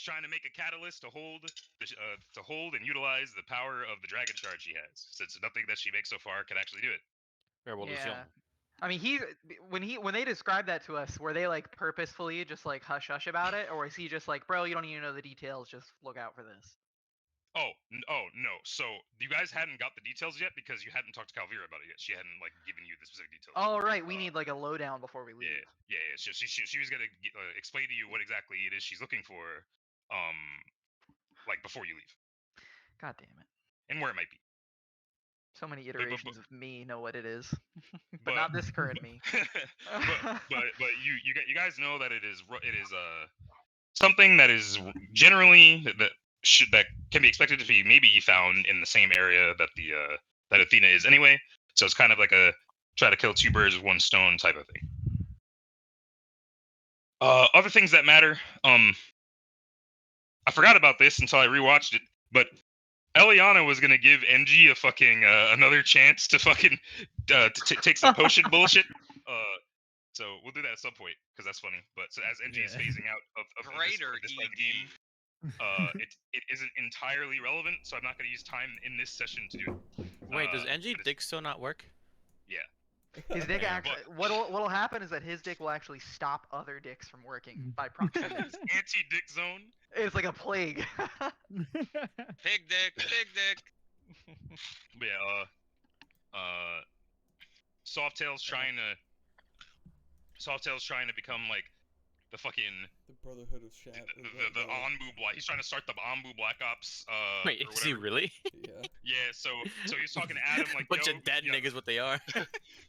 trying to make a catalyst to hold and utilize the power of the dragon shard she has, since nothing that she makes so far can actually do it. Revolution. Yeah. I mean, when they described that to us, were they like purposefully just like hush hush about it, or is he just like, bro, you don't even know the details, just look out for this? Oh no! So you guys hadn't got the details yet because you hadn't talked to Calvira about it yet. She hadn't like given you the specific details. Oh right, we need like a lowdown before we leave. Yeah. She was gonna explain to you what exactly it is she's looking for, like before you leave, God damn it! and where it might be. So many But iterations of me know what it is, but but not this current me. but you guys know that it is something that is generally that can be expected to be maybe found in the same area that the that Athena is anyway. So it's kind of like a try to kill two birds with one stone type of thing. Other things that matter. I forgot about this until I rewatched it, but Eliana was gonna give NG a fucking another chance to fucking take some potion bullshit. So we'll do that at some point because that's funny. But so as NG is phasing out of this like game, it isn't entirely relevant. So I'm not gonna use time in this session to do it. Wait, does NG dick still not work? Yeah. His dick actually. What'll happen is that his dick will actually stop other dicks from working by proximity. Anti-dick zone. It's like a plague. Big dick. But yeah. Softail's trying to become like the fucking the Brotherhood of Shadow. The Anbu Black. He's trying to start the Anbu Black Ops. Wait, is he really? Yeah. Yeah. So he's talking to Adam like, bunch yo, of dead niggas. What they are.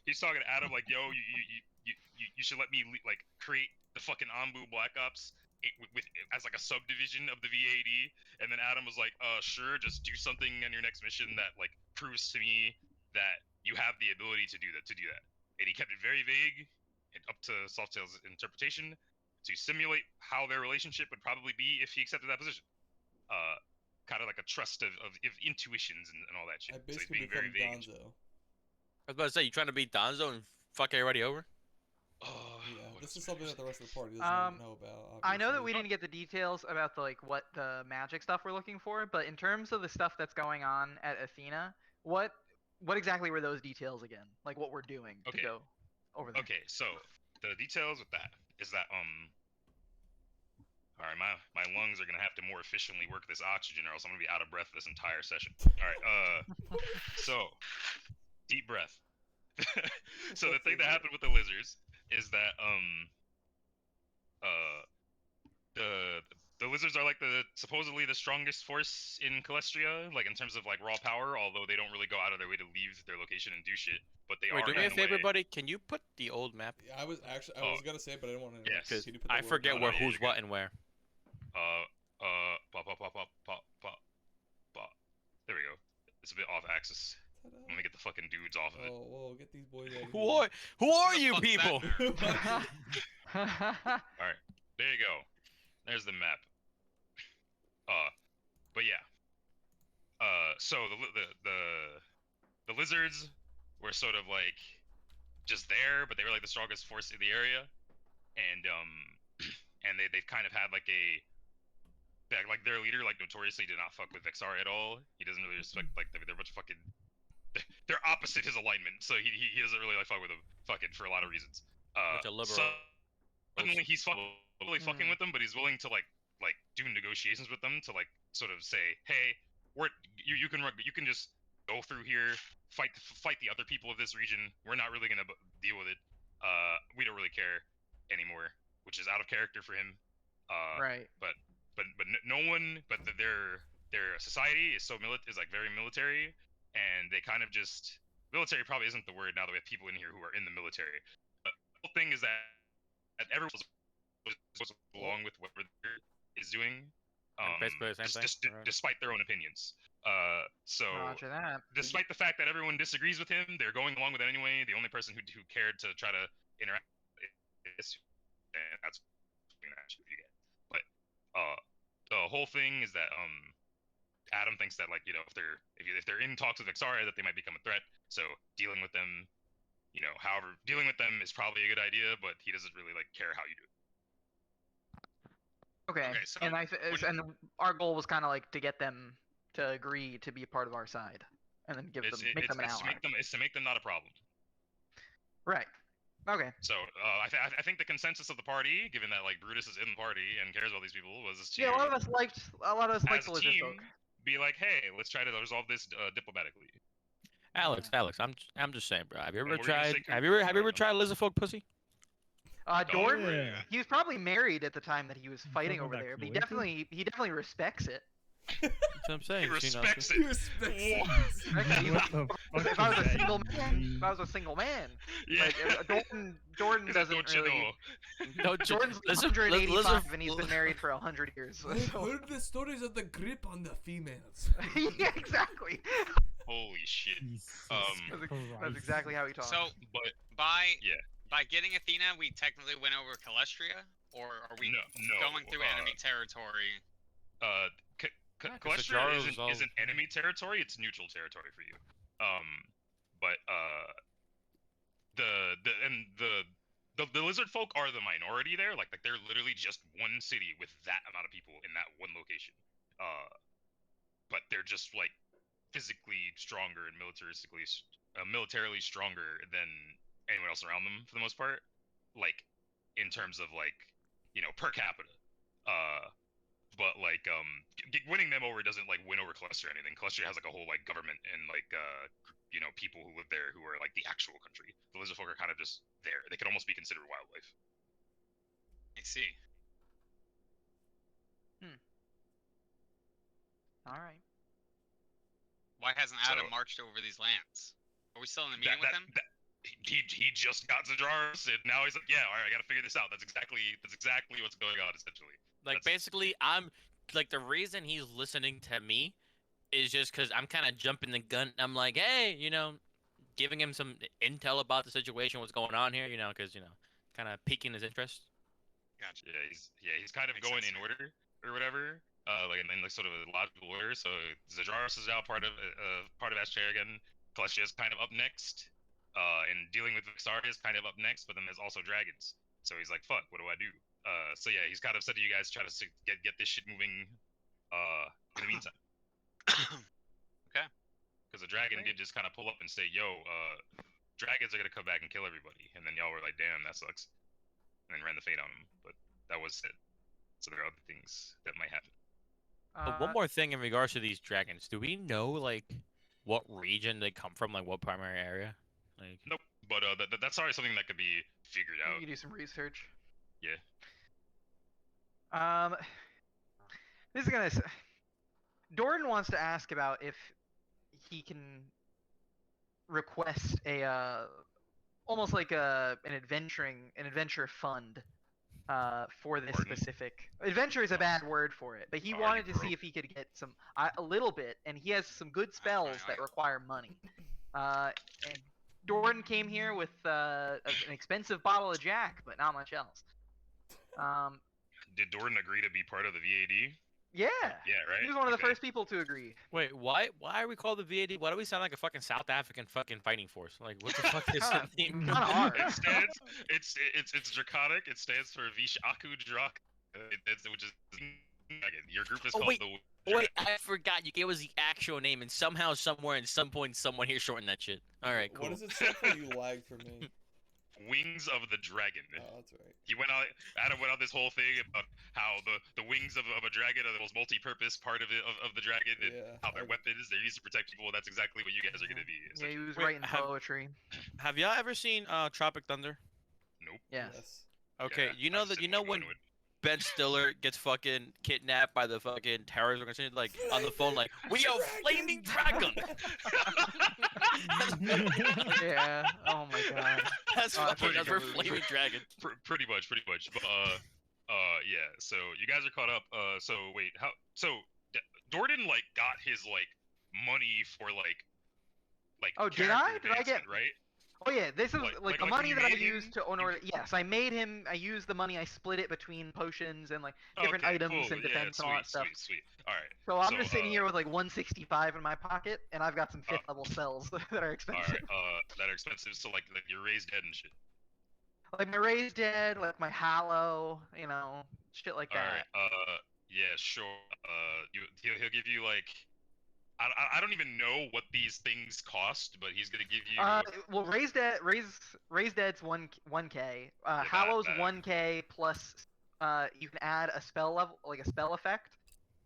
He's talking to Adam like, yo, you should let me like create the fucking Anbu Black Ops with as like a subdivision of the VAD. And then Adam was like, sure, just do something on your next mission that like proves to me that you have the ability to do that. And he kept it very vague and up to Softail's interpretation to simulate how their relationship would probably be if he accepted that position. Kind of like a trust of intuitions and all that shit. I basically so he's being very vague. Donzo. I was about to say, you trying to be Donzo and fuck everybody over? Yeah, this is something that the rest of the party doesn't know about. Obviously. I know that we didn't get the details about the like what the magic stuff we're looking for, but in terms of the stuff that's going on at Athena, what exactly were those details again? Like what we're doing to go over there. Okay, so the details with that is that all right, my lungs are gonna have to more efficiently work this oxygen, or else I'm gonna be out of breath this entire session. All right, so deep breath. So the thing that happened with the lizards is that the lizards are like supposedly the strongest force in Calestria, like in terms of like raw power, although they don't really go out of their way to leave their location and do shit. But they are. Do me a favor, buddy. Can you put the old map? Yeah, I was gonna say, but I didn't want to. Yes. Because I forget where who's what and where. There we go. It's a bit off axis. Let me get the fucking dudes off of it. Oh, whoa, get these boys out of here. Who are you people? Alright, there you go. There's the map. But yeah. So the lizards were sort of like just there, but they were like the strongest force in the area. And they kind of had like like their leader like notoriously did not fuck with Vexari at all. He doesn't really respect like they're a bunch of fucking they're opposite his alignment, so he doesn't really like fuck with them fucking for a lot of reasons. Suddenly he's totally fucking with them, but he's willing to like do negotiations with them to like sort of say, hey, you can just go through here, fight the other people of this region. We're not really gonna deal with it. We don't really care anymore, which is out of character for him. Right. But no one. But their society is is like very military, and they kind of just military probably isn't the word now that we have people in here who are in the military. But the whole thing is that everyone goes along with what is doing. Basically the same thing. Despite their own opinions. So Roger that. despite the fact that everyone disagrees with him, they're going along with it anyway. The only person who cared to try to interact is, and that's what you get. But the whole thing is that Adam thinks that like if they're in talks with Vexaria that they might become a threat. So dealing with them, dealing with them is probably a good idea, but he doesn't really like care how you do it. Okay. so And when- our goal was kind of like to get them to agree to be a part of our side, and then make them an ally. It's to make them not a problem. Right. Okay. So I think the consensus of the party, given that like Brutus is in the party and cares about these people, was to Yeah, a lot of us liked as the a lizard team folk. be like, hey, let's try to resolve this diplomatically. Alex, I'm just saying, bro. Have you ever what were you gonna tried? say, Coop? Have you ever tried lizard folk pussy? Jordan, yeah. he was probably married at the time that he was fighting talking over about there, but he cloaca? definitely respects it. That's what I'm saying. He you know, respects He it. respects Actually, What the fuck if I was does a that single man, mean? if I was a single man, Yeah. like Jordan He's like, doesn't "Don't you really. know?" No, Jordan's lizard, 185 and he's been married for 100 years. I've so- heard the stories of the grip on the females. yeah, exactly. Holy shit. Jesus That's Christ. exactly how he talks. So But by Yeah. by getting Athena, we technically went over Calestria, or are we no, going through enemy territory? Yeah, 'cause Calestria Sajara's isn't enemy territory; it's neutral territory for you. But the lizard folk are the minority there. Like they're literally just one city with that amount of people in that one location. But they're just like physically stronger and militarily stronger than anyone else around them for the most part. Like in terms of like per capita. But like winning them over doesn't like win over Calestria or anything. Calestria has like a whole like government and like people who live there who are like the actual country. The lizard folk are kind of just there. They could almost be considered wildlife. I see. All right. Why hasn't Adam So- marched over these lands? Are we still in the meeting with him? He just got Zajaris and now he's like, yeah, all right, I gotta figure this out. That's exactly what's going on essentially. Like That's- basically, I'm like the reason he's listening to me is just because I'm kind of jumping the gun. I'm like, hey, giving him some intel about the situation, what's going on here, because kind of piquing his interest. Gotcha. Yeah, he's kind of Makes going sense, in yeah. order or whatever. Like in like sort of a logical order. So Zajaris is now part of Ashterra again. Calestria is kind of up next. And dealing with Vixaria is kind of up next, but then there's also dragons. So he's like, fuck, what do I do? So yeah, he's kind of said to you guys, try to get this shit moving in the meantime. Okay. Because the dragon did just kind of pull up and say, yo, dragons are going to come back and kill everybody. And then y'all were like, damn, that sucks. And then ran the fate on him. But that was it. So there are other things that might happen. But one more thing in regards to these dragons, do we know like what region they come from, like what primary area? Like, Nope. But that's already something that could be figured out. You do some research. Yeah. This is gonna. Jordan wants to ask about if he can request almost like an adventure fund for this Pardon? specific. Adventure is a bad word for it, but he Are wanted you to see broke? if he could get a little bit, and he has some good spells that require money. And Jordan came here with an expensive bottle of Jack, but not much else. Did Jordan agree to be part of the VAD? Yeah. Yeah, right? He was one of the Okay. first people to agree. wait, why are we called the VAD? Why do we sound like a fucking South African fucking fighting force? Like, what the fuck is Kinda- that name? kinda hard. It stands. It's draconic. It stands for Vishaku Drak, which is your group is Oh, called wait. the. Wait, I forgot. You gave us the actual name, and somehow, somewhere, at some point, someone here shortened that shit. All right, cool. What does it stand for? You lagged for me. Wings of the Dragon. Oh, that's right. Adam went on this whole thing about how the wings of a dragon are the most multi-purpose part of the dragon, and Yeah. how their weapons they're used to protect people. That's exactly what you guys are gonna be. Yeah, he was Wait, writing have- poetry. Have y'all ever seen Tropic Thunder? Nope. Yes. Yes. Okay, Yeah, you know I've that seen when one with- Ben Stiller gets fucking kidnapped by the fucking terrorist organization, like on the phone, like, we have flaming dragon. Yeah. Oh my god. That's Oh, fucking pretty another good. flaming dragon. Pretty much. But yeah. So you guys are caught up. So wait, Jordan like got his like money for like. Oh, did character I? Did I get- advancement, right? Oh yeah, this is Like the when money you that I made him, used to own order. Yes, I made him. I used the money. I split it between potions and like different Okay, items cool. and defense and all that stuff. Sweet. All right. So I'm So, just sitting here with like 165 in my pocket, and I've got some 5th level spells that are All expensive. right. That are expensive. So like you're raised dead and shit. Like my Raised Dead, like my Hallow, shit like All that. right. Yeah, sure. He'll give you like. I don't even know what these things cost, but he's gonna give you. Well, raise dead's 1k. Yeah, Hallow's that- 1k plus. You can add a spell level, like a spell effect,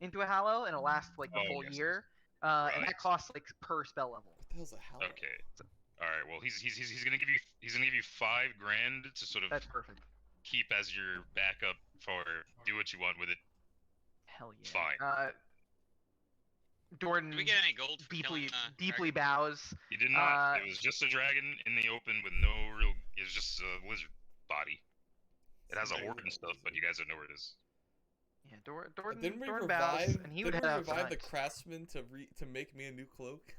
into a Hallow, and it'll last like the Oh, full yes. year. And Right. that costs like per spell level. What the hell's a Hallow? Okay. All right. Well, he's gonna give you $5,000 to sort of That's perfect. keep as your backup for do what you want with it. Hell yeah. Fine. Jordan Did we get any gold for deeply killing, bows. You did not. It was just a dragon in the open with no real. It was just a lizard body. It has a horde and stuff, but you guys don't know where it is. Yeah, Jordan. Didn't we Jordan bows, revive? and he would Didn't head we out revive the tonight. craftsman to make me a new cloak?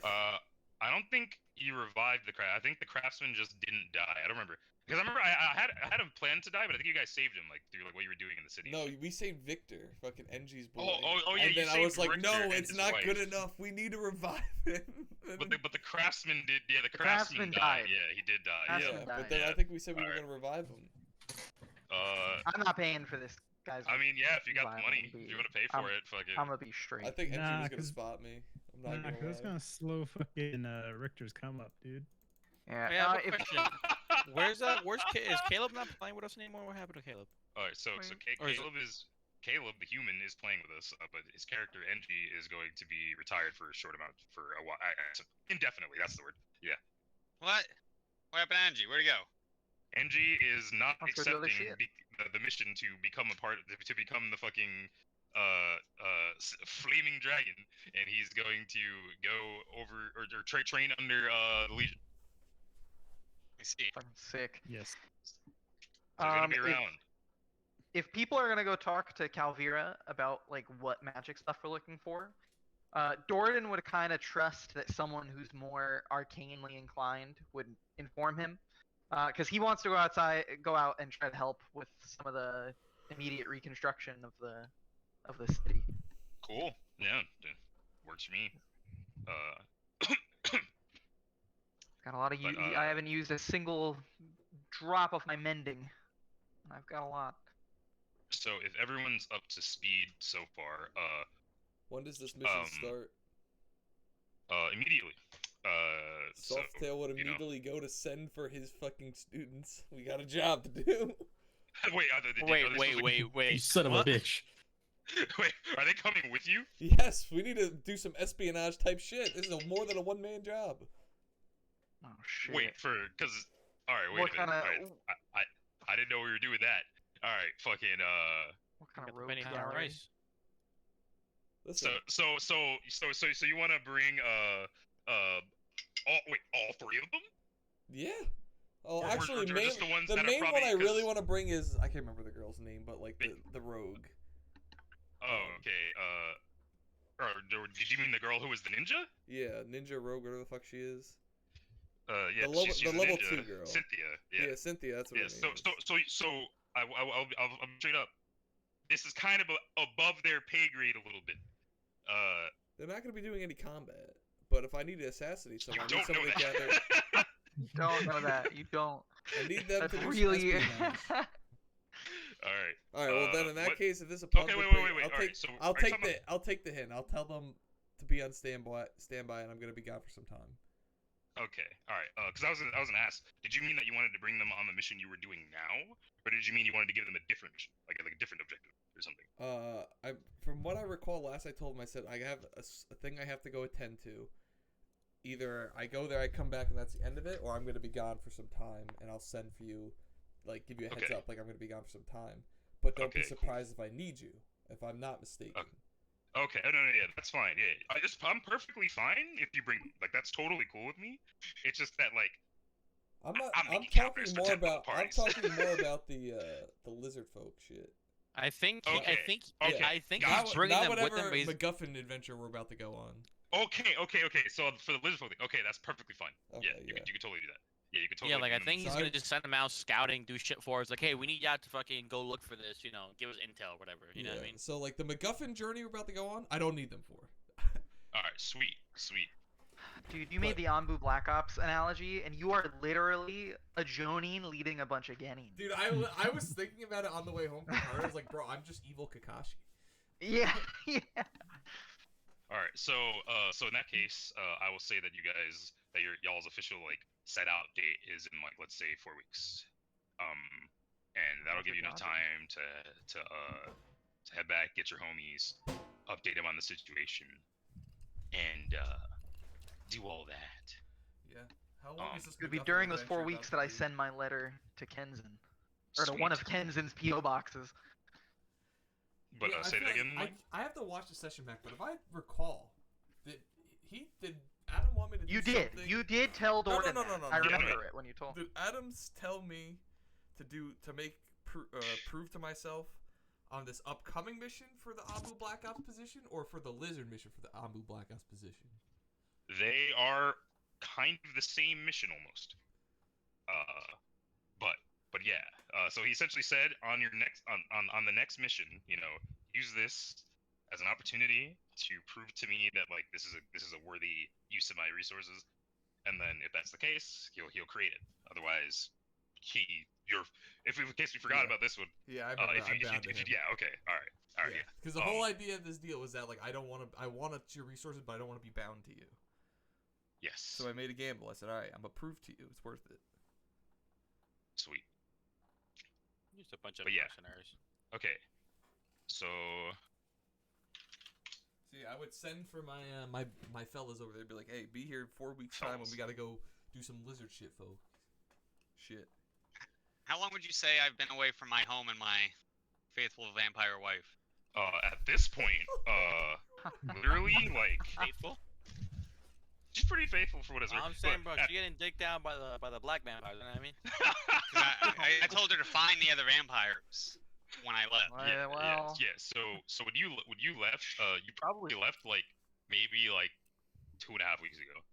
I don't think you revived the craft. I think the craftsman just didn't die. I don't remember because I remember I had him planned to die, but I think you guys saved him like through like what you were doing in the city. No, we saved Victor, fucking NG's boy. Yeah. And you then I saved was like, Richter no, and it's his not wife. good enough. We need to revive him. But the craftsman did. Yeah, the craftsman craftsman died. Yeah, he did die. Craftsman yeah, died. but then Yeah. I think we said we were Alright. gonna revive him. I'm not paying for this, guys. I mean, yeah, if you got the Violent money, would if be- you want to pay for it, fuck it. I'm gonna be straight. I think NG Nah, was gonna 'cause- spot me. I'm not Nah, gonna 'cause it's lie. gonna slow fucking Richter's come up, dude. Yeah. I have a if- question. Is Caleb not playing with us anymore? What happened to Caleb? All right, so Or is Caleb the human is playing with us, but his character NG is going to be retired for a short amount for a while, indefinitely. That's the word. Yeah, What? What happened to Angie? Where'd he go? NG is not Let's go do other accepting shit. the mission to become to become the fucking flaming dragon, and he's going to go over or train under the Legion. I see. Fucking sick. Yes. So he's gonna be if- around. If people are gonna go talk to Calvira about like what magic stuff we're looking for, Jordan would kind of trust that someone who's more arcanely inclined would inform him, because he wants to go out and try to help with some of the immediate reconstruction of the city. Cool. Yeah, works for me. Got a lot of But, I haven't used a single drop of my mending. I've got a lot. So if everyone's up to speed so far, When does this mission um, start? immediately. So Softail would you know. immediately go to send for his fucking students. We got a job to do. wait, Wait. You son of a What? bitch. wait, are they coming with you? Yes, we need to do some espionage type shit. This is more than a one-man job. Oh shit. Wait, because all right, wait What a minute. kinda- All right, I didn't know we were doing that. All right, fucking What kind of Got the rope penny power? on rice. Listen, So you want to bring all three of them? yeah. Oh, Or actually, or just the ones the that are main one probably I really 'cause- want to bring is I can't remember the girl's name, but like the rogue. Oh, okay. Or did you mean the girl who was the ninja? Yeah, ninja rogue, whatever the fuck she is. Yeah, The level- she's the a level ninja. 2 girl. Cynthia. Yeah, Yeah. Cynthia. That's what Yeah. her name is. So I'll straight up. This is kind of above their pay grade a little bit. They're not gonna be doing any combat, but if I need to assassinate You someone, I need don't know someone to gather. that. You don't know that. You don't. I need them That's to do some really. espionage. All right. All right. Well, then in that what- case, if this is a Okay, public wait. thing, All I'll right, take. so I'll are you take talking the. I'll take the hint. I'll tell them to be on standby, and I'm gonna be gone for some time. Okay, all right. Because I was gonna ask, did you mean that you wanted to bring them on the mission you were doing now, or did you mean you wanted to give them a different mission, like a different objective or something? From what I recall, last I told them, I said I have a thing I have to go attend to. Either I go there, I come back, and that's the end of it, or I'm gonna be gone for some time, and I'll send for you, like give you a heads Okay. up, like I'm gonna be gone for some time. But don't be Okay, cool. surprised if I need you, if I'm not mistaken. Okay, no, yeah, that's fine. Yeah, I'm perfectly fine if you bring that's totally cool with me. It's just that I'm not. I'm I'm making talking calendars for more 10 about. I'm parties. talking more about the lizard folk shit. I think. Okay, I think. okay, I think got he's it. bringing not them with whatever him. But he's, MacGuffin adventure we're about to go on. Okay. So for the lizard folk thing, okay, that's perfectly fine. Okay, You could totally do that. Yeah, you could totally. yeah, like I bring them think in. he's So gonna just send them out scouting, do shit for us. Like, hey, we need y'all to fucking go look for this. You know, give us intel, whatever. You know what I mean? So like the MacGuffin journey we're about to go on, I don't need them for. All right, sweet. Dude, you made the Anbu Black Ops analogy, and you are literally a Jonin leading a bunch of Genin. Dude, I was thinking about it on the way home from Carter. I was like, bro, I'm just evil Kakashi. Yeah, yeah. All right, so in that case, I will say that that y'all's official like set out date is in like let's say 4 weeks, and that'll give you enough time to head back, get your homies, update them on the situation, and do all that. Yeah. How long is this? It would be MacGuffin during those adventure 4 about weeks to that I be? send my letter to Kenzin, or to Sweet. one of Kenzin's PO boxes. But Yeah, I say feel that again, like Mike. I have to watch the session back, but if I recall, did Adam want me to do You did. something? You did tell No, Dordan no, that. no, I no. remember it when you told. Did Adams tell me to make prove to myself on this upcoming mission for the Abu Black Ops position, or for the Lizard mission for the Abu Black Ops position? They are kind of the same mission almost. But yeah. So he essentially said on your next on the next mission, use this as an opportunity to prove to me that like this is a worthy use of my resources, and then if that's the case, he'll create it. Otherwise, in case we forgot about this one. Yeah, I remember. Yeah. Okay. All right. Yeah. Because the whole idea of this deal was that like I want your resources, but I don't want to be bound to you. Yes. So I made a gamble. I said, all right, I'm gonna prove to you it's worth it. Sweet. Just a bunch of But yeah. mercenaries. Okay. So See, I would send for my fellas over there, be like, hey, be here 4 weeks time when we gotta go do some lizard shit, folks. Shit. How long would you say I've been away from my home and my faithful vampire wife? at this point, literally like Faithful? she's pretty faithful for what it's worth. I'm saying, bro, but she's getting dicked down by the black vampires. You know what I mean? 'Cause I told her to find the other vampires when I left. Yeah. So when you left, you probably left like maybe like 2.5 weeks ago.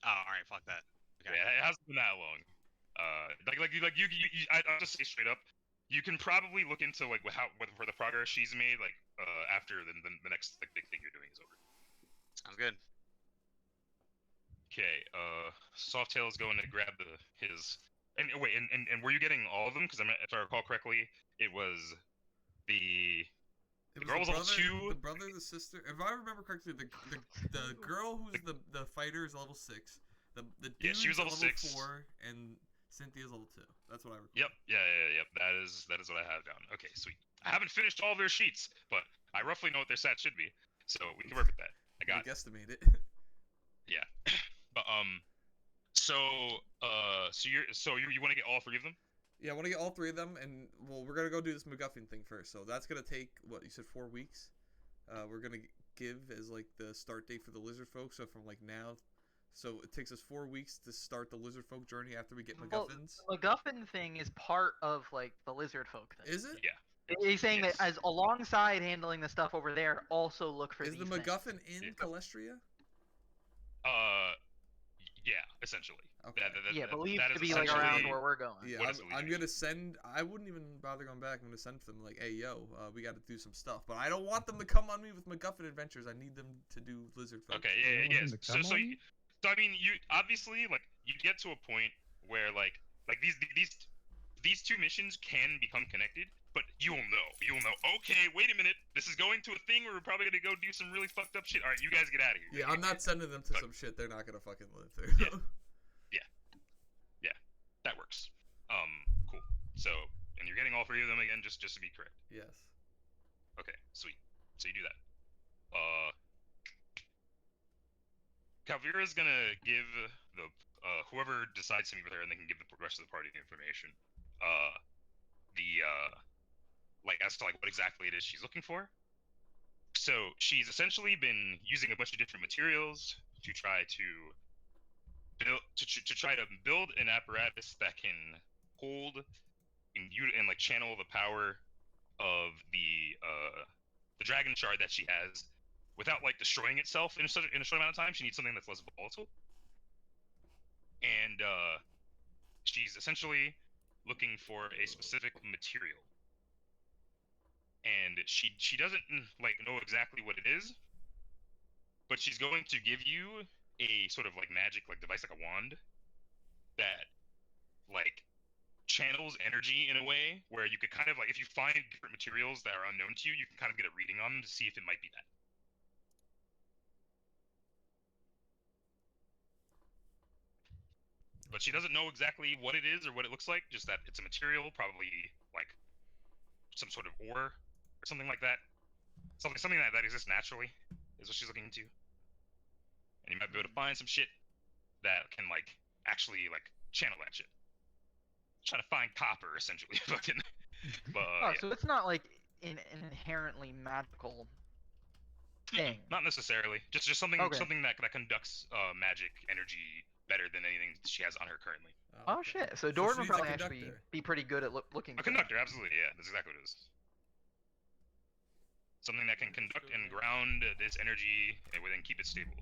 Oh, all right, fuck that. Okay. Yeah, it hasn't been that long. I'll just say straight up, you can probably look into like for the progress she's made like after the next like big thing you're doing is over. Sounds good. Okay, Softail's going to grab his. And wait, and were you getting all of them? Because if I recall correctly, it was the girl was level 2. The brother, the sister. If I remember correctly, the girl who's the fighter is level 6. The dude she was level 6. 4, and Cynthia's level 2. That's what I recall. Yep. Yep. That is what I have down. Okay, sweet. I haven't finished all of their sheets, but I roughly know what their stats should be, so we can work with that. I got it. Guesstimate it. Yeah. But so you want to get all 3 of them? Yeah, I want to get all 3 of them, and well, we're gonna go do this MacGuffin thing first. So that's gonna take what you said 4 weeks. We're gonna give as like the start date for the lizard folk. So from like now, so it takes us 4 weeks to start the lizard folk journey after we get MacGuffins. Well, MacGuffin thing is part of like the lizard folk thing. Is it? Yeah. He's saying Yes. that as alongside handling the stuff over there, also look for Is these the things. MacGuffin in Yeah. Calestria? Yeah, essentially. Okay. Yeah, believed that to is be like around essentially- where we're going. Yeah, What is it we I'm do? gonna send. I wouldn't even bother going back. I'm gonna send them like, hey, yo, we got to do some stuff. But I don't want them to come on me with MacGuffin adventures. I need them to do lizard folk. Okay, You yeah. want them to come on you? So I mean, you obviously like you get to a point where like these 2 missions can become connected, but you'll know. Okay, wait a minute. This is going to a thing where we're probably gonna go do some really fucked up shit. All right, you guys get out of here. Yeah, I'm not sending them to But- some shit they're not gonna fucking live through. Yeah. That works. Cool. So, and you're getting all 3 of them again, just to be correct. Yes. Okay, sweet. So you do that. Calvira's gonna give the whoever decides to meet with her, and they can give the rest of the party the information. Like as to like what exactly it is she's looking for. So she's essentially been using a bunch of different materials to try to build an apparatus that can hold and like channel the power of the dragon shard that she has without like destroying itself in a short amount of time. She needs something that's less volatile, and she's essentially looking for a specific material, and she doesn't like know exactly what it is, but she's going to give you a sort of like magic like device, like a wand, that like channels energy in a way where you could kind of like, if you find different materials that are unknown to you, you can kind of get a reading on them to see if it might be that. But she doesn't know exactly what it is or what it looks like, just that it's a material, probably like some sort of ore or something like that. Something that exists naturally is what she's looking into. And you might be able to find some shit that can like actually like channel that shit. Trying to find copper, essentially. Fucking. But yeah. So it's not like an inherently magical thing. Not necessarily. Just something Okay. something that conducts magic energy better than anything she has on her currently. Oh okay. shit! So she Doran would needs a probably actually conductor. be pretty good at looking. A for that. conductor, absolutely, yeah. That's exactly what it is. Something that can conduct and ground this energy and then keep it stable.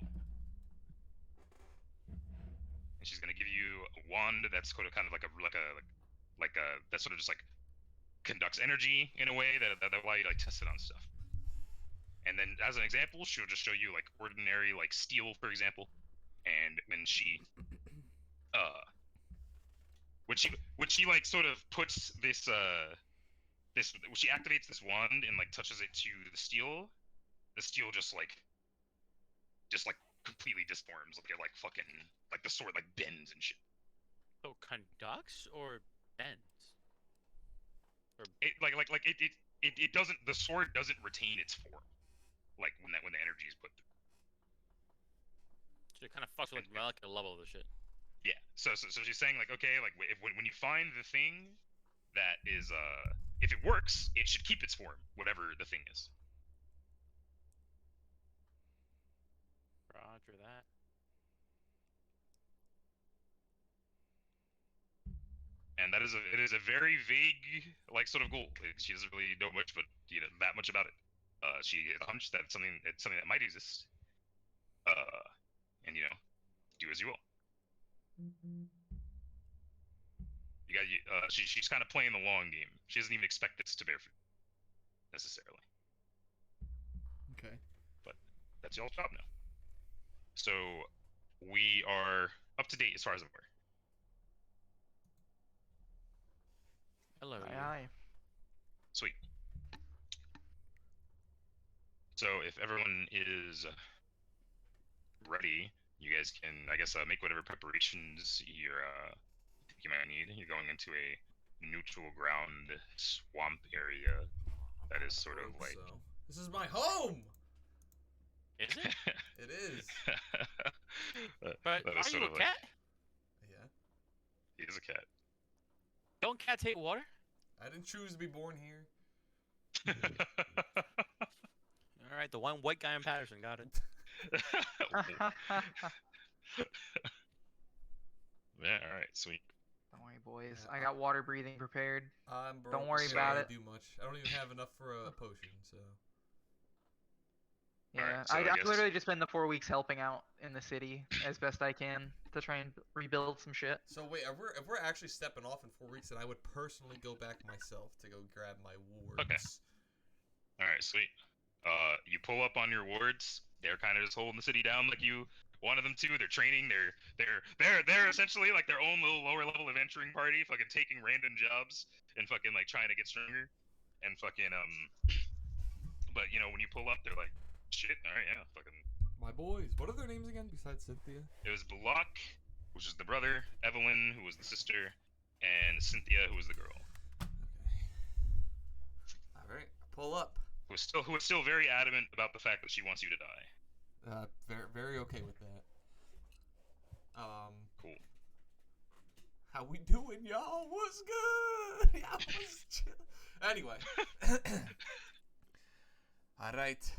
And she's gonna give you a wand that's kind of like a that sort of just like conducts energy in a way that allow you to like test it on stuff. And then as an example, she'll just show you like ordinary like steel, for example. And when she when she like sort of puts this when she activates this wand and like touches it to the steel just like completely disforms, like it like fucking like the sword like bends and shit. So conducts or bends? Or It it doesn't, the sword doesn't retain its form like when the energy is put through. so it kind of fucks with the molecular level of the shit. Yeah. So she's saying like, okay, like when you find the thing that is if it works, it should keep its form, whatever the thing is. Roger that. And it is a very vague like sort of goal. She doesn't really know much, but that much about it. She has a hunch that it's something that might exist. And do as you will. She's kind of playing the long game. She doesn't even expect this to bear fruit necessarily. Okay. But that's y'all's job now. So we are up to date as far as I'm aware. Hello. Aye, you. aye. Sweet. So if everyone is ready, you guys can, I guess, make whatever preparations you might need. You're going into a neutral ground swamp area that is sort of like. So. This is my home. Is it? It is. But that are is you sort a of like- cat? Yeah. He is a cat. Don't cats hate water? I didn't choose to be born here. All right, the one white guy in Patterson got it. Yeah, all right, sweet. Don't worry, boys. Yeah, I got water breathing prepared. I'm broke. Don't worry so about I it. do much. I don't even have enough for a potion, so. Yeah, Alright, so I I've guess- literally just spent the 4 weeks helping out in the city as best I can to try and rebuild some shit. So wait, if we're actually stepping off in 4 weeks, then I would personally go back myself to go grab my wards. Okay. All right, sweet. You pull up on your wards. They're kind of just holding the city down like you wanted them to. They're training. They're essentially like their own little lower level adventuring party, fucking taking random jobs and fucking like trying to get stronger, and fucking But when you pull up, they're like, shit. All right, yeah, fucking. My boys. What are their names again besides Cynthia? It was Balak, which is the brother, Evelyn, who was the sister, and Cynthia, who was the girl. Okay. All right. Pull up. Who was still very adamant about the fact that she wants you to die. Very, very okay with that. Cool. How we doing, y'all? What's good? Y'all was chill. Anyway. All right.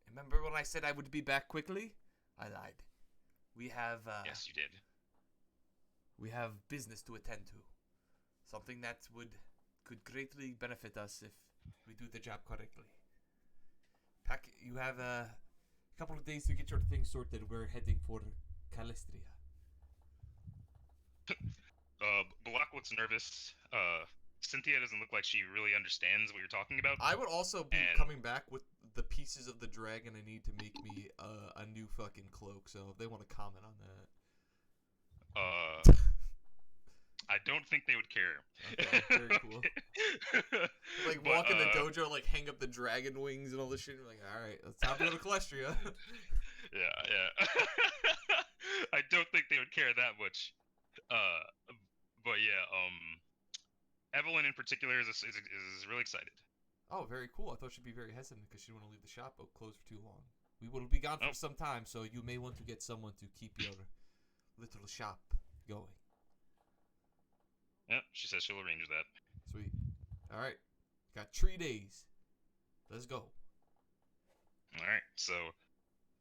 Remember when I said I would be back quickly? I lied. We have Yes, you did. we have business to attend to. Something that could greatly benefit us if we do the job correctly. You have a couple of days to get your things sorted. We're heading for Calistria. Balak looks nervous. Cynthia doesn't look like she really understands what you're talking about. I would also be And- coming back with the pieces of the dragon I need to make me a new fucking cloak. So if they want to comment on that. I don't think they would care. Okay, very cool. Like walk in the dojo, like hang up the dragon wings and all this shit. And like, all right, it's time to go to Calestria. Yeah. I don't think they would care that much. But yeah, Evelyn in particular is really excited. Oh, very cool. I thought she'd be very hesitant because she didn't want to leave the shop closed for too long. We will be gone for some time, so you may want to get someone to keep your little shop going. Yep, she says she'll arrange that. Sweet. All right, got 3 days. Let's go. All right, so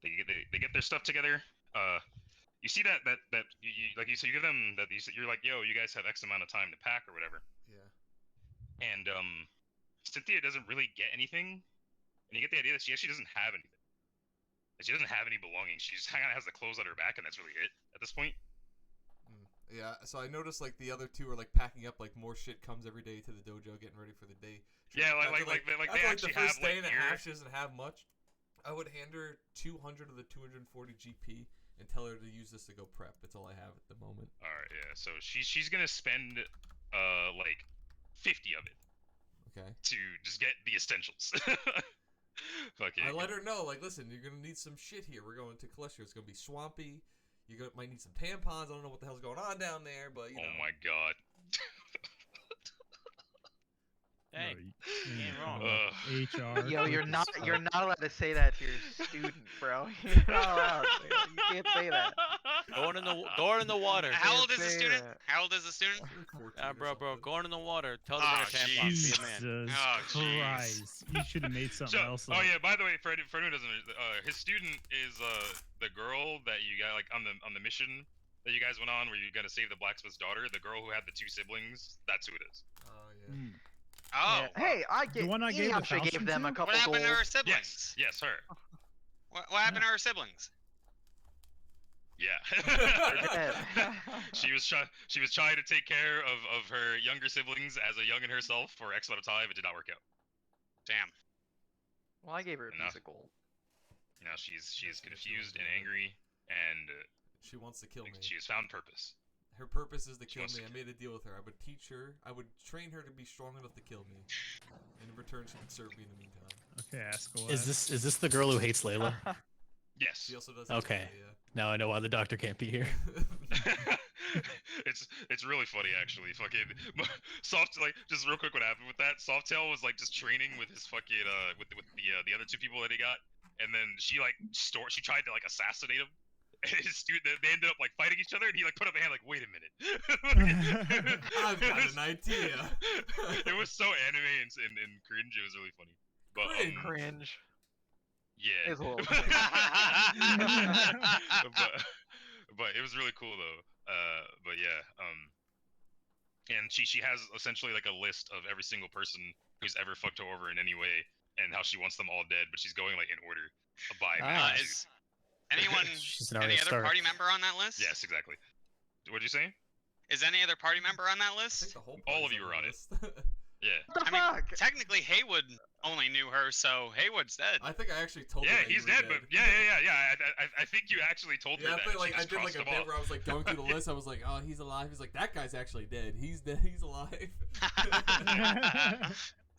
they get their stuff together. You see that you like you said, you give them that you're like, yo, you guys have X amount of time to pack or whatever. Yeah. And Cynthia doesn't really get anything, and you get the idea that she actually doesn't have anything. That she doesn't have any belongings. She just kind of has the clothes on her back, and that's really it at this point. Yeah, so I noticed like the other two are like packing up like more shit comes every day to the dojo, getting ready for the day. Yeah, like they actually the first have day like and a gear. half, she doesn't have much. I would hand her 200 of the 240 GP and tell her to use this to go prep. That's all I have at the moment. All right, yeah. So she's gonna spend like 50 of it. Okay. To just get the essentials. Okay. I let her know, like, listen, you're gonna need some shit here. We're going to Calestria. It's gonna be swampy. Might need some tampons. I don't know what the hell's going on down there, but you know. Oh my god. Hey, No, you ain't wrong. HR. Yo, you're not allowed to say that to your student, bro. You're not allowed. You can't say that. Going in the water. How old is the say student? that. How old is the student? 14 Bro, or something. going in the water. Tell them to Oh, get a tampon. Be Jesus a man. Oh, Christ. You should have made something else Oh up. yeah, by the way, for anyone who doesn't, his student is the girl that you got like on the mission that you guys went on where you got to save the blacksmith's daughter. The girl who had the 2 siblings. That's who it is. Oh yeah. Mm. Oh. Yeah. Hey, I gave. one I gave the Eeyamsha gave falchion them a to? couple What happened to gold. her siblings? Yes, her. What happened to her siblings? Yeah. Dead. She was trying to take care of her younger siblings as a youngin herself for X amount of time. It did not work out. Damn. Well, I gave her a Enough. piece of gold. Now she's confused and angry, and She wants to kill me. she has found purpose. Her purpose is to She kill wants me. to I made a deal with her. I would teach her. I would train her to be strong enough to kill me. And in return, she would serve me in the meantime. Okay, ask away. Is this the girl who hates Layla? Yes. She also does. Okay. Yeah. Now I know why the doctor can't be here. It's really funny actually. Fucking soft like just real quick what happened with that. Softail was like just training with his fucking with the other 2 people that he got, and then she she tried to like assassinate him. And his student, they ended up like fighting each other, and he like put up a hand like, wait a minute. I've got an idea. It was so anime and cringe. It was really funny. But Cringe. yeah. It's a little but it was really cool though. But yeah, and she has essentially like a list of every single person who's ever fucked her over in any way, and how she wants them all dead, but she's going like in order by Is anyone, She's an any Arya other Stark. party member on that list? Yes, exactly. What'd you say? Is any other party member on that I list? think the whole All of party's you were on it. list. Yeah. What the I mean, fuck? technically Haywood only knew her, so Haywood's dead. I think I actually told Yeah, her that he's you were dead, but yeah. I think you actually told Yeah, her I that. think like She I just did like crossed a them bit off. where I was like going through the list. I was like, oh, he's alive. He's like, that guy's actually dead. He's dead. He's alive.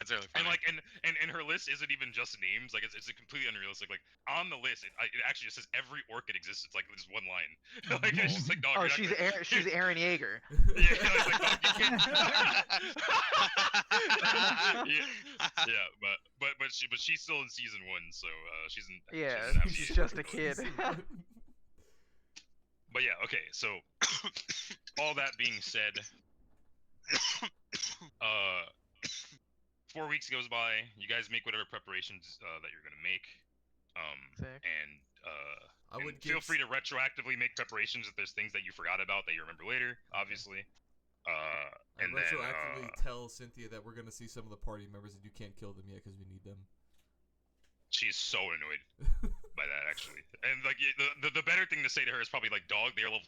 That's really funny. And like, and her list isn't even just names. Like, it's completely unrealistic. Like on the list, it actually just says every orc that exists. It's like just one line. Like it's just like, dog. Oh, you're not she's Aaron Yeager. Yeah, it's like, dog, you can't. yeah, but she's still in season 1, so she's in. she Yeah, doesn't have any- she's just a kid. But yeah, okay. So all that being said, 4 weeks goes by. You guys make whatever preparations that you're gonna make, Sick. and I would feel give free to retroactively make preparations if there's things that you forgot about that you remember later. Obviously, I and then retroactively tell Cynthia that we're gonna see some of the party members and you can't kill them yet because we need them. she's so annoyed by that actually. And like the better thing to say to her is probably like, dog, they're level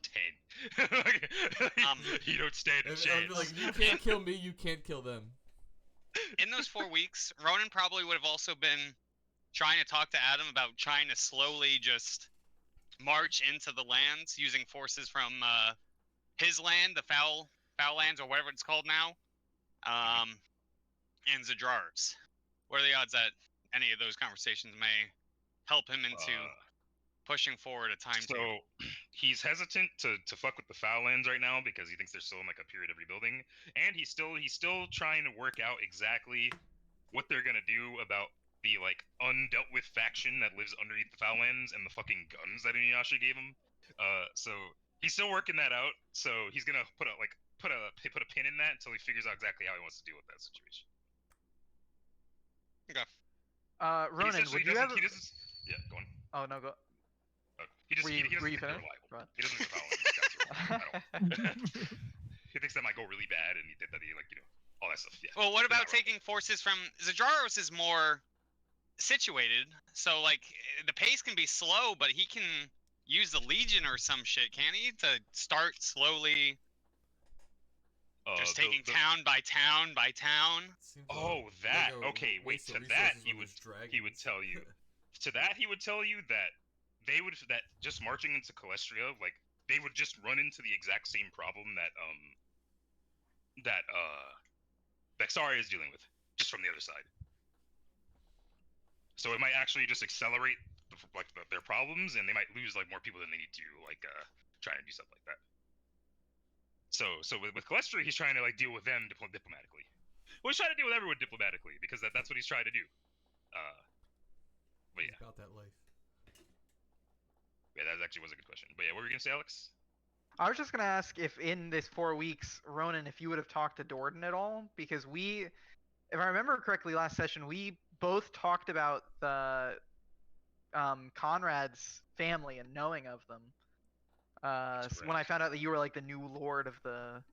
10. Like, you don't stand a And I'd chance. be like, you can't kill me. You can't kill them. In those 4 weeks, Ronan probably would have also been trying to talk to Adam about trying to slowly just march into the lands using forces from his land, the foul lands or whatever it's called now, and Zadrar's. What are the odds that any of those conversations may help him into pushing forward a timetable? So he's hesitant to fuck with the foul lands right now because he thinks they're still in like a period of rebuilding, and he's still trying to work out exactly what they're gonna do about the like undealt with faction that lives underneath the foul lands and the fucking guns that Inuyasha gave him. So he's still working that out. So he's gonna put a pin in that until he figures out exactly how he wants to deal with that situation. Okay. Ronan, would you ever? Yeah, go on. Oh no, go. He doesn't think they're Go reliable. He doesn't think the foul lands are reliable. He thinks that might go really bad, and he did that. He all that stuff. Yeah. Well, what about taking forces from Zajaros? Is more situated, so like the pace can be slow, but he can use the Legion or some shit, can he? To start slowly, just taking town by town by town. Oh, that. Okay, wait. To that, he would tell you. To that, he would tell you that just marching into Calestria, like they would just run into the exact same problem that Vexaria is dealing with, just from the other side. So it might actually just accelerate their problems, and they might lose like more people than they need to, trying to do stuff like that. So with Calestria, he's trying to like deal with them diplomatically. Well, he's trying to deal with everyone diplomatically because that's what he's trying to do. But yeah. About that life. Yeah, that actually was a good question. But yeah, what were you gonna say, Alex? I was just gonna ask if in this 4 weeks, Ronan, if you would have talked to Dorden at all, because if I remember correctly, last session we both talked about the Conrad's family and knowing of them. When I found out that you were like the new lord of the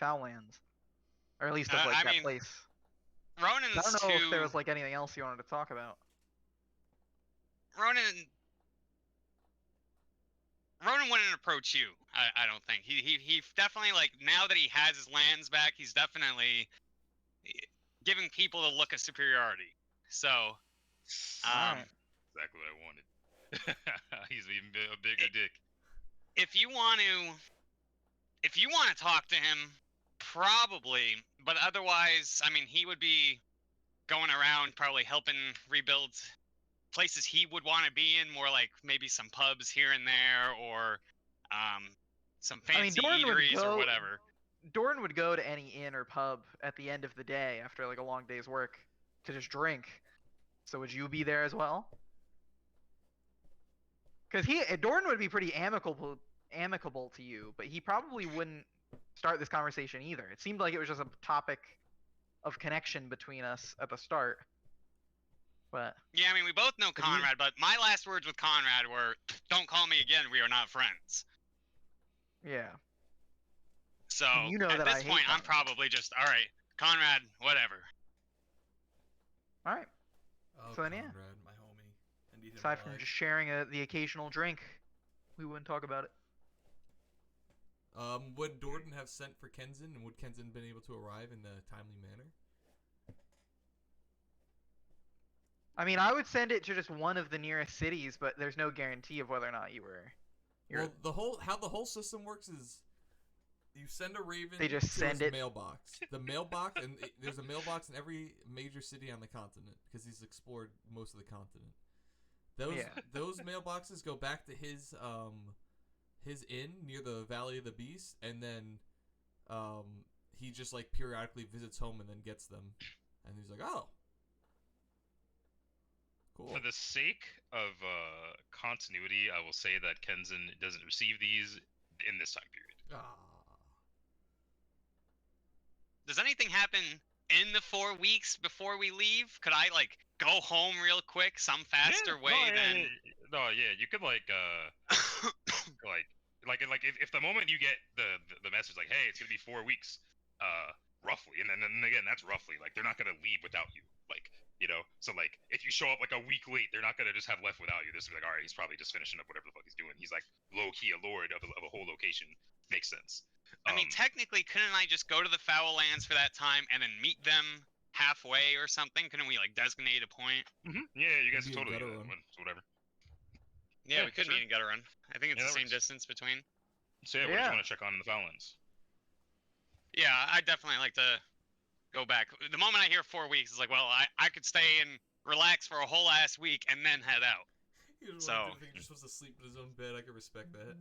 Foullands, or at least of like that place. Ronan's I don't know if there was like anything else you wanted to talk about. Ronan wouldn't approach you. I don't think he definitely, like, now that he has his lands back, he's definitely giving people the look of superiority. So, exactly what I wanted. He's even a bigger dick. If you want to talk to him, probably, but otherwise, I mean, he would be going around probably helping rebuild places he would want to be in, more like maybe some pubs here and there, or some fancy eateries or whatever. Doran would go to any inn or pub at the end of the day after like a long day's work to just drink. So would you be there as well? Because Doran would be pretty amicable to you, but he probably wouldn't start this conversation either. It seemed like it was just a topic of connection between us at the start. But yeah, I mean, we both know Conrad, but my last words with Conrad were, "Don't call me again. We are not friends." Yeah. So at this point, I'm probably just, all right, Conrad, whatever. All right. Oh, so then, Conrad, my homie. Aside from just sharing the occasional drink, we wouldn't talk about it. Would Dorden have sent for Kenzin, and would Kenzin been able to arrive in a timely manner? I mean, I would send it to just one of the nearest cities, but there's no guarantee of whether or not you were. Well, how the whole system works is you send a raven to his mailbox. The mailbox, and there's a mailbox in every major city on the continent because he's explored most of the continent. Those mailboxes go back to his inn near the Valley of the Beast, and then he just like periodically visits home and then gets them, and he's like, oh. Cool. For the sake of continuity, I will say that Kenzin doesn't receive these in this time period. Does anything happen in the 4 weeks before we leave? Could I like go home real quick, some faster way than? No, yeah, you could like if the moment you get the message like, hey, it's gonna be 4 weeks, roughly, and then again that's roughly, like they're not gonna leave without you, like. You know, so like if you show up like a week late, they're not gonna just have left without you. They're just gonna be like, all right, he's probably just finishing up whatever the fuck he's doing. He's like low key a lord of a whole location. Makes sense. I mean, technically, couldn't I just go to the Foul Lands for that time and then meet them halfway or something? Couldn't we like designate a point? Yeah, you guys Maybe a totally do gutter that. run. So whatever. Yeah, Yeah, we could sure. meet in Gutter Run. I think it's Yeah, the that same works. distance between. So yeah, what did you Yeah. want to check on in the Foullands? Yeah, I definitely like to go back. The moment I hear 4 weeks, it's like, well, I could stay and relax for a whole ass week and then head out. He doesn't So- want to do anything, he just wants to sleep in his own bed. I can respect that.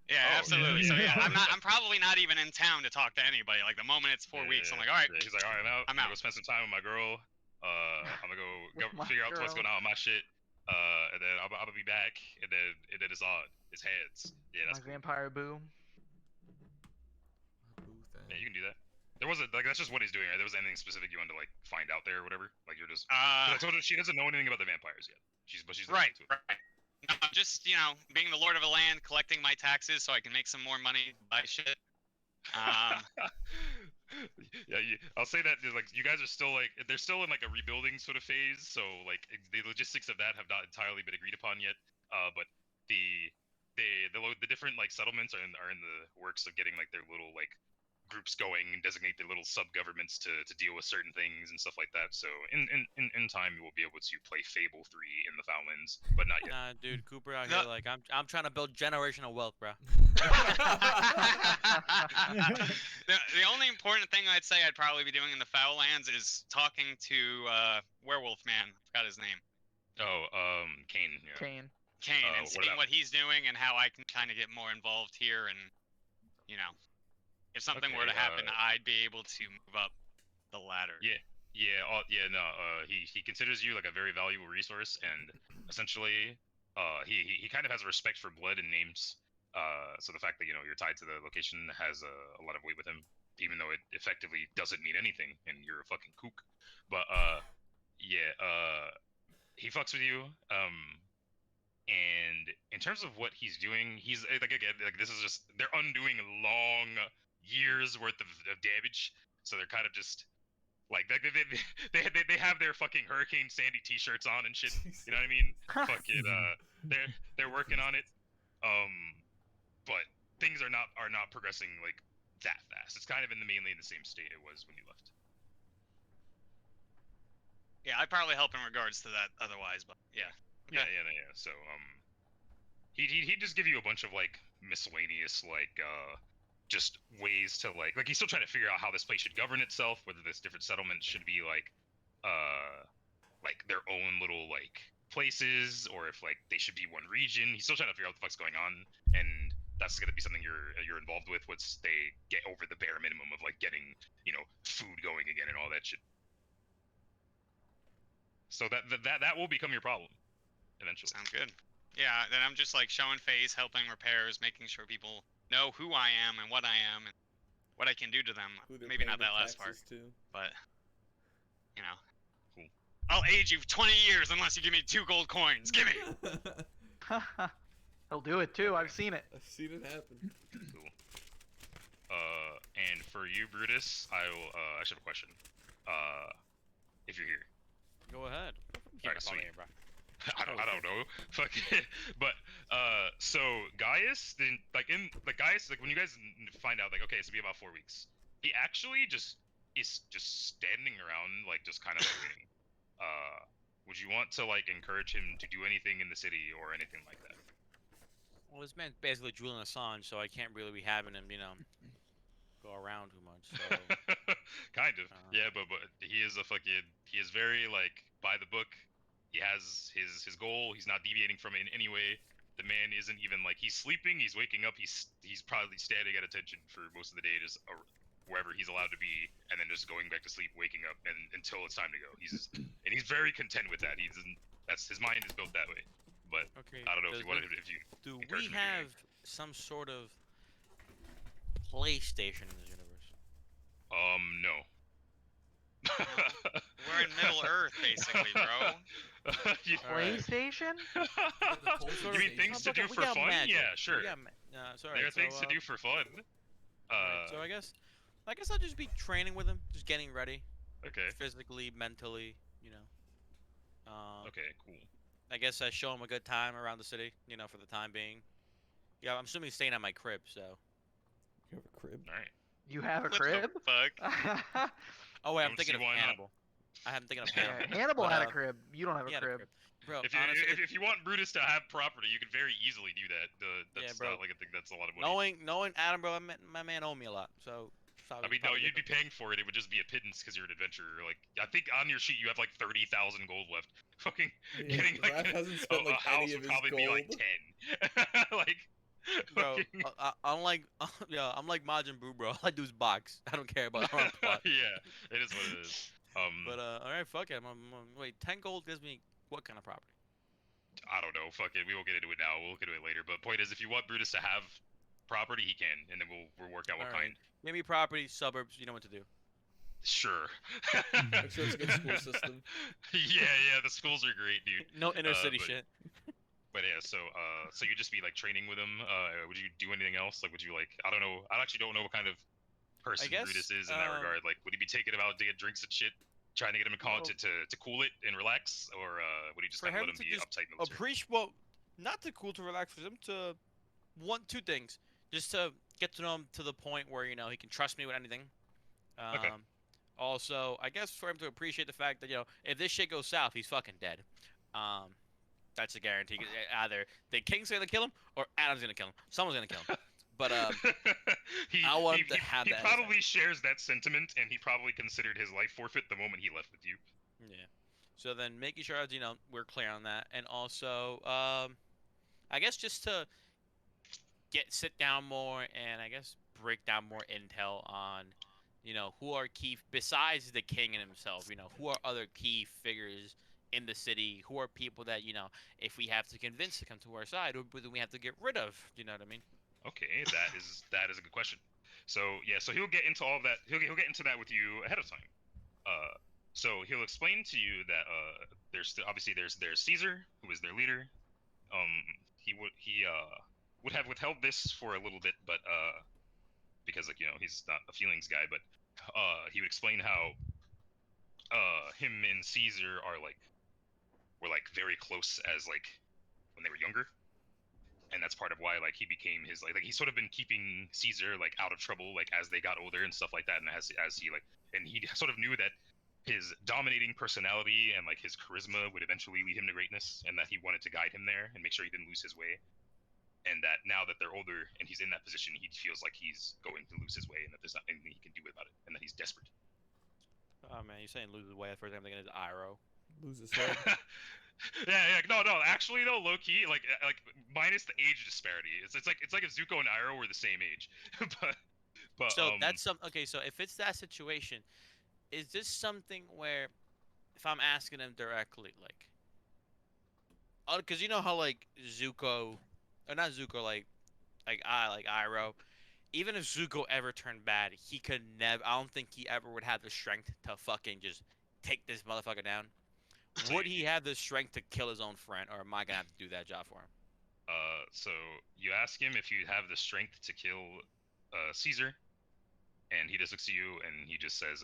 Yeah, Oh, absolutely. yeah, So yeah. yeah, I'm probably not even in town to talk to anybody. Like the moment it's 4 weeks, I'm like, all right, Yeah, he's like, all right, I'm out. I'm I'm gonna go out. spend some time with my girl. I'm gonna With my figure out what's girl. going on with my shit. And then I'm gonna be back. And then it's on. It's heads. Yeah, that's My cool. vampire boo. Yeah, you can do that. There wasn't like that's just what he's doing, right? There was anything specific you wanted to like find out there or whatever? Like you're just. 'Cause I told her she doesn't know anything about the vampires yet. She's looking right, into it. right. No, just being the lord of a land, collecting my taxes so I can make some more money, buy shit. Yeah, I'll say that like you guys are still like they're still in like a rebuilding sort of phase, so like the logistics of that have not entirely been agreed upon yet. But the different like settlements are in the works of getting like their little like groups going and designate their little sub governments to deal with certain things and stuff like that. So in time you will be able to play Fable 3 in the Foullands, but not yet. Nah, dude, Cooper out No. here like I'm trying to build generational wealth, bro. The only important thing I'd say I'd probably be doing in the Foullands is talking to Werewolf Man. I forgot his name. Oh, Kane. Yeah. Kane. Kane, and what seeing about- what he's doing and how I can kind of get more involved here, and if something were to Okay, happen, I'd be able to move up the ladder. Yeah. No. He considers you like a very valuable resource, and essentially, he kind of has a respect for blood and names. So the fact that you're tied to the location has a lot of weight with him, even though it effectively doesn't mean anything, and you're a fucking kook. But he fucks with you. And in terms of what he's doing, he's like again, like this is just they're undoing long years worth of damage, so they're kind of just like they have their fucking Hurricane Sandy t-shirts on and shit. You know what I mean? Fucking they're working on it. But things are not progressing like that fast. It's kind of mainly in the same state it was when you left. Yeah, I'd probably help in regards to that otherwise, but yeah. Yeah. So he'd just give you a bunch of like miscellaneous like just ways to like he's still trying to figure out how this place should govern itself, whether this different settlements should be like their own little like places, or if like they should be one region. He's still trying to figure out what the fuck's going on, and that's gonna be something you're involved with once they get over the bare minimum of like getting food going again and all that shit. So that will become your problem eventually. Sounds good. Yeah, then I'm just like showing face, helping repairs, making sure people know who I am and what I am and what I can do to them. Who they're Maybe paying not their that last part, taxes to. but Cool. I'll age you 20 years unless you give me 2 gold coins. Give me. He'll do it too. I've seen it. I've seen it happen. Cool. And for you, Brutus, I will. I actually have a question. If you're here. Go ahead. Alright, sweet. Here, bro. I don't know. Fuck. But so Gaius, then Gaius, when you guys find out okay, it's gonna be about 4 weeks. He actually is just standing around just kind of waiting. Would you want to encourage him to do anything in the city or anything like that? Well, this man's basically Julian Assange, so I can't really be having him, go around too much. So Kind of. Yeah, but he is he is very by the book. He has his goal. He's not deviating from it in any way. The man isn't even he's sleeping. He's waking up. He's probably standing at attention for most of the day, just wherever he's allowed to be, and then just going back to sleep, waking up, and until it's time to go. He's very content with that. His mind is built that way. But okay. I don't know if you wanted if you. Do encourage we him to do have some sort of PlayStation in this universe? No. We're in Middle Earth, basically, bro. PlayStation? You mean things to do We for got fun? magic. Yeah, sure. Sorry. There are things to do for fun. So I guess I'll just be training with him, just getting ready, Okay. physically, mentally, Okay. Cool. I guess I show him a good time around the city, for the time being. Yeah, I'm assuming he's staying at my crib, so. You have a crib? All right. You have a What the crib? fuck? Oh wait, I'm Don't thinking see of why not. Hannibal. I'm thinking of Yeah, Hannibal. Hannibal but, had a crib. You don't have he a had a crib. crib. Bro, If you honestly, if you want Brutus to have property, you can very easily do that. That's bro. not like I think that's a lot of money. knowing Adam, bro, my man owed me a lot. So I mean, no, you'd be paying for it. It would just be a pittance because you're an adventurer. Like, I think on your sheet you have like 30,000 gold left. Fucking Yeah, getting like Raph hasn't spent a like house any of would his probably gold. be like 10. Like, Bro, fucking- I'm like, yeah, I'm like Majin Buu, bro. All I do is box. I don't care about plot. yeah, it is what it is. But all right, fuck it. Wait, 10 gold gives me what kind of property? I don't know. Fuck it. We won't get into it now. We'll look into it later. But point is, if you want Brutus to have property, he can, and then we'll work out what All right. kind. Give me property, suburbs. You know what to do. Sure. Make sure it's a good school system. Yeah, the schools are great, dude. No inner city but- shit. But yeah, so you'd just be like training with him. Would you do anything else? Like, would you like? I don't know. I actually don't know what kind of person guess, Brutus is in that regard. Like, would he be taking him out to get drinks and shit, trying to get him to call Well- to cool it and relax, or would he just For kind of him let him to be just uptight military? Appreciate, well, not too cool to relax. For him to want two things, just to get to know him to the point where he can trust me with anything. Okay. Also, I guess for him to appreciate the fact that if this shit goes south, he's fucking dead. That's a guarantee. Either the king's gonna kill him or Adam's gonna kill him. Someone's gonna kill him. But I want him to have he that. probably shares that sentiment, and he probably considered his life forfeit the moment he left with you. Yeah. So then making sure that, we're clear on that. And also, I guess just to sit down more and I guess break down more intel on, who are key, besides the king and himself, who are other key figures in the city, who are people that, if we have to convince to come to our side, who do we have to get rid of? You know what I mean? Okay, that is a good question. So yeah, so he'll get into all of that. He'll get into that with you ahead of time. So he'll explain to you that there's Caesar, who is their leader. He would have withheld this for a little bit, but because he's not a feelings guy, but he would explain how him and Caesar were very close as when they were younger. And that's part of why he became his he's sort of been keeping Caesar out of trouble as they got older and stuff like that, and as he and he sort of knew that his dominating personality and his charisma would eventually lead him to greatness, and that he wanted to guide him there and make sure he didn't lose his way, and that now that they're older and he's in that position, he feels like he's going to lose his way and that there's not anything he can do about it, and that he's desperate. Oh man, you're saying lose his way. At first, I'm thinking it's Iroh. Lose his head. yeah, no, actually though, low key, minus the age disparity, it's like if Zuko and Iroh were the same age, but So that's okay. So if it's that situation, is this something where, if I'm asking him directly, because you know how Zuko, or not Zuko, like Iroh, even if Zuko ever turned bad, he could never. I don't think he ever would have the strength to fucking just take this motherfucker down. Would he have the strength to kill his own friend, or am I gonna have to do that job for him? So you ask him if you have the strength to kill Caesar, and he just looks at you and he just says,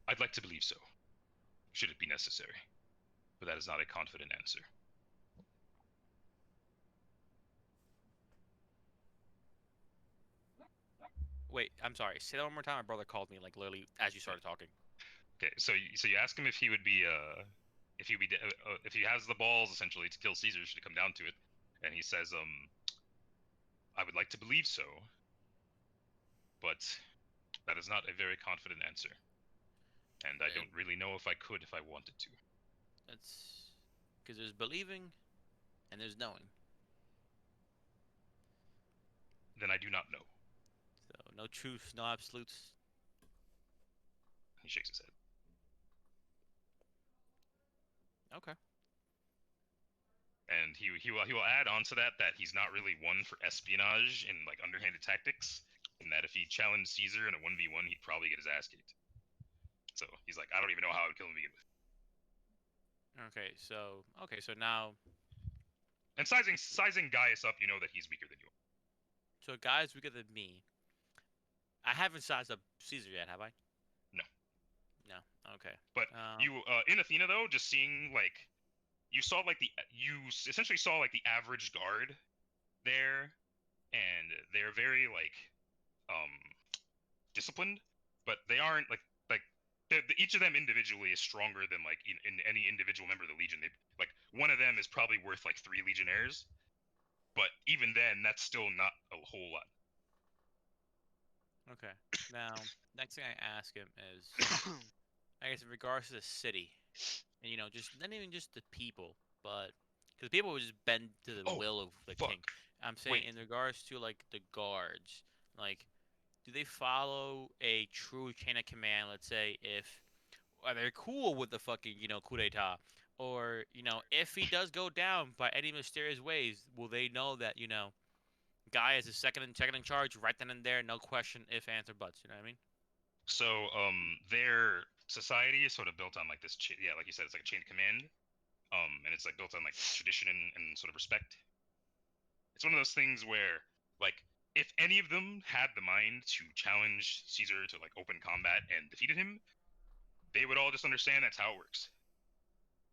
I'd like to believe so, should it be necessary, but that is not a confident answer. Wait, I'm sorry. Say that one more time. My brother called me literally as you started talking. Okay, so you ask him if he would be if he has the balls essentially to kill Caesar should it come down to it, and he says I would like to believe so, but that is not a very confident answer, and I don't really know if I could if I wanted to. That's because there's believing, and there's knowing. Then I do not know. So no truths, no absolutes. He shakes his head. Okay. And he will add on to that he's not really one for espionage and underhanded tactics, and that if he challenged Caesar in a 1v1, he'd probably get his ass kicked. So he's like, I don't even know how I would kill him to begin with. Okay, so now, And sizing Gaius up, you know that he's weaker than you. so guys weaker than me. I haven't sized up Caesar yet, have I? No. No. Okay. But you in Athena though, just seeing you saw you essentially saw the average guard there, and they're very disciplined, but they aren't each of them individually is stronger than like in any individual member of the Legion. They like one of them is probably worth like 3 Legionnaires, but even then, that's still not a whole lot. Okay. Now, next thing I ask him is, I guess in regards to the city, and just not even just the people, but because people would just bend to the Oh, will of the fuck. king. I'm saying Wait. in regards to like the guards, like, do they follow a true chain of command? Let's say if are they cool with the fucking coup d'état, or if he does go down by any mysterious ways, will they know that guy is the second in charge right then and there, no question, if, answer, buts. You know what I mean? So their society is sort of built on like this. Yeah, like you said, it's like a chain of command. And it's like built on like tradition and sort of respect. It's one of those things where like if any of them had the mind to challenge Caesar to like open combat and defeated him, they would all just understand that's how it works.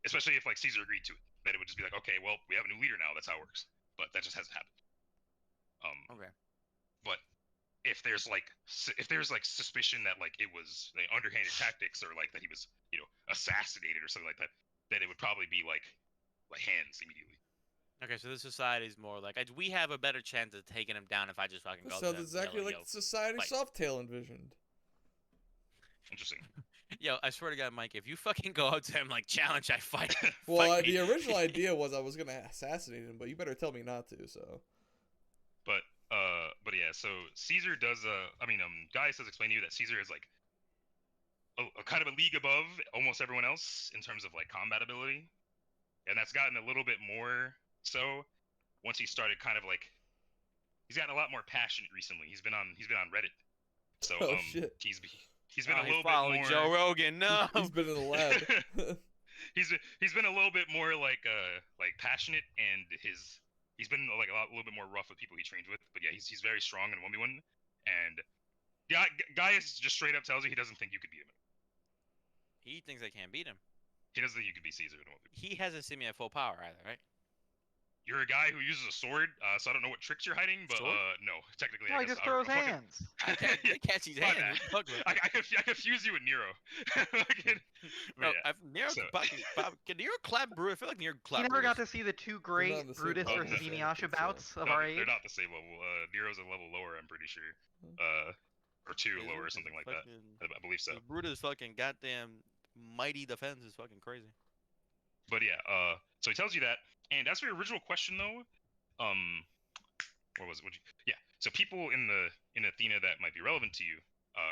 Especially if like Caesar agreed to it, that it would just be like, okay, well, we have a new leader now. That's how it works. But that just hasn't happened. Okay. But if there's like suspicion that like it was like underhanded tactics or like that he was assassinated or something like that, then it would probably be like hands immediately. Okay, so this society is more like we have a better chance of taking him down if I just fucking go. Sounds to them, exactly like the society fight. Softail envisioned. Interesting. Yo, I swear to God, Mike, if you fucking go up to him like challenge, I fight. Well, fight the me. original idea was I was gonna assassinate him, but you better tell me not to. So. But yeah, so Caesar does Gaius does explain to you that Caesar is like a kind of a league above almost everyone else in terms of like combat ability, and that's gotten a little bit more so once he started kind of like he's gotten a lot more passionate recently. He's been on Reddit, so Oh shit. he's been a little bit following more Joe Rogan. No, He's been in the lab. he's been a little bit more like passionate, and he's been like a little bit more rough with people he trains with. But yeah, he's very strong in 1v1, and Gaius just straight up tells you he doesn't think you could beat him. he thinks I can't beat him. He doesn't think you could beat Caesar in 1v1. He hasn't seen me at full power either, right? You're a guy who uses a sword, so I don't know what tricks you're hiding, but Sword? no, technically No, I he guess just throws fucking- hands. I can't catch his My hands. bad. Fuck with it. I confuse you with Nero. No, yeah. Nero so- can Nero clap Brutus? I feel like Nero He clap never got Brutus. to see the two not great on the same Brutus level, versus so- Inuyasha bouts of No, our age. they're not the same level. Nero's a level lower, I'm pretty sure. Or 2 Is lower or it? something like that. Fucking- I believe so. Brutus fucking goddamn mighty defense is fucking crazy. But yeah, so he tells you that. And as for your original question though, what was it? Yeah. So people in Athena that might be relevant to you,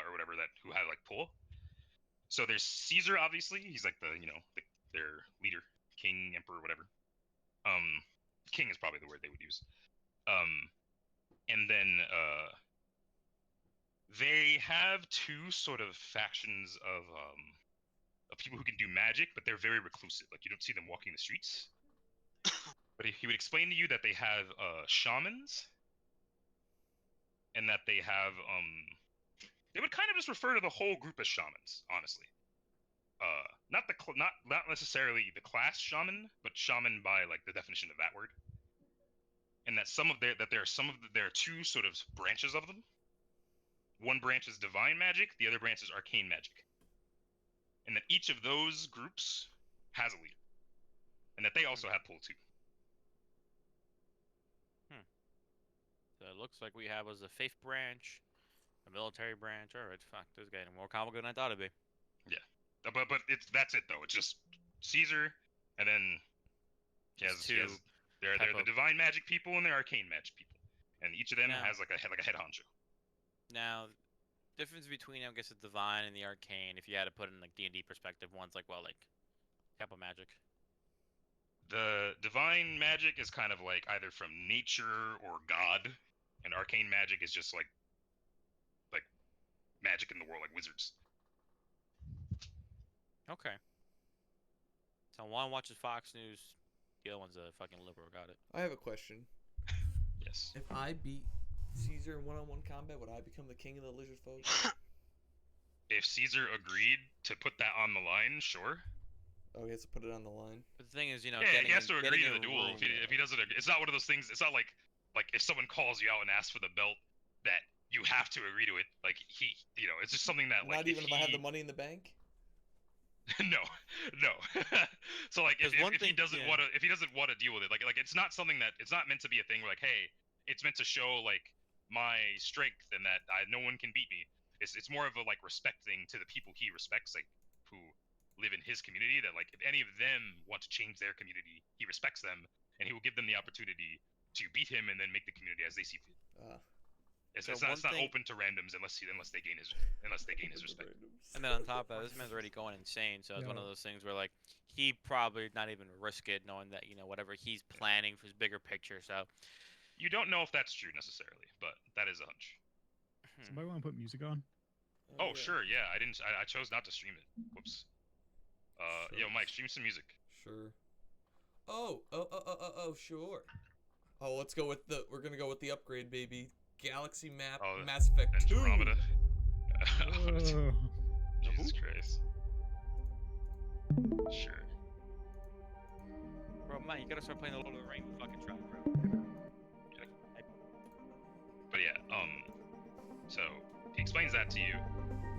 or whatever, that who have like pull. So there's Caesar, obviously. He's like their leader, king, emperor, whatever. King is probably the word they would use. And then they have 2 sort of factions of people who can do magic, but they're very reclusive. Like you don't see them walking the streets. But he would explain to you that they have shamans, and that they have they would kind of just refer to the whole group as shamans, honestly. Not necessarily the class shaman, but shaman by like the definition of that word. And that there are 2 sort of branches of them. One branch is divine magic, the other branch is arcane magic. And that each of those groups has a leader. And that they also have pull too. So it looks like we have as a faith branch, a military branch. All right, fuck, this is getting more complicated than I thought it'd be. But that's it though. It's just Caesar, and then they're the divine magic people and they're arcane magic people, and each of them has like a head honcho. Now, difference between I guess the divine and the arcane, if you had to put in like D&D perspective, one's like capital magic. The divine magic is kind of like either from nature or God, and arcane magic is just like magic in the world, like wizards. Okay. So one watches Fox News, the other one's a fucking liberal. Got it. I have a question. Yes. If I beat Caesar in one-on-one combat, would I become the king of the lizard folk? If Caesar agreed to put that on the line, sure. Oh, he has to put it on the line. But the thing is, He has to agree to the duel. If he doesn't, it's not one of those things. It's not like if someone calls you out and asks for the belt, that you have to agree to it. Like it's just something that like. Not even if I have the money in the bank. no, no. So like, if 'Cause one he thing- doesn't yeah. want to, if he doesn't want to deal with it, like it's not something that it's not meant to be a thing where like, hey, it's meant to show like my strength and that no one can beat me. It's more of a like respect thing to the people he respects, like who live in his community. That like if any of them want to change their community, he respects them and he will give them the opportunity to beat him and then make the community as they see fit. It's, So it's not, one it's not thing- open to randoms unless they gain his respect. And then on top of that, this man's already going insane. So it's one of Yeah. those things where like he probably not even risk it, knowing that whatever he's planning for his bigger picture. So You don't know if that's true necessarily, but that is a hunch. Somebody want to put music on? Oh, sure, yeah. I chose not to stream it. Whoops. Yo, Sure. Mike, stream some music. Sure. Oh, sure. Oh, let's go with we're gonna go with the upgrade, baby. Galaxy map, Oh, Mass Effect 2. Andromeda. Oh. Jesus Christ. Sure. bro, man, you gotta start playing the Lord of the Rings fucking track, bro. But yeah, so he explains that to you.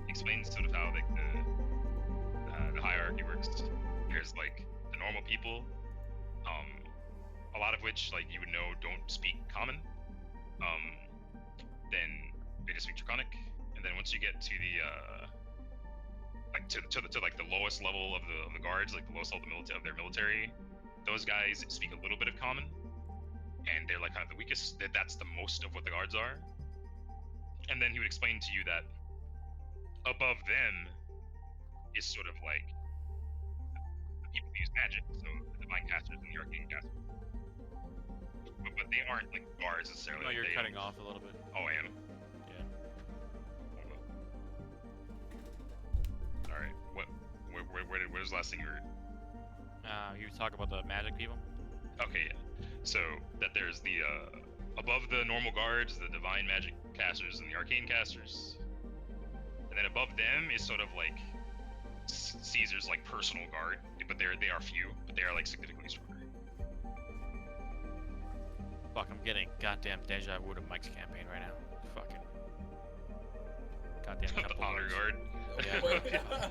He explains sort of how like the hierarchy works. There's like the normal people, a lot of which like you would know don't speak common. Then they just speak Draconic, and then once you get to the like to like the lowest level of the guards, like the lowest level of their military, those guys speak a little bit of common, and they're like kind of the weakest. That's the most of what the guards are. And then he would explain to you that above them is sort of like the people who use magic, so the divine casters and the arcane casters. But they aren't like guards necessarily. No, like, you're they cutting don't- off a little bit. Oh, I am. Yeah. All right. Where's the last thing you heard? You talk about the magic people. Okay, yeah. So that there's the above the normal guards, the divine magic casters and the arcane casters, and then above them is sort of like Caesar's like personal guard, but they are few, but they are like significantly stronger. Fuck, I'm getting goddamn deja vu to Mike's campaign right now. Fucking goddamn The couple honor words. guard. Yeah.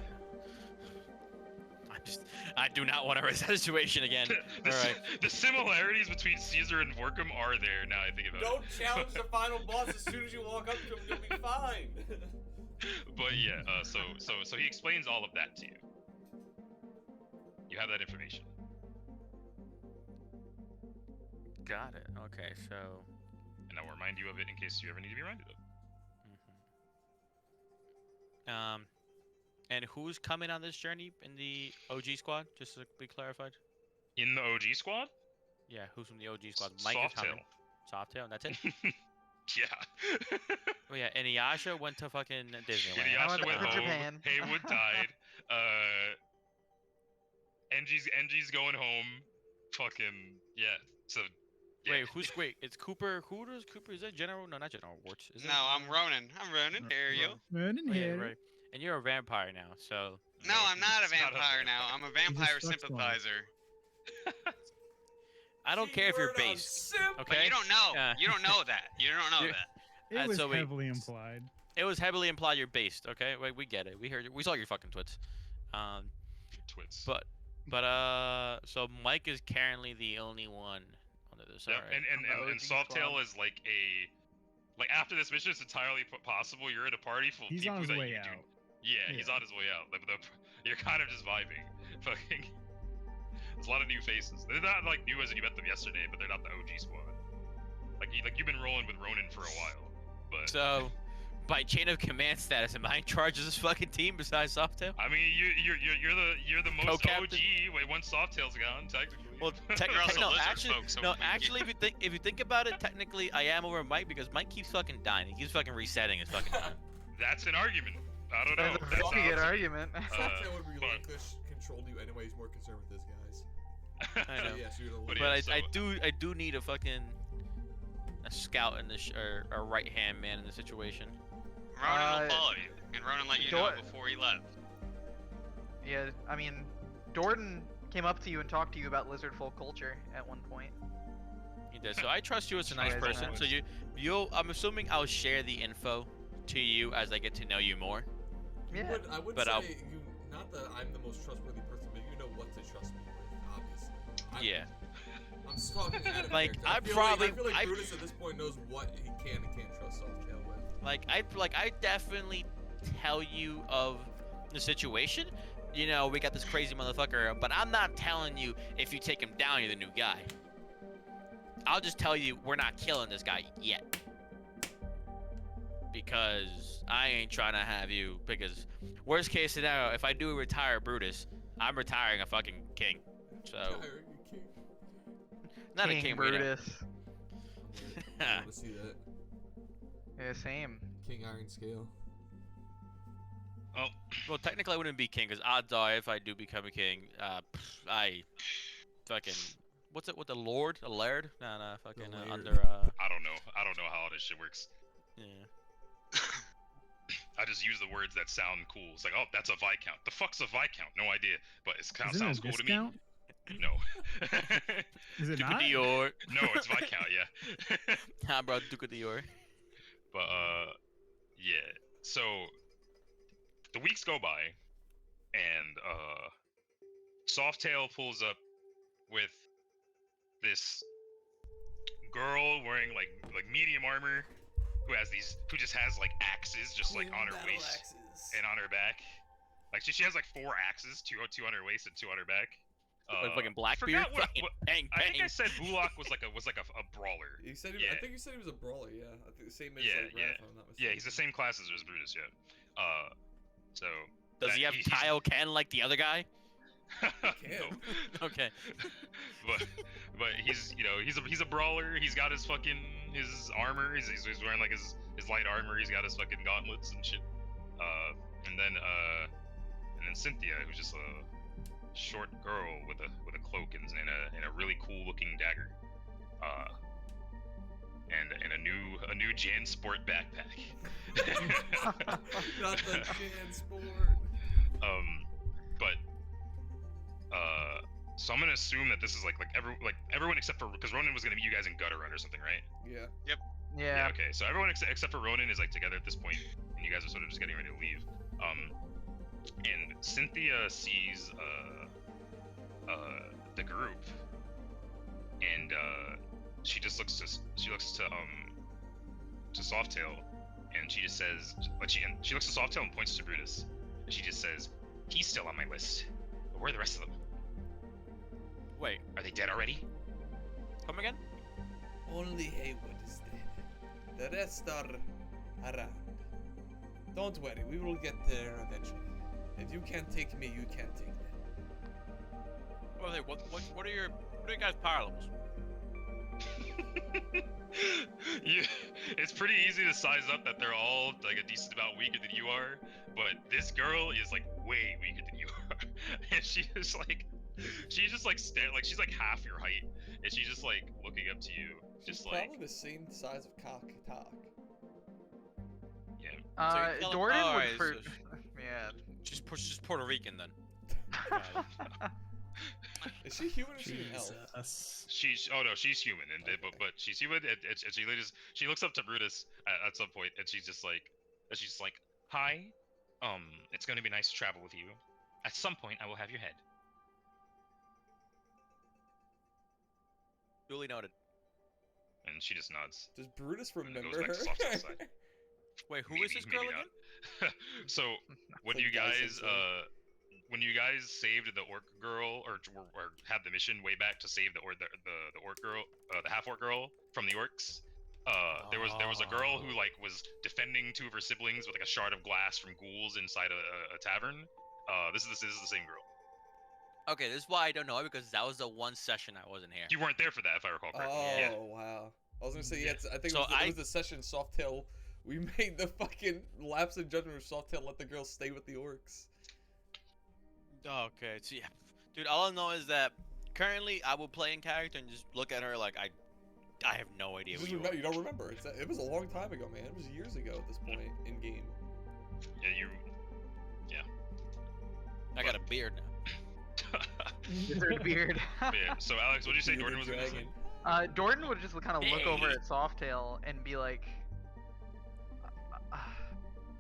I do not want to risk that situation again. the, All right. the similarities between Caesar and Vorkum are there now I think about Don't it. challenge the final boss as soon as you walk up to him. You'll be fine. But yeah, so he explains all of that to you. You have that information. Got it. Okay, so. And I'll remind you of it in case you ever need to be reminded of it. And who's coming on this journey in the OG squad? Just to be clarified. In the OG squad? Yeah, who's from the OG squad? Mike is Softail. coming. Softail, and that's it. Yeah. Oh yeah, and Iyasha went to fucking Disneyland. Inuyasha went to home. Japan. Haywood died. NG's going home. Fucking yeah. So yeah. Wait, it's Cooper. Is that General? No, not General Warts. Is it? No, I'm Ronan. I'm Ronan. There you. Running Oh, yeah, here. right. And you're a vampire now, so. No, I'm not a it's not a vampire now. I'm a vampire sucks one. sympathizer. I don't care if you're Keyword on based. simp. Okay. But you don't know. Yeah. You don't know that. You don't know You- that. It was so wait. heavily implied. It was heavily implied you're based. Okay, wait, we get it. We heard. We saw your fucking twits. Twits. But so Mike is currently the only one under this. Yep, Alright. and Softail is like after this mission, it's entirely possible you're at a party full of He's people on his that way you out. do. Yeah, he's Yeah. on his way out. Like you're kind of just vibing. Fucking. There's a lot of new faces. They're not like new as in you met them yesterday, but they're not the OG squad. You've been rolling with Ronan for a while, but So, by chain of command status, am I in charge of this fucking team besides Softail? I mean you're the most Co-captain? OG. Wait, once Softail's gone, technically. Well, You're also no, lizard actually, folk, so no, we- actually, if you think about it, technically, I am over Mike because Mike keeps fucking dying. He keeps fucking resetting his fucking time. That's an argument. I don't know. That's a That's pretty good awesome. argument. Softail would but- relinquish control to you anyway. He's more concerned with his guys. I know. So yes, you're the But leader. But yeah, I do need a fucking a scout in this or a right hand man in the situation. Ronan will follow you, and Ronan let you know Dor- before he left. Yeah, I mean, Jordan came up to you and talked to you about lizard folk culture at one point. He did. So I trust you as a nice Yeah, person. nice. So I'm assuming I'll share the info to you as I get to know you more. Yeah. I would But say I'll- you not that I'm the most trustworthy person, but you know what to trust me with, obviously. Yeah. I'm just talking out of Like, character. I feel like I- Brutus at this point knows what he can and can't trust Softail with. I definitely tell you of the situation. You know, we got this crazy motherfucker, but I'm not telling you if you take him down, you're the new guy. I'll just tell you we're not killing this guy yet. Because I ain't trying to have you, because worst case scenario, if I do retire Brutus, I'm retiring a fucking king. So, King. not King a king, Brutus. I want to see that. Yeah, same. King Iron Scale. Oh, Well, technically I wouldn't be king, because odds are if I do become a king, I fucking, what's it with the lord? A laird? Nah, fucking laird. under, I don't know. I don't know how all this shit works. yeah. I just use the words that sound cool. It's like, oh, that's a Viscount. The fuck's a Viscount? No idea, but it kind of Isn't it sounds a cool to me. discount? No. Is it Duke not? of Dior. No, it's Viscount, yeah. Nah, bro, Duke of Dior. But yeah. So the weeks go by, and Softail pulls up with this girl wearing like medium armor, who just has like axes just like on her waist and on her back. Like she has like 4 axes, two on her waist and 2 on her back. Like fucking Blackbeard. Forgot what, Fucking what bang, I think I bang. said Bullock was like a brawler. You said Yeah. I think you said he was a brawler. Yeah, I think the same as Yeah, like yeah. Raph, if I'm not mistaken. Yeah, he's the same class as Brutus. Yeah. So Does he have he's- Kaioken like the other guy? no. Okay. but he's he's a brawler. He's got his armor. He's wearing like his light armor. He's got his fucking gauntlets and shit. And then Cynthia, who's just a short girl with a cloak and a really cool looking dagger. And a new Jan Sport backpack. Not the Jan Sport. But so I'm gonna assume that this is like everyone except for, because Ronan was gonna meet you guys in Gutter Run or something, right? Yeah. Yeah. Okay. So everyone except for Ronan is like together at this point, and you guys are sort of just getting ready to leave. And Cynthia sees the group, and she looks to Softail, and she just says, she looks to Softail and points to Brutus, and she just says, "He's still on my list. But where are the rest of them? Wait, Are they dead already?" come again? Only Haywood is dead. The rest are around. Don't worry, we will get there eventually. If you can't take me, you can't take them. What are your guys' power levels? It's pretty easy to size up that they're all like a decent amount weaker than you are, but this girl is like way weaker than you are, and she's just like she's like half your height, and she's just like looking up to you, She's just like, probably the same size of Talk. yeah. So you tell him- Jordan would alright, for so yeah. She's Puerto Rican then. Is she human or is she an elf? Jesus. She's human, and Okay. but she's human, and she looks up to Brutus at some point, and she's just like, "Hi, it's going to be nice to travel with you. At some point, I will have your head." Duly noted. And she just nods. Does Brutus And then remember goes her? back to Softail's side. Wait, who is Maybe, this girl maybe again? not. So when Like you guys Dyson when you guys saved the orc girl, or had the mission way back to save the orc girl, the half orc girl from the orcs, there was a girl who like was defending 2 of her siblings with like a shard of glass from ghouls inside a tavern. This is the same girl. Okay, this is why I don't know it, because that was the one session I wasn't here. You weren't there for that, if I recall correctly. Oh Yeah. wow! I was gonna say yeah. I think So it was the session Softail. We made the fucking lapse in judgment of Softail let the girl stay with the orcs. Okay, so yeah, dude. All I know is that currently I will play in character and just look at her like I have no idea who you are. You don't remember? It was a long time ago, man. It was years ago at this point in game. Yeah, I got a beard now. Lizard beard. But yeah. So Alex, what did you say Jordan was gonna say? Jordan would just kind of look over Hey. at Softail and be like,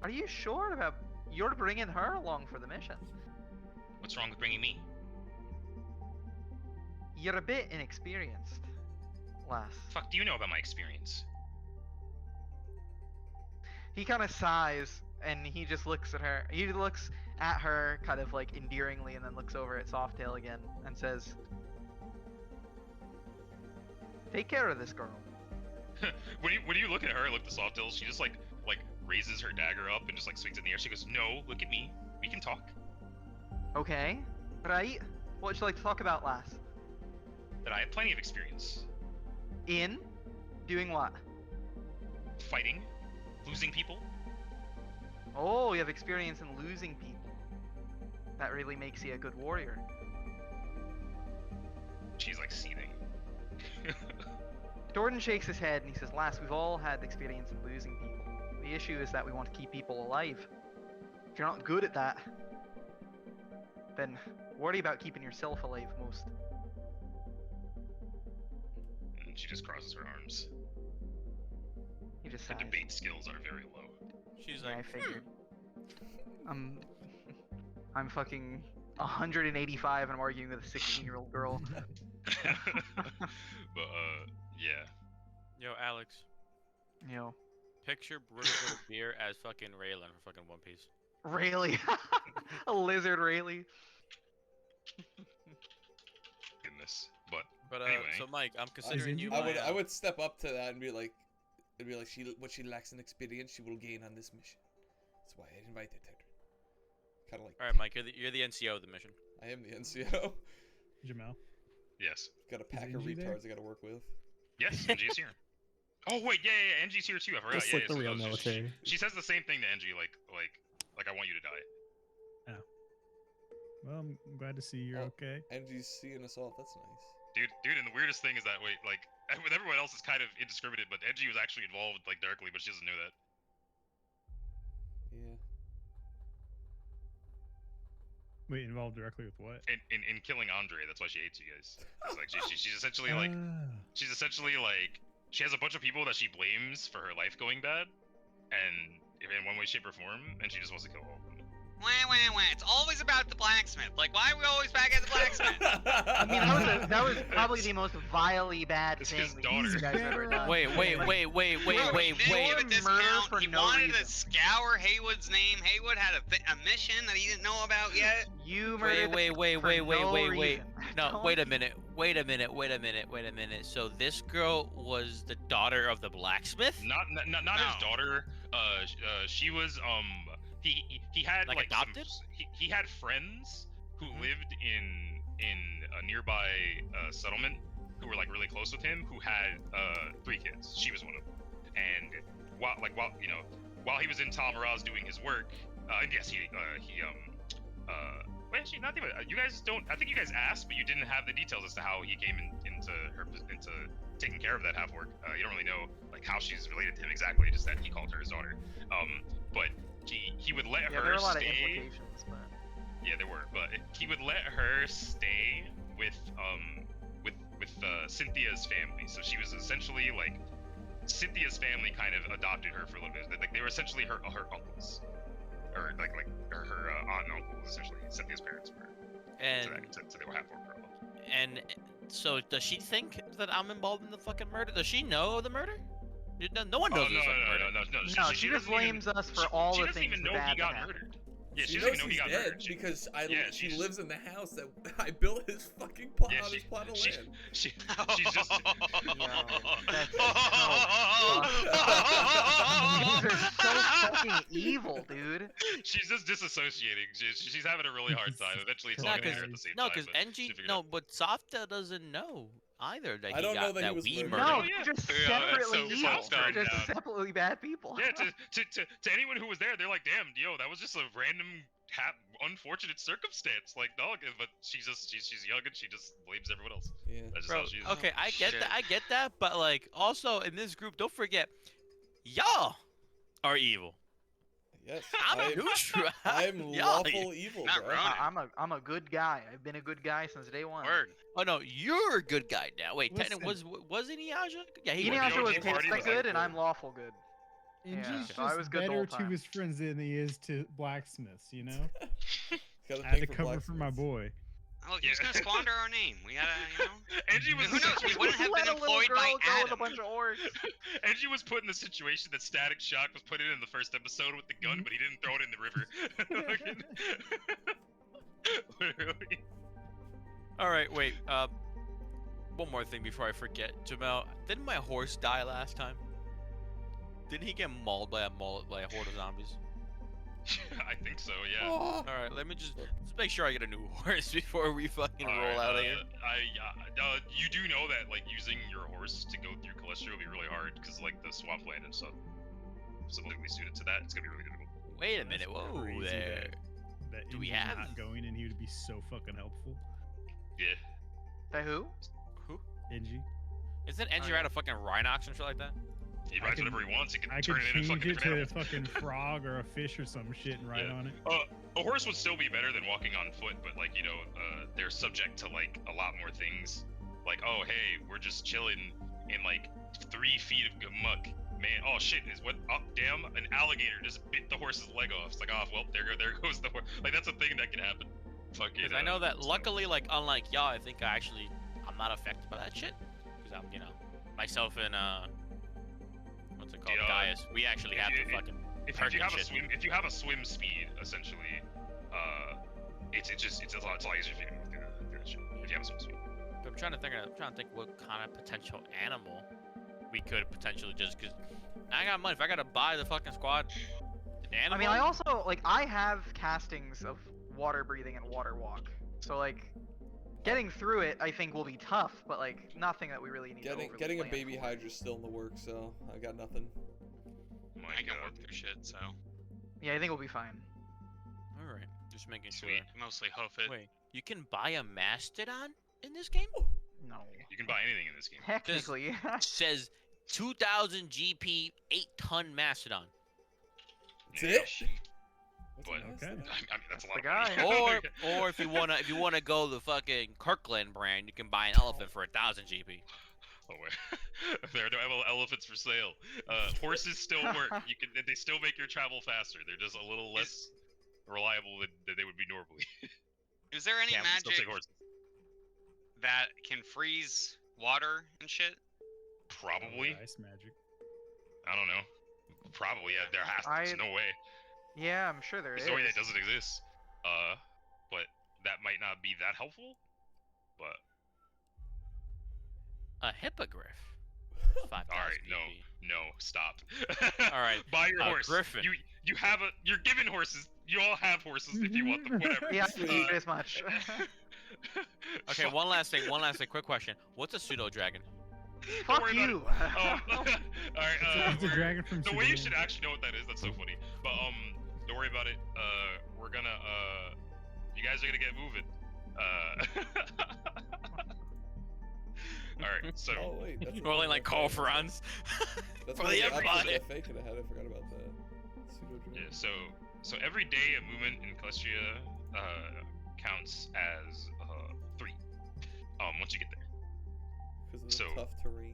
"Are you sure about you're bringing her along for the mission?" What's wrong with bringing me? You're a bit inexperienced, lass. Fuck do you know about my experience? He kind of sighs and he just looks at her. He looks at her kind of like endearingly and then looks over at Softail again and says, "Take care of this girl." when you look at her, look to Softail, she just like raises her dagger up and just like swings it in the air. She goes, "No, look at me. We can talk." Okay, right? What would you like to talk about, lass? That I have plenty of experience. In? Doing what? Fighting, losing people. Oh, you have experience in losing people. That really makes you a good warrior. She's like seething. Jordan shakes his head and he says, "Lass, we've all had experience in losing people. The issue is that we want to keep people alive. If you're not good at that, then worry about keeping yourself alive most." And she just crosses her arms. He just Her sighs. debate skills are very low. She's Yeah, I like, figured. I'm fucking 185 and I'm arguing with a 16-year-old girl. But yeah. yo, Alex, You know, picture British little beer as fucking Raylan for fucking One Piece. Rayleigh. A lizard Rayleigh. Goodness. But But Anyway. so Mike, I'm considering you. I would step up to that and be like, what she lacks in experience, she will gain on this mission. That's why I invited her. Kind of like. All right, Mike, you're the NCO of the mission. I am the NCO. Jamal. yes. Got a pack of NG there? retards I got to work with. Yes, NG's here. Oh wait, yeah, NG's here too. I forgot. Just Yeah, like the so real no, military. She says the same thing to NG, like I want you to die. Well, I'm glad to see you're Oh. okay. NG's seeing us off. That's nice. Dude, and the weirdest thing is that with everyone else is kind of indiscriminate, but NG was actually involved like directly, but she doesn't know that. Yeah. Wait, involved directly with what? In killing Andre, that's why she hates you guys. It's like she's essentially like Ah. she has a bunch of people that she blames for her life going bad, and in one way, shape, or form, and she just wants to kill all of them. Wah. It's always about the blacksmith. Like, why are we always back at the blacksmith? I mean, that was probably the most vilely bad It's thing his that daughter. you guys have ever done. Wait. He didn't give a discount. for He no wanted reason. to scour Haywood's name. Haywood had a mission that he didn't know about yet. You murdered Wait. for no reason. No, Don't- wait a minute. So this girl was the daughter of the blacksmith? Not No. his daughter. She was he had Like some- adopted? he had friends who Mhm. lived in a nearby settlement who were like really close with him, who had 3 kids. She was one of them. And while he was in Tamaraz doing his work, and yes, wait, actually, not even. You guys don't. I think you guys asked, but you didn't have the details as to how he came into taking care of that half work. You don't really know like how she's related to him exactly. Just that he called her his daughter. But he would let Yeah, her there are a lot of stay. implications, but Yeah, there were, but he would let her stay with Cynthia's family. So she was essentially like Cynthia's family kind of adopted her for a little bit. Like they were essentially her uncles, or like her aunt and uncles. Essentially, Cynthia's parents were. And So they were half orc. and so does she think that I'm involved in the fucking murder? Does she know the murder? No one knows Oh this fucking murder. no. no, she just doesn't even- blames us for all she the doesn't things even the know he bad got that happened. murdered. Yeah, she she knows doesn't even know he he's got dead murdered. because she she's- lives in the house that I built his fucking plot Yeah, on his plot of she- land. she's just. These are so fucking evil, dude. She's just disassociating. She's having a really hard time. Eventually, it's all No, gonna hit because her at the same no, time. because but NG she figured no, it but Softa doesn't know either that I don't know that he was we murdered. murdered. No, Oh, yeah. they're just Yeah, that's separately so evil. fucked They're up, just yeah. separately bad people. Yeah, to anyone who was there, they're like, damn, yo, that was just a random unfortunate circumstance. Like, no, but she's young and she just blames everyone else. Yeah. That's just Bro, how she is. okay, I get shit. that, but like, also in this group, don't forget, y'all are evil. Yes. I'm neutral. I'm Y'all- lawful evil, Not bro. wrong. I'm a good guy. I've been a good guy since day one. Word. Oh no, you're a good guy now. Wait, technically, Listen. wasn't Inuyasha? Yeah, he was. Inuyasha The was OG party Pixar was good, like and cool. I'm lawful good. And Yeah, he's so I was just good the better whole to time. his friends than he is to blacksmiths, you know? Gotta I had pay to cover for my blacksmiths. boy. Oh, he's gonna squander our name. We gotta, you know. Angie was Who knows? We wouldn't have Let been a little employed by girl go with a Adam. bunch of orcs. Angie was put in the situation that Static Shock was put in the first episode with the gun, but he didn't throw it in the river. Literally. All right, wait. One more thing before I forget, Jamel. Didn't my horse die last time? Didn't he get mauled by a horde of zombies? I think so, yeah. Oh. All right, let me just make sure I get a new horse before we fucking roll out of here. You do know that like using your horse to go through Calestria will be really hard because like the swampland and stuff specifically suited to that. It's gonna be really difficult. Wait a That's minute, whoa crazy there. That Do we Indy have- not going and he would be so fucking helpful. Yeah. The who? Who? Engie. Isn't Engie yeah. ride a fucking Rhinox and shit like that? He I rides can- whatever he wants. He can I turn could it into change fucking it different to a animals. fucking frog or a fish or some shit and ride Yeah. on it. A horse would still be better than walking on foot, but like they're subject to like a lot more things. Like, oh hey, we're just chilling in like 3 feet of muck. Man, oh shit, damn, an alligator just bit the horse's leg off. It's like, oh well, there goes the horse. Like that's a thing that can happen. Fucking. Because I know that so- luckily, like unlike y'all, I think I'm not affected by that shit. Because I'm, myself and what's it called, Yeah, Gaius. We actually have the fucking. If perk you and have a shit. swim, swim speed, essentially, it's a lot easier for you to move through that shit. If you have a swim speed. But I'm trying to think what kind of potential animal we could potentially just. Cause I got money. If I gotta buy the fucking squad, an animal. I mean, I also like I have castings of water breathing and water walk, so like getting through it I think will be tough, but like nothing that we really need. to overly Getting a plan baby for. hydra's still in the works, so I got nothing. My I can God. work through shit, so Yeah, I think we'll be fine. All right, just making Sweet. sure. mostly hoof it. Wait, you can buy a mastodon in this game? No, You can buy anything in this game. technically. Says 2,000 GP, 8-ton mastodon. That's Yeah, it? shit. What's But- a I mastodon? mean, that's a lot the of money. Or if you wanna go the fucking Kirkland brand, you can buy an elephant for 1,000 GP. Oh, wait. There are no elephants for sale. Horses still work. They still make your travel faster. They're just a little less reliable than they would be normally. Is there any Camels still magic take horses. that can freeze water and shit? Probably. Ice magic. I don't know. Probably. Yeah. There has to. There's no way. Yeah, I'm sure there is. There's no way that doesn't exist. But that might not be that helpful. But A hippogriff. 5,000 all right, GP. no, stop. All right, Buy your a horse. griffin. You're given horses. You all have horses if you want them. Whatever. Yeah, I Sweet. figured as much. Okay, Fuck. one last thing. Quick question. What's a pseudo dragon? Don't Fuck worry about you. it. All right. It's a dragon from The way you Superman. should actually know what that is. That's so funny. But don't worry about it. We're gonna you guys are gonna get moving. All right. So Oh wait, that's Rolling like call for runs. That's for one the of the options everybody. that Fake could have had. I forgot about that. Pseudo yeah. dragon. So every day a movement in Calestria counts as 3. Once you get there. Because of the so- tough terrain.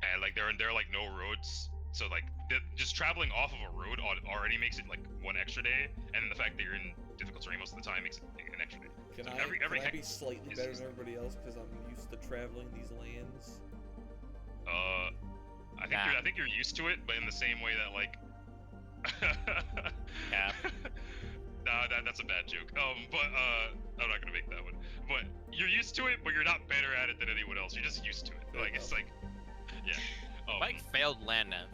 And like there are like no roads, so like just traveling off of a road already makes it like 1 extra day, and then the fact that you're in difficult terrain most of the time makes it an extra day. Can So I every can I heck be slightly is better just- than everybody else because I'm used to traveling these lands? I think you're used to it, but in the same way that like. Yeah. Nah, that's a bad joke. But I'm not gonna make that one. But you're used to it, but you're not better at it than anyone else. You're just used to it. Fair Like it's enough. like, yeah. Mike failed land nav.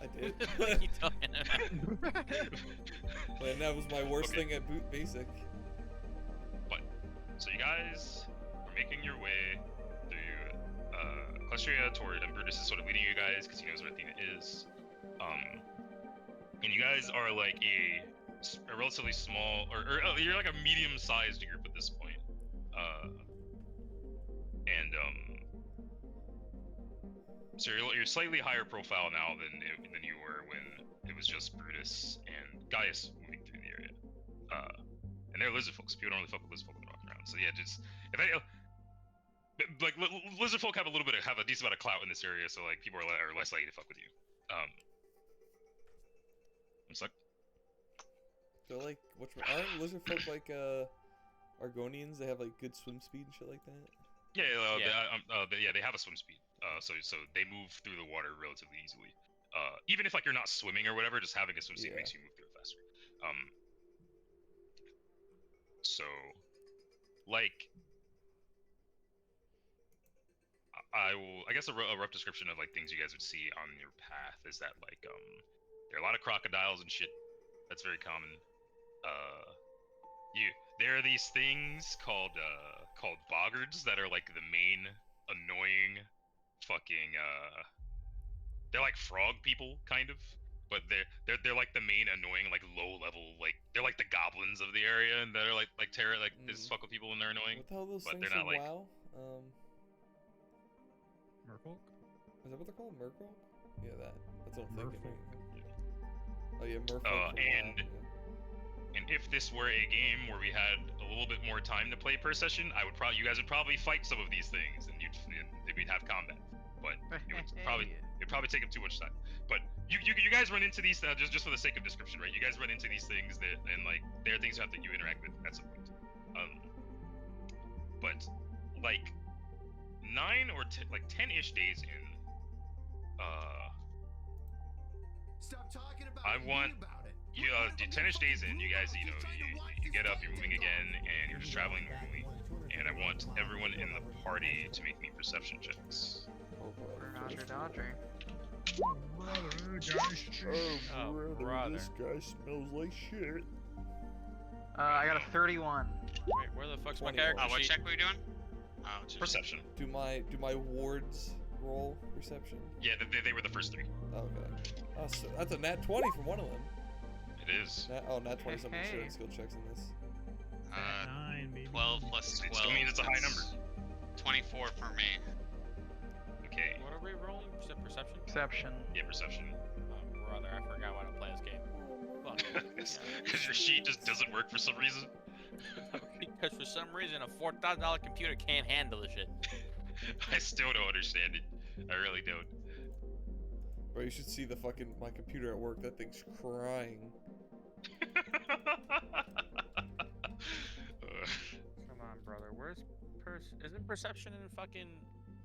I did. What are you talking about? And that was my worst Okay. thing at boot basic. So you guys are making your way through Calestria toward, and Brutus is sort of leading you guys because he knows where Athena is. And you guys are like a relatively small, or you're like a medium-sized group at this point. So you're slightly higher profile now than you were when it was just Brutus and Gaius moving through the area. And they're lizard folks. People don't really fuck with lizard folk when they're walking around. So yeah, just if any, like lizard folk have a decent amount of clout in this area, so like people are less likely to fuck with you. One sec. They're like aren't lizard folk like Argonians? They have like good swim speed and shit like that. Yeah, they have a swim speed. So they move through the water relatively easily. Even if like you're not swimming or whatever, just having a swim speed makes you move through it faster. So, like, I guess a rough description of like things you guys would see on your path is that like there are a lot of crocodiles and shit. That's very common. There are these things called boggards that are like the main annoying fucking they're like frog people kind of, but they're like the main annoying like low level, like they're like the goblins of the area, and they're like terror like they just fuck with people when they're annoying. What the hell are those but things they're not from like WoW? Merfolk? Is that what they're called? Merfolk? Yeah, that's what I'm thinking. Merfolk. Oh yeah, Merfolk. From and WoW, yeah. And if this were a game where we had a little bit more time to play per session, you guys would probably fight some of these things, and we'd have combat. But it'd probably take up too much time. But you guys run into these just for the sake of description, right? You guys run into these things and like there are things that you interact with at some point. But like 9 or 10-ish days in, Stop talking about I it, want. be about it. 10-ish days in, you guys, you get up, you're moving again, and you're just traveling normally. And I want everyone in the party to make me perception checks. Oh brother. Dodger. Oh, brother. This guy smells like shit. I got a 31. Wait, where the fuck's my 21. character What sheet? check were you doing? Oh, just Perception. Do my wards roll perception? Yeah, they were the first 3. Okay. Oh, so that's a nat 20 from one of them. It is. Nat 20 something Hey. sharing skill checks in this. 9, baby. 12 plus 12. It still means it's a high number. 24 for me. Okay. What are we rolling? Is it perception? Perception. Yeah, perception. Oh, brother, I forgot how to play this game. Fuck. Because your sheet just doesn't work for some reason. Because for some reason, a $4,000 computer can't handle this shit. I still don't understand it. I really don't. Bro, you should see my computer at work. That thing's crying. Come on, brother. Where's isn't perception in fucking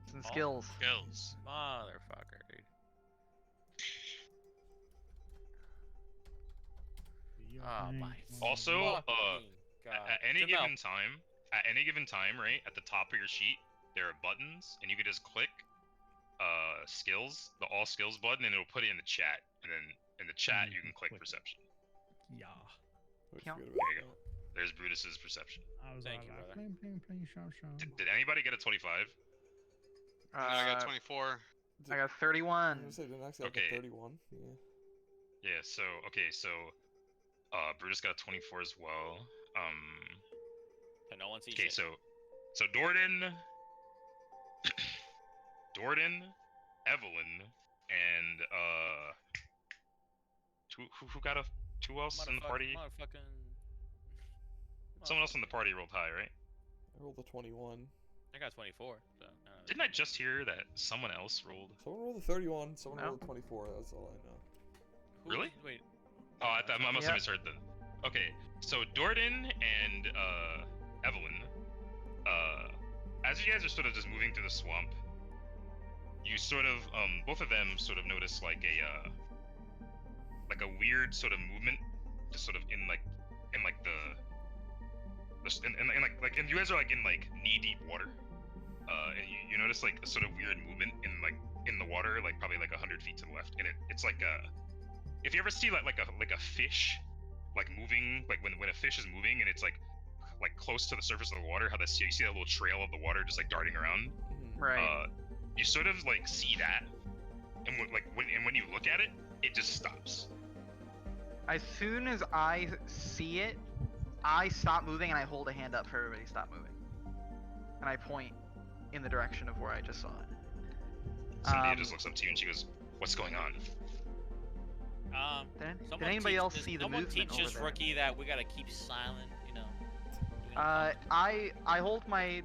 It's in Oh. skills. Skills. motherfucker, dude? Oh my Also, fucking God. at any Jamel, given time, right at the top of your sheet, there are buttons, and you can just click skills, the all skills button, and it'll put it in the chat. And then in the chat, you can click perception. Yeah. I Yeah. forget There about you go. There's Brutus's perception. I was Thank all you, like, brother. pling, pling, pling, shum, shum. Did anybody get a 25? I got 24. I got I 31. was gonna say, didn't actually Okay. have a 31. Yeah. Yeah. So Brutus got a 24 as well. So no one sees Okay, shit. so Dordan, Evelyn, and who got who else in the party? Motherfucking. Someone else in the party rolled high, right? I rolled a 21. I got 24. So. Didn't I just hear that someone else rolled? Someone rolled a 31. Someone No. rolled a 24. That's all I know. Who- Really? Wait. Oh, I must Yeah. have misheard then. Okay, so Dordan and Evelyn, as you guys are sort of just moving through the swamp, you sort of both of them sort of notice like a weird sort of movement, just sort of in and you guys are like in like knee deep water, and you notice like a sort of weird movement in the water, like probably like 100 feet to the left, and it's like if you ever see like a fish like moving, like when a fish is moving and it's like close to the surface of the water, how you see that little trail of the water just like darting around. Mhm. Right. You sort of like see that, and when you look at it, it just stops. As soon as I see it, I stop moving and I hold a hand up for everybody to stop moving. And I point in the direction of where I just saw it. Cynthia just looks up to you and she goes, "What's going on?" Did anybody else see the someone movement teach over this there? rookie that we gotta keep silent, you know. I hold my.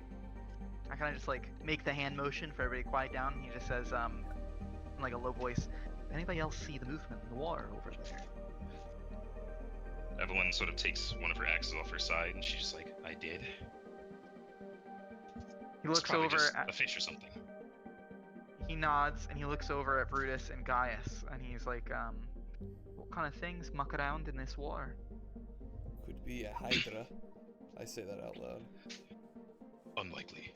I kind of just like make the hand motion for everybody to quiet down. He just says, in like a low voice, "Anybody else see the movement in the water over there?" Evelyn sort of takes one of her axes off her side, and she's just like, "I did." He It's looks probably over just at, a fish or something. he nods and he looks over at Brutus and Gaius and he's like, what kind of things muck around in this water? Could be a hydra. I say that out loud. Unlikely.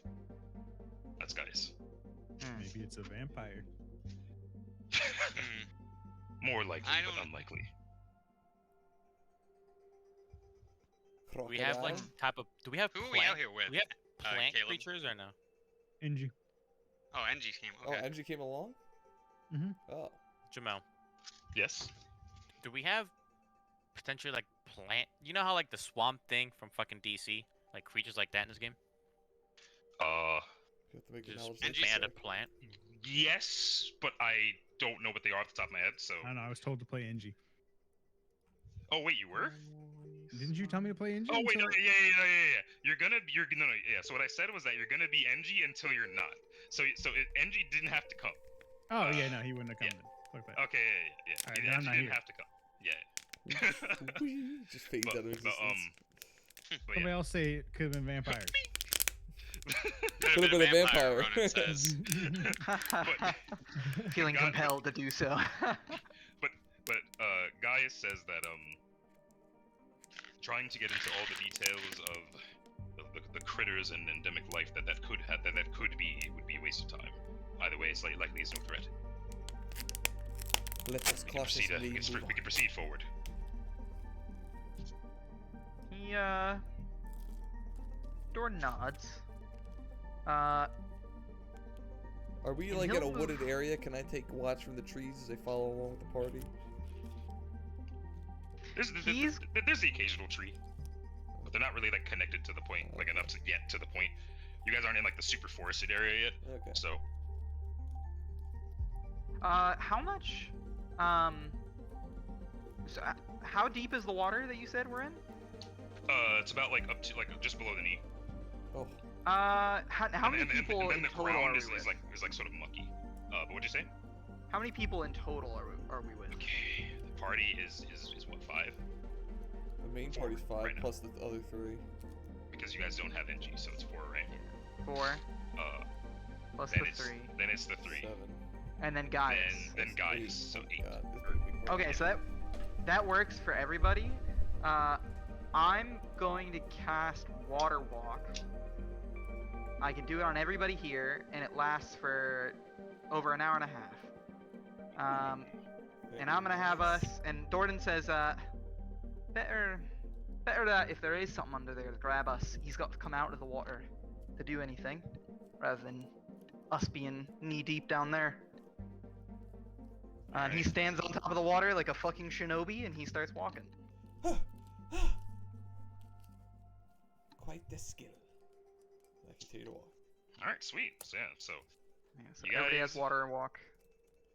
That's Gaius. Maybe it's a vampire. More likely, I but don't- unlikely. We have like Crocodile? type of. Do we have Who are plant? we out here with? Do we have plant Caleb? creatures or no? NG. Oh, NG came. Oh, Okay. Angie came along? Mhm. Oh. Jamel, Yes. do we have potentially like plant? You know how like the swamp thing from fucking DC, like creatures like that in this game? You have to make your Just knowledge NG plant a check. plant. Yes, but I don't know what they are off the top of my head. So. I don't know. I was told to play NG. Oh wait, you were? Didn't you tell me to play NG? Oh wait, no, until- yeah. You're no, yeah. So what I said was that you're gonna be NG until you're not. NG didn't have to come. Oh yeah, no, he wouldn't have come. yeah. Then. Fuck that. Okay, yeah. Alright, He then I'm NG not didn't here. have to come. Yeah. Whee! Just fades out of existence. But Somebody yeah. else say it could have been vampires. Could've been a vampire. Ronan says. Feeling God. compelled to do so. But Gaius says that trying to get into all the details of the critters and endemic life that could be would be a waste of time. Either way, it's likely is no threat. Let us We can proceed, cautiously move we can proceed forward. He Door nods. Uh, Are we And like he'll in a move- wooded area? Can I take watch from the trees as they follow along with the party? He's- There's the occasional tree, but they're not really like connected to the point, like enough to get to the point. You guys aren't in like the super forested area yet, Okay. so how much, so, how deep is the water that you said we're in? it's about like up to like just below the knee. Oh, How many and people then in the total are ground we is with? like sort of mucky. But what'd you say? How many people in total are we with? Okay, the party is what, 5? the main Four party's 5 right now. plus the other 3. Because you guys don't have NG, so it's 4, right? 4 plus Then the it's 3, then it's the 3. 7. and then Gaius. Then That's Gaius, 8. so Oh 8. God, this is a big party. Okay, so that works for everybody. I'm going to cast Water Walk. I can do it on everybody here, and it lasts for over an hour and a half. And I'm gonna have us. And Dordan says, better that if there is something under there to grab us, he's got to come out of the water to do anything, rather than us being knee deep down there. And he Alright. stands on top of the water like a fucking shinobi, and he starts walking. Quite the skill. I continue to walk. All right, sweet. So yeah, so Yeah, so You everybody has guys- water walk.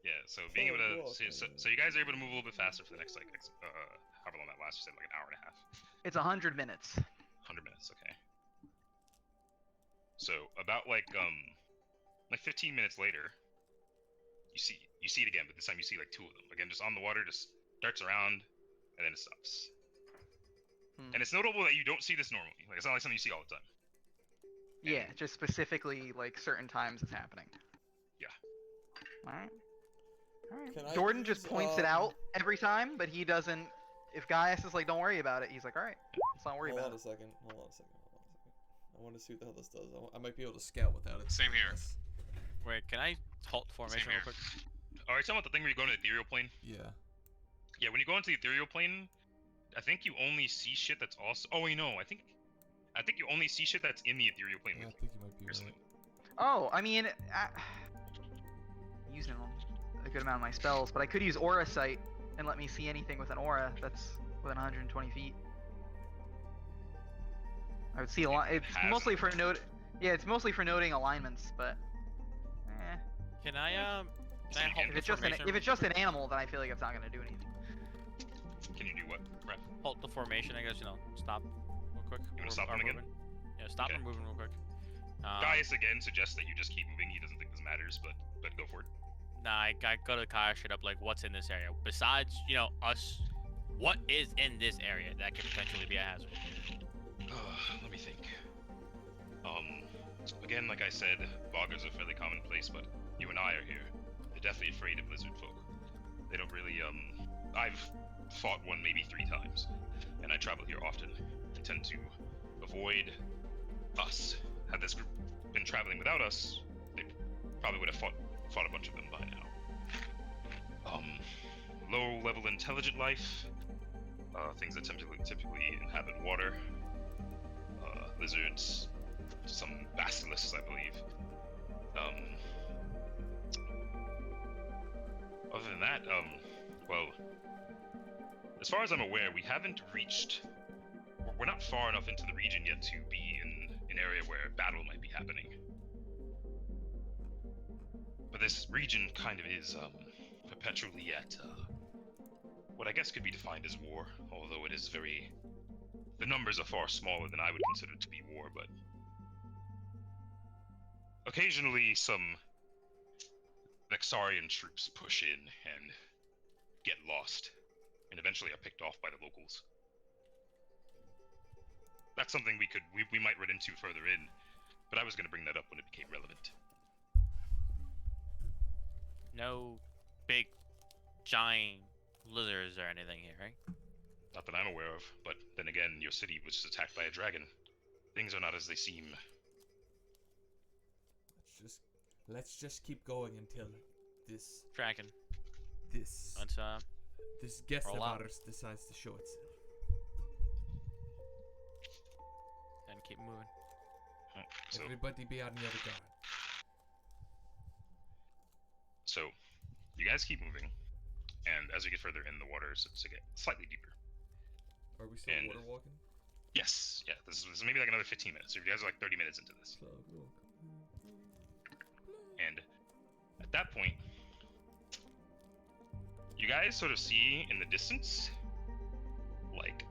yeah, so being able Follow to walk, so you guys are able to move a little bit faster for the next however long that lasts. You said like an hour and a half. It's 100 minutes. 100 minutes, okay. So about like 15 minutes later, you see it again, but this time you see like 2 of them. Again, just on the water, just darts around, and then it stops. Hmm. And it's notable that you don't see this normally. Like it's not like something you see all the time. Yeah, just specifically like certain times it's happening. Yeah. Alright. Can I Alright. Jordan just use, points it out every time, but he doesn't. If Gaius is like, don't worry about it, he's like, alright, let's not worry Hold about on it. a second. I want to see what the hell this does. I might be able to scout without it. Same here. Wait, can I halt formation real here. quick? All right, talking about the thing where you go into the ethereal plane. Yeah. Yeah, when you go into the ethereal plane, I think you only see shit that's also. Oh wait, no, I think you only see shit that's in the ethereal plane Yeah, I with you. think you might be Personally. right. Oh, I mean, using a good amount of my spells, but I could use Aura Sight and let me see anything with an aura that's within 120 feet. I would see a lot. It's Has mostly it. for Yeah, it's mostly for noting alignments, but. Eh. Can I So can I you halt can- If it's just an formation? animal, then I feel like it's not gonna do anything. Can you do what, Ref? Halt the formation, I guess. Stop real quick. You wanna Or- stop or them again? moving. Yeah, stop Okay. and moving real quick. Gaius again suggests that you just keep moving. He doesn't think this matters, but go for it. Nah, I gotta kind of shit up like what's in this area besides us what is in this area that could potentially be a hazard? Let me think. Again, like I said, boggers are fairly commonplace, but you and I are here. They're definitely afraid of lizard folk. They don't really, I've fought one maybe 3 times, and I travel here often. They tend to avoid us. Had this group been traveling without us, they probably would have fought a bunch of them by now. Low-level intelligent life, things that typically inhabit water, lizards, some basilisks, I believe. Other than that, well, as far as I'm aware, we haven't reached. We're not far enough into the region yet to be in an area where battle might be happening. But this region kind of is perpetually at what I guess could be defined as war, although it is very. The numbers are far smaller than I would consider to be war, but occasionally some Vexarian troops push in and get lost, and eventually are picked off by the locals. That's something we might run into further in, but I was going to bring that up when it became relevant. No big, giant lizards or anything here, right? Not that I'm aware of, but then again, your city was just attacked by a dragon. Things are not as they seem. Let's just keep going until this Dragon. this guest of roll out. ours decides to show itself. Then keep moving. So, Everybody be on the other guard. so, you guys keep moving, and as you get further in, the water starts to get slightly deeper. Are we still And- water walking? Yes, yeah, this is maybe like another 15 minutes. So you guys are like 30 minutes into this. And at that point, you guys sort of see in the distance, like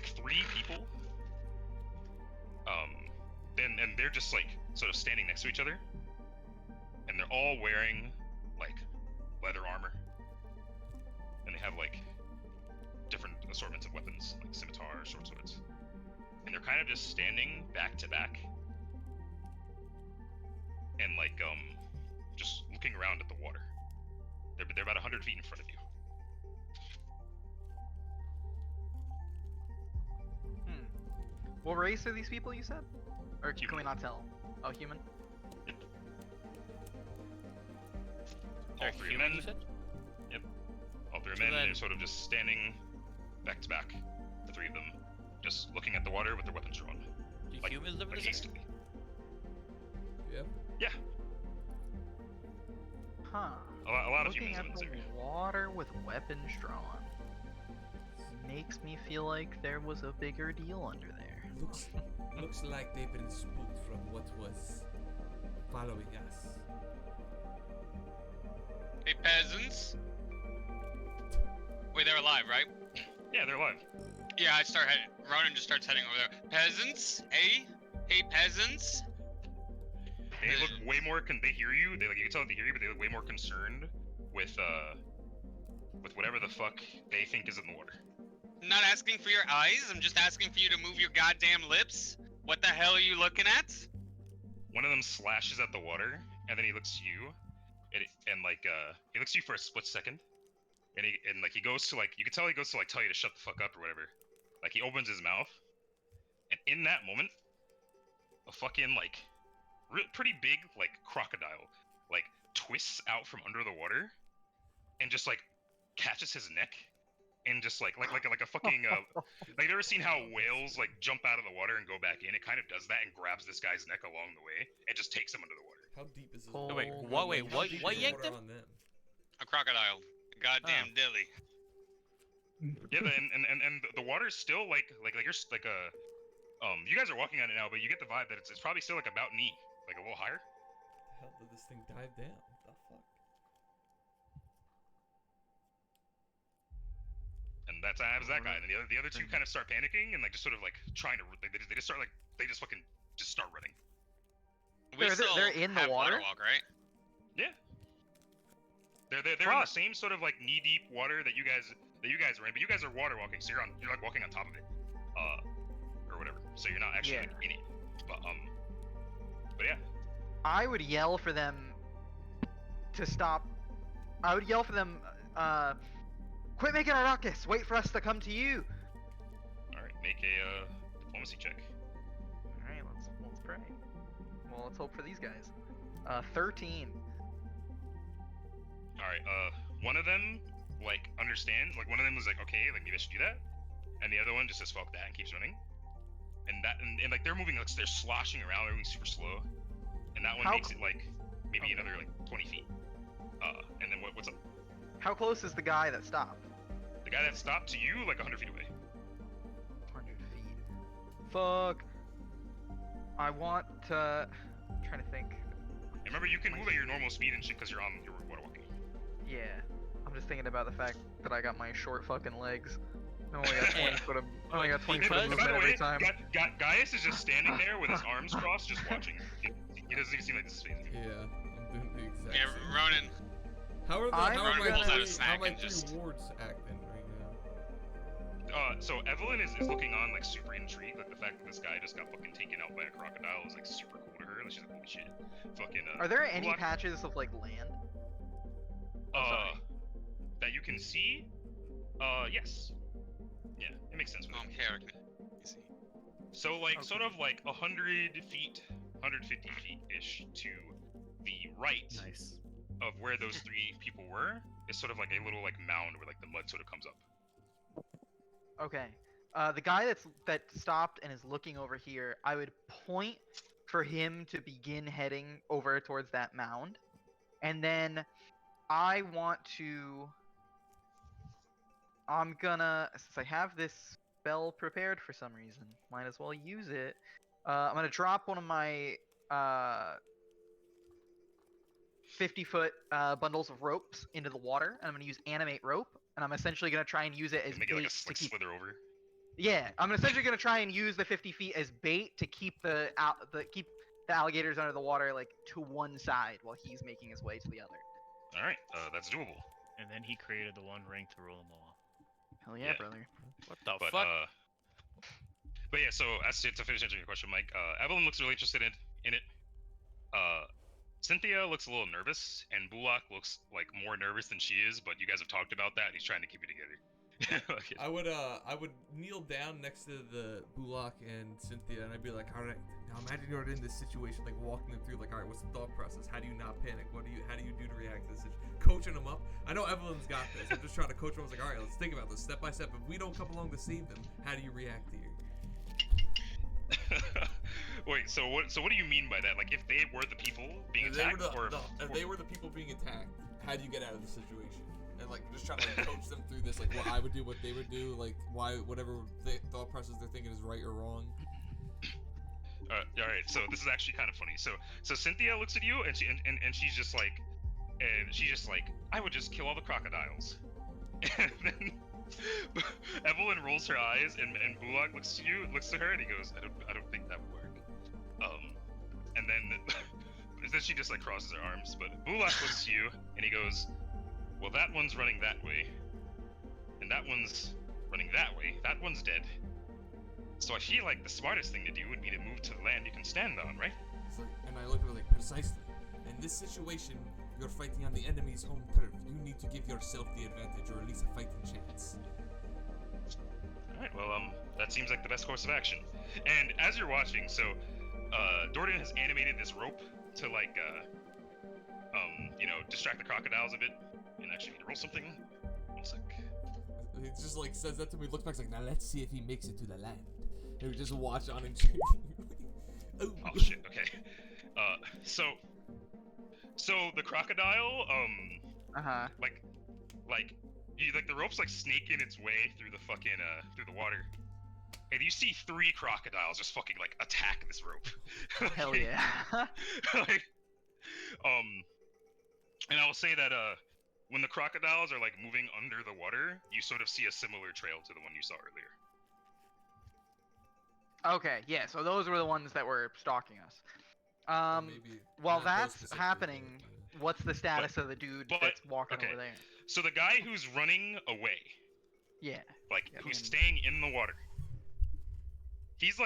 3 people. And they're just like sort of standing next to each other, and they're all wearing like leather armor, and they have like different assortments of weapons, like scimitars, short swords, and they're kind of just standing back to back, and like just looking around at the water. They're about 100 feet in front of you. What race are these people, you said? Or can we Human. not tell? Oh, human? All They're 3 human, men. you said? All 3 So men, and then- they're sort of just standing back to back, the 3 of them, just looking at the water with their weapons drawn, Do like, humans live in like this area? hastily. Yeah. Yeah, Huh. a lot of Looking humans live in at this the area. water with weapons drawn makes me feel like there was a bigger deal under there. Looks like they've been spooked from what was following us. Hey, peasants. Wait, they're alive, right? Yeah, they're alive. Yeah, Ronan just starts heading over there. Peasants? Hey, peasants. They look way more. They hear you. They like you can tell they hear you, but they look way more concerned with whatever the fuck they think is in the water. I'm not asking for your eyes. I'm just asking for you to move your goddamn lips. What the hell are you looking at? One of them slashes at the water, and then he looks at you, and he looks at you for a split second, and he goes to like you can tell he goes to like tell you to shut the fuck up or whatever. Like he opens his mouth, and in that moment, a fucking like pretty big like crocodile like twists out from under the water, and just like catches his neck. And just like a fucking like you ever seen how whales like jump out of the water and go back in? It kind of does that and grabs this guy's neck along the way and just takes him under the water. How deep is this? Oh, wait, my what- wait, How what- deep what is the yanked water him? on them? A crocodile. Goddamn dilly. Yeah, and the water's still like you're like a you guys are walking on it now, but you get the vibe that it's probably still like about knee, like a little higher. The hell did this thing dive down? What the fuck? And that's that guy. And then the other 2 kind of start panicking and like just sort of like trying to they just start like they just fucking just start running. We They're still in the have water? walk, right? Yeah. They're in the Fuck. same sort of like knee deep water that you guys are in, but you guys are water walking, so you're like walking on top of it, or whatever. So you're not actually like, in it. But yeah. I would yell for them to stop. I would yell for them, quit making a ruckus. Wait for us to come to you. All right, make a diplomacy check. All right, let's pray. Well, let's hope for these guys. 13. All right, one of them like understands. Like one of them was like, okay, like maybe I should do that, and the other one just says fuck that and keeps running. And like they're moving, like they're sloshing around, they're moving super slow, and that one makes it like maybe another like 20 feet. And then what's up? How close is the guy that stopped? The guy that stopped to you, like 100 feet away. 100 feet. Fuck. I want to. I'm trying to think. And remember, you can move at your normal speed and shit because you're water walking. Yeah. I'm just thinking about the fact that I got my short fucking legs. I only got 20 foot of. I only got 20 foot of And by movement the every way, time. Gaius is just standing there with his arms crossed, just watching. He doesn't even seem like this is phasing him. Yeah, I'm doing the exact Yeah, same. Ronan. How are I'm how are gonna- my pulls out three, a snack how are my and just- three wards acting right now? So Evelyn is looking on like super intrigued. Like the fact that this guy just got fucking taken out by a crocodile is like super cool to her. Like she's like, holy shit. Fucking. Are there any Bullock- patches of like land? sorry. That you can see? Yes. Yeah, it makes sense. Okay. Easy. So like Okay. sort of like 100 feet, 150 feet ish to the right Nice. of where those three people were is sort of like a little like mound where like the mud sort of comes up. Okay. The guy that stopped and is looking over here, I would point for him to begin heading over towards that mound, and then I want to. I'm gonna, since I have this spell prepared for some reason, might as well use it. I'm gonna drop one of my 50-foot bundles of ropes into the water, and I'm gonna use animate rope, and I'm essentially gonna try and use it as And make it like bait a to like keep. slither over. Yeah, I'm essentially gonna try and use the 50 feet as bait to keep the alligators under the water like to one side while he's making his way to the other. All right, that's doable. And then he created the one ring to rule them all. Hell yeah, Yeah. brother. What the But fuck? but yeah. So as to finish answering your question, Mike, Evelyn looks really interested in it. Cynthia looks a little nervous, and Bullock looks like more nervous than she is. But you guys have talked about that, and he's trying to keep it together. Okay. I would kneel down next to the Bullock and Cynthia, and I'd be like, all right, now imagine you're in this situation, like walking them through, like, all right, what's the thought process? How do you not panic? How do you do to react to this situation? Coaching them up. I know Evelyn's got this. I'm just trying to coach them. I was like, all right, let's think about this step by step. If we don't come along to save them, how do you react here? Wait, so what do you mean by that? Like, if they were the people being If they attacked, were or they were the people being attacked, how do you get out of the situation? And like just trying to like, coach them through this, like what I would do, what they would do, like why whatever thought process they're thinking is right or wrong. all right. So this is actually kind of funny. So Cynthia looks at you, and she's just like, I would just kill all the crocodiles. And then Evelyn rolls her eyes, and Bullock looks to her, and he goes, I don't think that would work. And then she just like crosses her arms, but Bullock looks to you, and he goes, well, that one's running that way, and that one's running that way. That one's dead. So I feel like the smartest thing to do would be to move to the land you can stand on, right? It's like, and I look at her like precisely. In this situation, you're fighting on the enemy's home turf. You need to give yourself the advantage, or at least a fighting chance. Alright, well, that seems like the best course of action. And as you're watching, so, Dordan has animated this rope to, like, distract the crocodiles a bit. And actually, roll something. 1 sec. He just like says that to me, looks back, like, now let's see if he makes it to the land. And we just watch on him. Oh shit, okay. So the crocodile, like, the rope's like snaking its way through the fucking, through the water. And you see 3 crocodiles just fucking, like, attack this rope. Hell yeah. Like, and I will say that, when the crocodiles are, like, moving under the water, you sort of see a similar trail to the one you saw earlier. Okay, yeah, so those were the ones that were stalking us. Maybe While not those that's specifically, happening, but, what's the status of the dude but- that's walking okay. over there? So the guy who's running away, Yeah. like Yeah, who's and- staying in the water. He's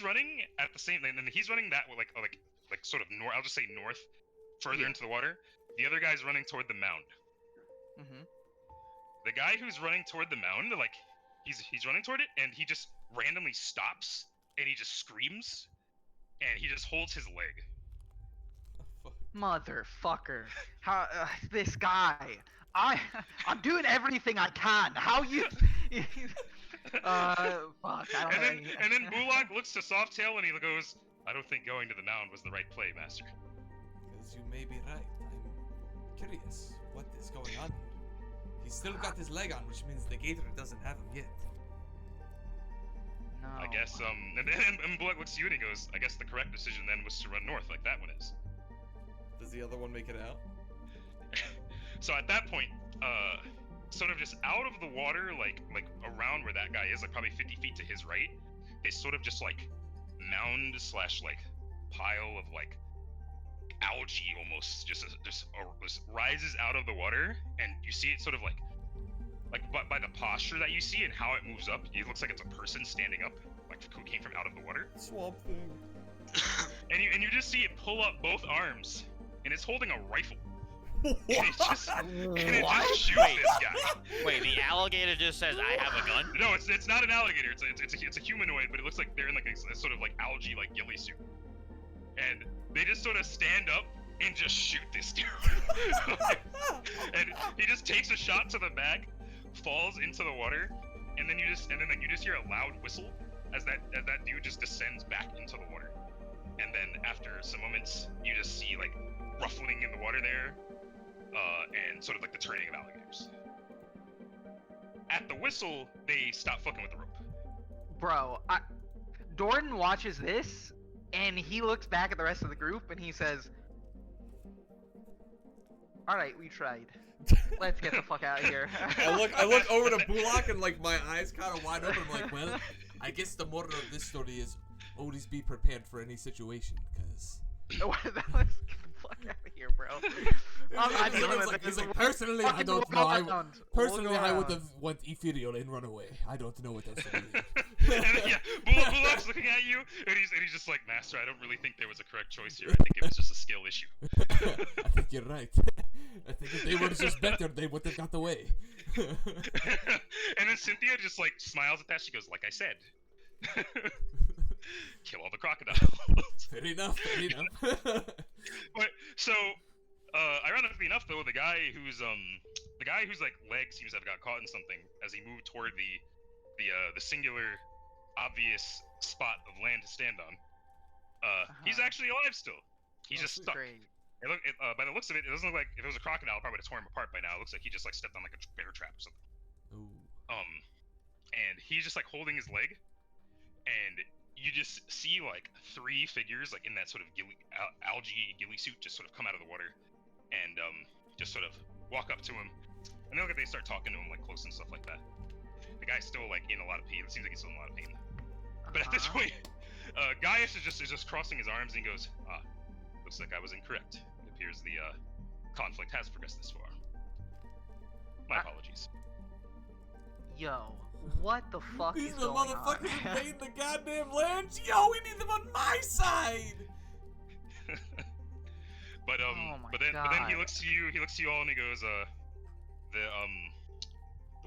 running at the same, and he's running that way, like sort of north. I'll just say north, further Yeah. into the water. The other guy's running toward the mound. Mm-hmm. The guy who's running toward the mound, like he's running toward it, and he just randomly stops, and he just screams, and he just holds his leg. oh, fuck. Motherfucker. How this guy? I'm doing everything I can. How you? Fuck. I don't And know. then Bulak looks to Softail and he goes, "I don't think going to the mound was the right play, Master." Because you may be right. I'm curious what is going on. He's still got his leg on, which means the gator doesn't have him yet. No. I guess and Bulak looks at you and he goes, "I guess the correct decision then was to run north like that one is." Does the other one make it out? So at that point, sort of just out of the water, like around where that guy is, like probably 50 feet to his right, they sort of just like mound slash like pile of like algae almost just rises out of the water, and you see it sort of like by the posture that you see and how it moves up, it looks like it's a person standing up, like who came from out of the water. Swamp thing. And you just see it pull up both arms, and it's holding a rifle. And it just shoots this guy. Wait, the alligator just says, "I have a gun." No, it's not an alligator. It's a humanoid, but it looks like they're in like a sort of like algae like ghillie suit, and they just sort of stand up and just shoot this dude. And he just takes a shot to the back, falls into the water, and then you just hear a loud whistle as that dude just descends back into the water. And then after some moments, you just see like ruffling in the water there, and sort of like the turning of alligators. At the whistle, they stop fucking with the rope. Bro, Dordan watches this, and he looks back at the rest of the group, and he says, "Alright, we tried. Let's get the fuck out of here." I look over to Bulak and like my eyes kind of wide open. I'm like, well, I guess the moral of this story is always be prepared for any situation, because. Let's get the fuck out of here, bro. I'm dealing with he's this. like, personally, I Fucking don't go know. around. Personally, We'll go I would around. have went ethereal and run away. I don't know what else to do. And then, yeah, Bulak's looking at you, and he's just like, "Master, I don't really think there was a correct choice here. I think it was just a skill issue." I think you're right. I think if they were just better, they would have got away. And then Cynthia just like smiles at that. She goes, "Like I said, kill all the crocodiles." Fair enough. Fair enough. But so, ironically enough, though, the guy whose like leg seems to have got caught in something as he moved toward the singular, obvious spot of land to stand on, he's actually alive still. He's just stuck. Great. By the looks of it, it doesn't look like if it was a crocodile, it probably would have torn him apart by now. It looks like he just like stepped on like a bear trap or something. Ooh. And he's just like holding his leg, and you just see like three figures like in that sort of algae ghillie suit just sort of come out of the water, and just sort of walk up to him, and they start talking to him like close and stuff like that. The guy's still like in a lot of pain. It seems like he's still in a lot of pain. But at this point, Gaius is just crossing his arms and he goes, "Looks like I was incorrect. It appears the conflict has progressed this far. My apologies." Yo, what the fuck These is are the going motherfuckers on? invading the goddamn land. Yo, we need them on my side. But Oh my but then he God. looks to you. He looks to you all and he goes, the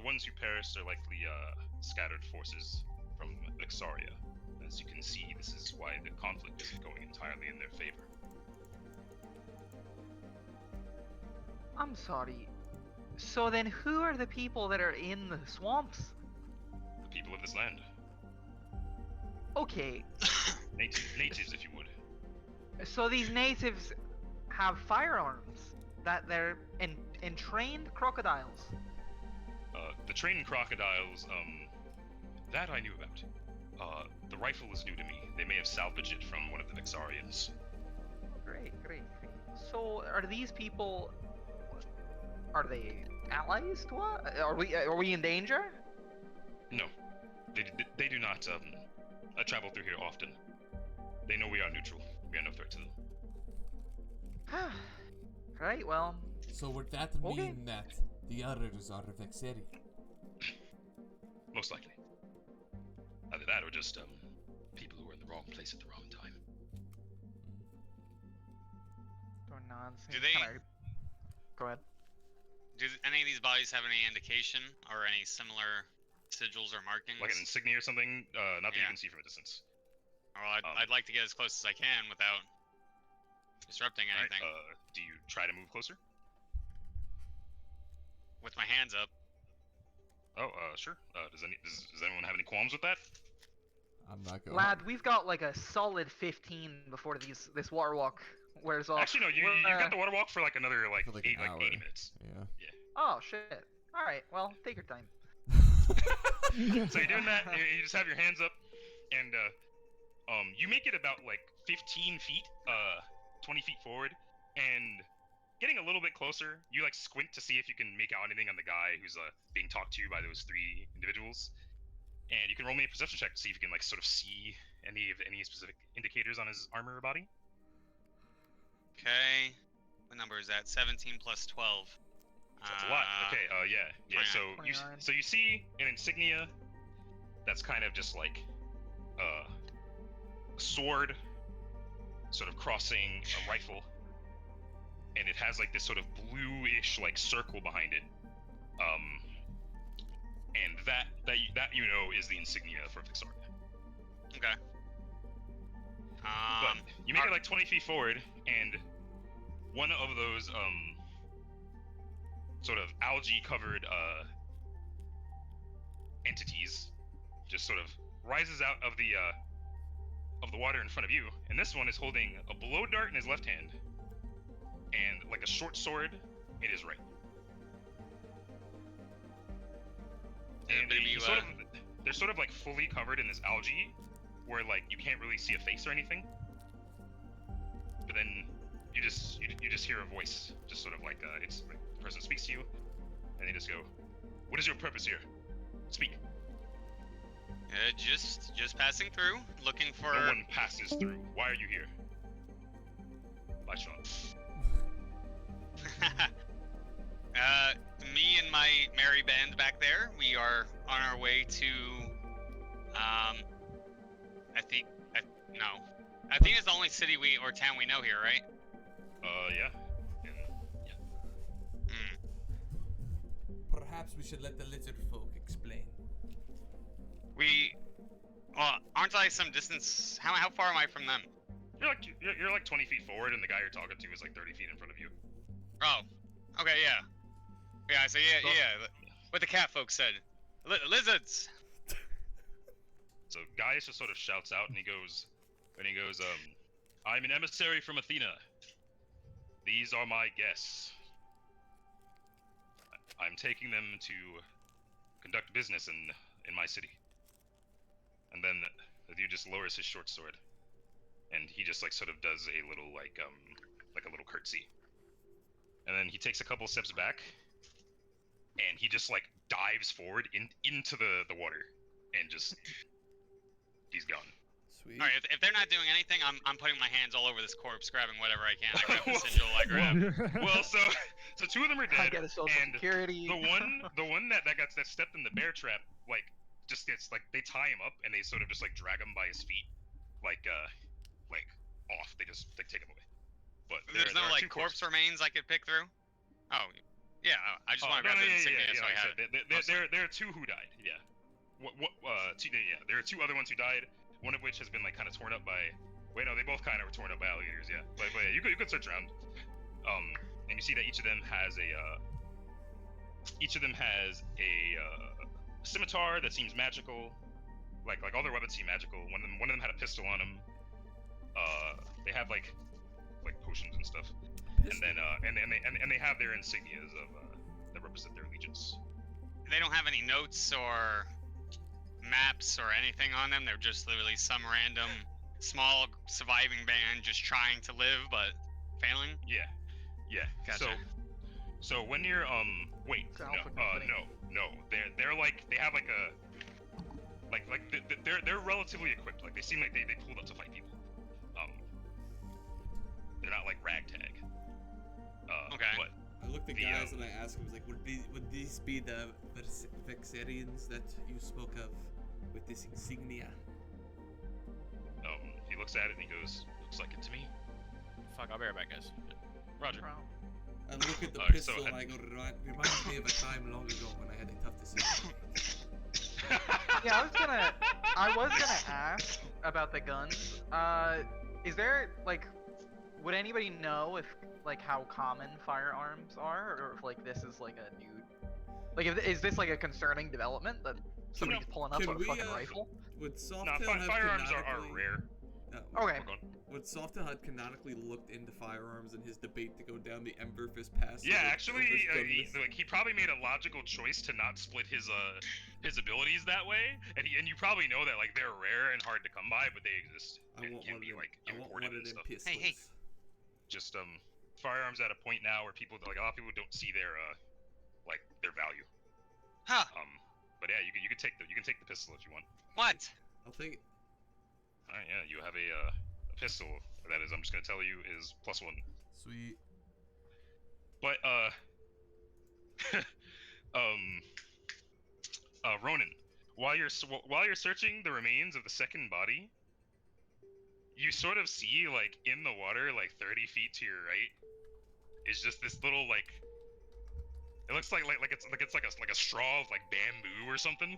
ones who perished are likely scattered forces from Vixaria. As you can see, this is why the conflict isn't going entirely in their favor." I'm sorry. So then who are the people that are in the swamps? The people of this land, Okay, natives, if you would. so these natives have firearms. That they're entrained crocodiles. The trained crocodiles, that I knew about. The rifle is new to me. They may have salvaged it from one of the Vixarians. Great. So are these people? Are they allies to us? Are we in danger? No, they do not travel through here often. They know we are neutral. We are no threat to them. Right, well, So would that Okay. mean that the others are Vexeri? Most likely. Either that or just people who are in the wrong place at the wrong time. Thor nods. Do He's they- kinda- Go ahead. Do any of these bodies have any indication or any similar sigils or markings? Like an insignia or something, not that you Yeah. can see from a distance. Well, I'd like to get as close as I can without disrupting Alright, anything. do you try to move closer? With my hands up. Oh, sure. Does anyone have any qualms with that? I'm not going. Lad, we've got like a solid 15 before this water walk wears off. Actually, no. You We're, got the water walk for like another like, For, like, eight, an like hour. 80 minutes. Yeah. Oh shit. All right. Well, take your time. So you're doing that. You just have your hands up, and you make it about like 15 feet, 20 feet forward, and getting a little bit closer, you like squint to see if you can make out anything on the guy who's being talked to by those 3 individuals, and you can roll me a perception check to see if you can like sort of see any specific indicators on his armor or body. Okay. What number is that? 17 plus 12. That's a lot. Okay. Yeah. So 29. you see an insignia that's kind of just like a sword, sort of crossing a rifle, and it has like this sort of bluish like circle behind it. And that you know is the insignia for Vixar. Okay. But you make it like 20 feet forward, and one of those sort of algae-covered entities just sort of rises out of the water in front of you, and this one is holding a blow dart in his left hand, and like a short sword in his right. And they're sort of like fully covered in this algae, where like you can't really see a face or anything. But then you just hear a voice, just sort of like it's like the person speaks to you, and they just go, "What is your purpose here? Speak." Just passing through, looking for. No one passes through. Why are you here? Bye, Sean. Me and my merry band back there, we are on our way to, Athena's the only city or town we know here, right? Yeah. Perhaps we should let the lizard folk explain. Well, aren't I some distance? How far am I from them? You're like 20 feet forward, and the guy you're talking to is like 30 feet in front of you. Oh, okay, yeah. Yeah, so yeah. What the cat folks said. Lizards! So Gaius just sort of shouts out, and he goes, I'm an emissary from Athena. These are my guests. I'm taking them to conduct business in my city. And then the dude just lowers his short sword, and he just like sort of does a little like a little curtsy. And then he takes a couple steps back, and he just like dives forward into the water, and just he's gone. Sweet. Alright, if they're not doing anything, I'm putting my hands all over this corpse, grabbing whatever I can. I grab the sigil, I grab. Well, so 2 of them are I dead, get a social and security. the one that stepped in the bear trap, like just gets like they tie him up, and they sort of just like drag him by his feet, like off. They just take him away. But There's no there are like 2 corpse corpses. remains I could pick through? Oh, yeah, I just want to grab the insignia so I like have said, it. there are 2 who died. Yeah. There are 2 other ones who died. One of which has been like kind of torn up by. Wait, no, they both kind of were torn up by alligators. Yeah. But yeah, you could search around. And you see that each of them has a scimitar that seems magical. Like all their weapons seem magical. One of them had a pistol on them. They have like potions and stuff. And then and they have their insignias of that represent their allegiance. They don't have any notes or maps or anything on them. They're just literally some random small surviving band just trying to live but failing. Yeah. Gotcha. So when you're wait, Sounds no, like a no, they're like they have like a they're relatively equipped. Like they seem like they pulled up to fight people. eyes and I ask him, like, would these be the Vexarians that you spoke of with this insignia? He looks at it and he goes, "Looks like it to me." Fuck, I'll be right back, guys. Roger. I look at the Alright, pistol so- and I go, reminds me of a time long ago when I had a tough decision. Yeah, I was gonna ask about the guns. Is there like, would anybody know if like how common firearms are, or if like this is like a new, like is this like a concerning development that somebody's pulling up can with a we, fucking rifle? Would Softail Nah, have firearms are canonically- rare. No, Okay. We're going. Would Softail had canonically looked into firearms in his debate to go down the Emberfist path? Yeah, actually, he probably made a logical choice to not split his abilities that way, and you probably know that like they're rare and hard to come by, but they exist and can be like imported and stuff. Pistols. Hey. Just firearms at a point now where people like a lot of people don't see their like their value. Huh? But yeah, you can take the pistol if you want. What? I'll take it. All right, yeah, you have a pistol. That is, I'm just gonna tell you, is +1. Sweet. But Ronan, while you're searching the remains of the second body, you sort of see like in the water, like 30 feet to your right, is just this little like. It looks like it's like a straw of like bamboo or something,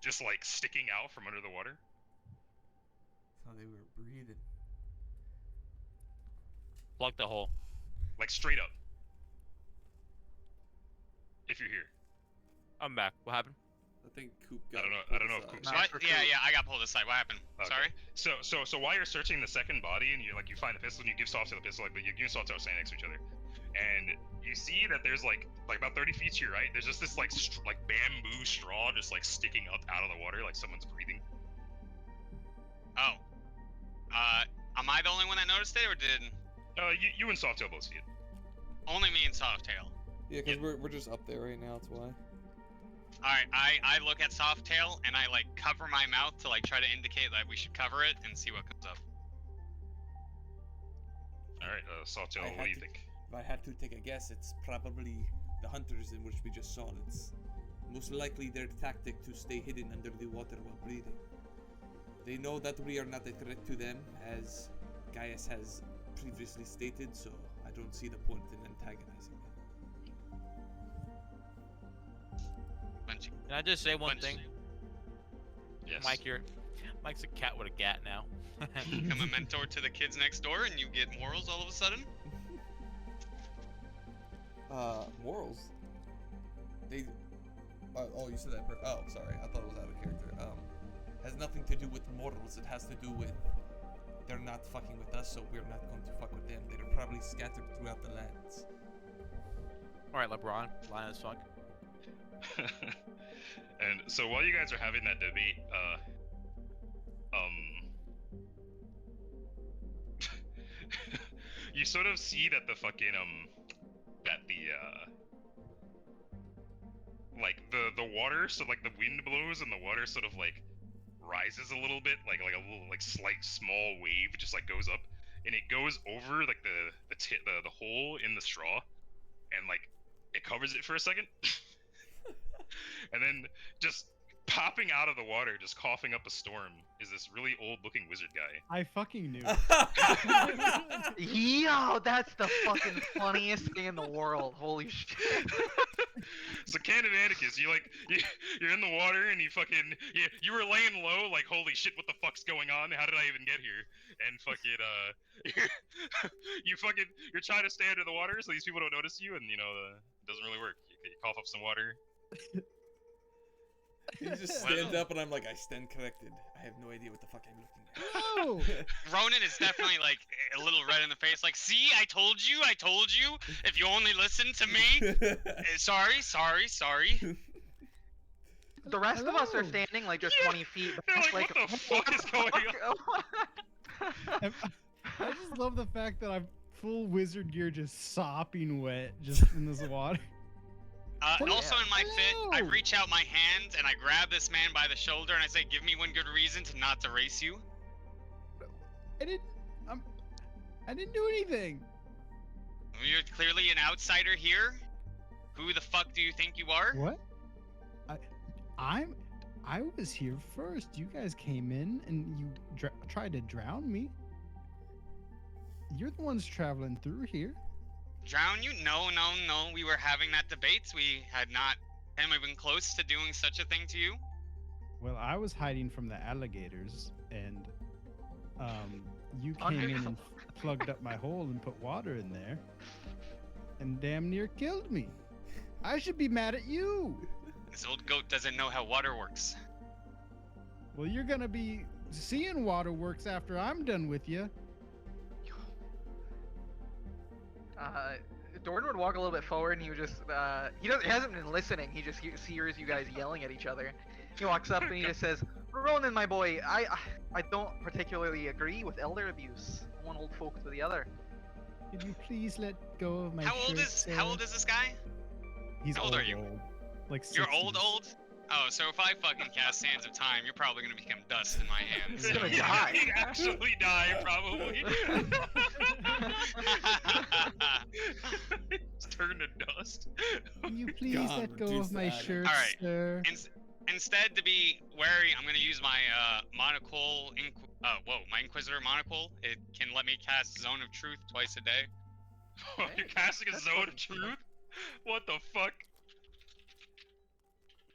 just like sticking out from under the water. That's how they were breathing. Plug the hole. Like straight up. If you're here. I'm back. What happened? I think Coop I got. don't know if Coop's Not What? for Yeah, Coop. I got pulled aside. What happened? Okay. Sorry. So while you're searching the second body and you find the pistol and you give Softail the pistol, like, but you and Softail are standing next to each other, and you see that there's like about 30 feet to your right, there's just this like bamboo straw just like sticking up out of the water, like someone's breathing. Oh. Am I the only one that noticed it, or did You and Softail both see it. only me and Softail? Yeah, because we're just up there right now. That's why. Alright, I look at Softail and I like cover my mouth to like try to indicate that we should cover it and see what comes up. All right, Softail, I what had do you to- think? If I had to take a guess, it's probably the hunters in which we just saw. It's most likely their tactic to stay hidden under the water while breathing. They know that we are not a threat to them, as Gaius has previously stated, so I don't see the point in antagonizing them. Bunchy. Can I just say one thing? Yes. Mike's a cat with a gat now. Become a mentor to the kids next door and you get morals all of a sudden? Morals. They. Oh, you said that. Oh, sorry. I thought it was out of character. Has nothing to do with morals. It has to do with they're not fucking with us, so we're not going to fuck with them. They're probably scattered throughout the lands. Alright, LeBron, lying as fuck. And so while you guys are having that debate, you sort of see that the fucking like the water, so like the wind blows and the water sort of like rises a little bit, like a little like slight small wave just like goes up, and it goes over like the hole in the straw, and like it covers it for a second, and then just popping out of the water, just coughing up a storm, is this really old-looking wizard guy. I fucking knew. Yo, that's the fucking funniest thing in the world. Holy shit. So Canavanticus, you're in the water and you were laying low, like, holy shit, what the fuck's going on? How did I even get here? And you're trying to stay under the water so these people don't notice you, and it doesn't really work. You cough up some water. He just stands up and I'm like, I stand corrected. I have no idea what the fuck I'm looking at. No! Ronan is definitely like a little red in the face, like, see, I told you, if you only listen to me. Sorry. The rest of us are Hello. standing like just Yeah, 20 feet they're back, like, what the fuck is going on? I just love the fact that I'm full wizard gear, just sopping wet, just in this water. Also in my fit, I Hello. reach out my hand and I grab this man by the shoulder and I say, give me one good reason to not to race you. I didn't do anything. You're clearly an outsider here. Who the fuck do you think you are? What? I was here first. You guys came in and you tried to drown me. You're the ones traveling through here. Drown you? No. We were having that debate. We had not been even close to doing such a thing to you. Well, I was hiding from the alligators, and you came in and plugged up my hole and put water in there, and damn near killed me. I should be mad at you. This old goat doesn't know how water works. Well, you're gonna be seeing water works after I'm done with you. Dorn would walk a little bit forward, and he would just he hasn't been listening. He just hears you guys yelling at each other. He walks up and he just says, "Ronan, my boy, I don't particularly agree with elder abuse. One old folk to the other." Could you please let go of my How old shirt, is sir? this guy? He's how old are you? Old. Like You're 60s. old? Oh, so if I fucking cast Sands of Time, you're probably gonna become dust in my hands. He's gonna Yeah, die. he'd actually die, probably. Just turn to dust. Can you please God, let go reduce of my that. shirt, Alright. sir? Instead, to be wary, I'm gonna use my monocle. My Inquisitor monocle. It can let me cast Zone of Truth twice a day. You're casting a That's zone of fucking cool. truth? What the fuck?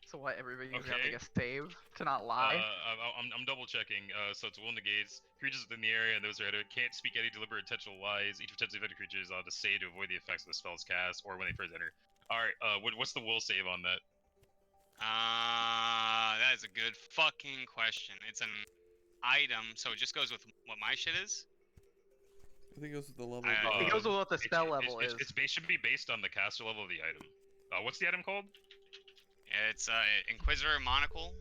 So what? Everybody's Okay. having a save to not lie. I'm double checking. So it's will negates. Creatures within the area and those around it can't speak any deliberate intentional lies. Each potentially affected creature is allowed to say to avoid the effects of the spell's cast or when they first enter. Alright, what's the will save on that? That is a good fucking question. It's an item, so it just goes with what my shit is. I think it goes with the level. I- of the It goes with what the It's- spell it's- level it's, is. It should be based on the caster level of the item. What's the item called? It's Inquisitor monocle.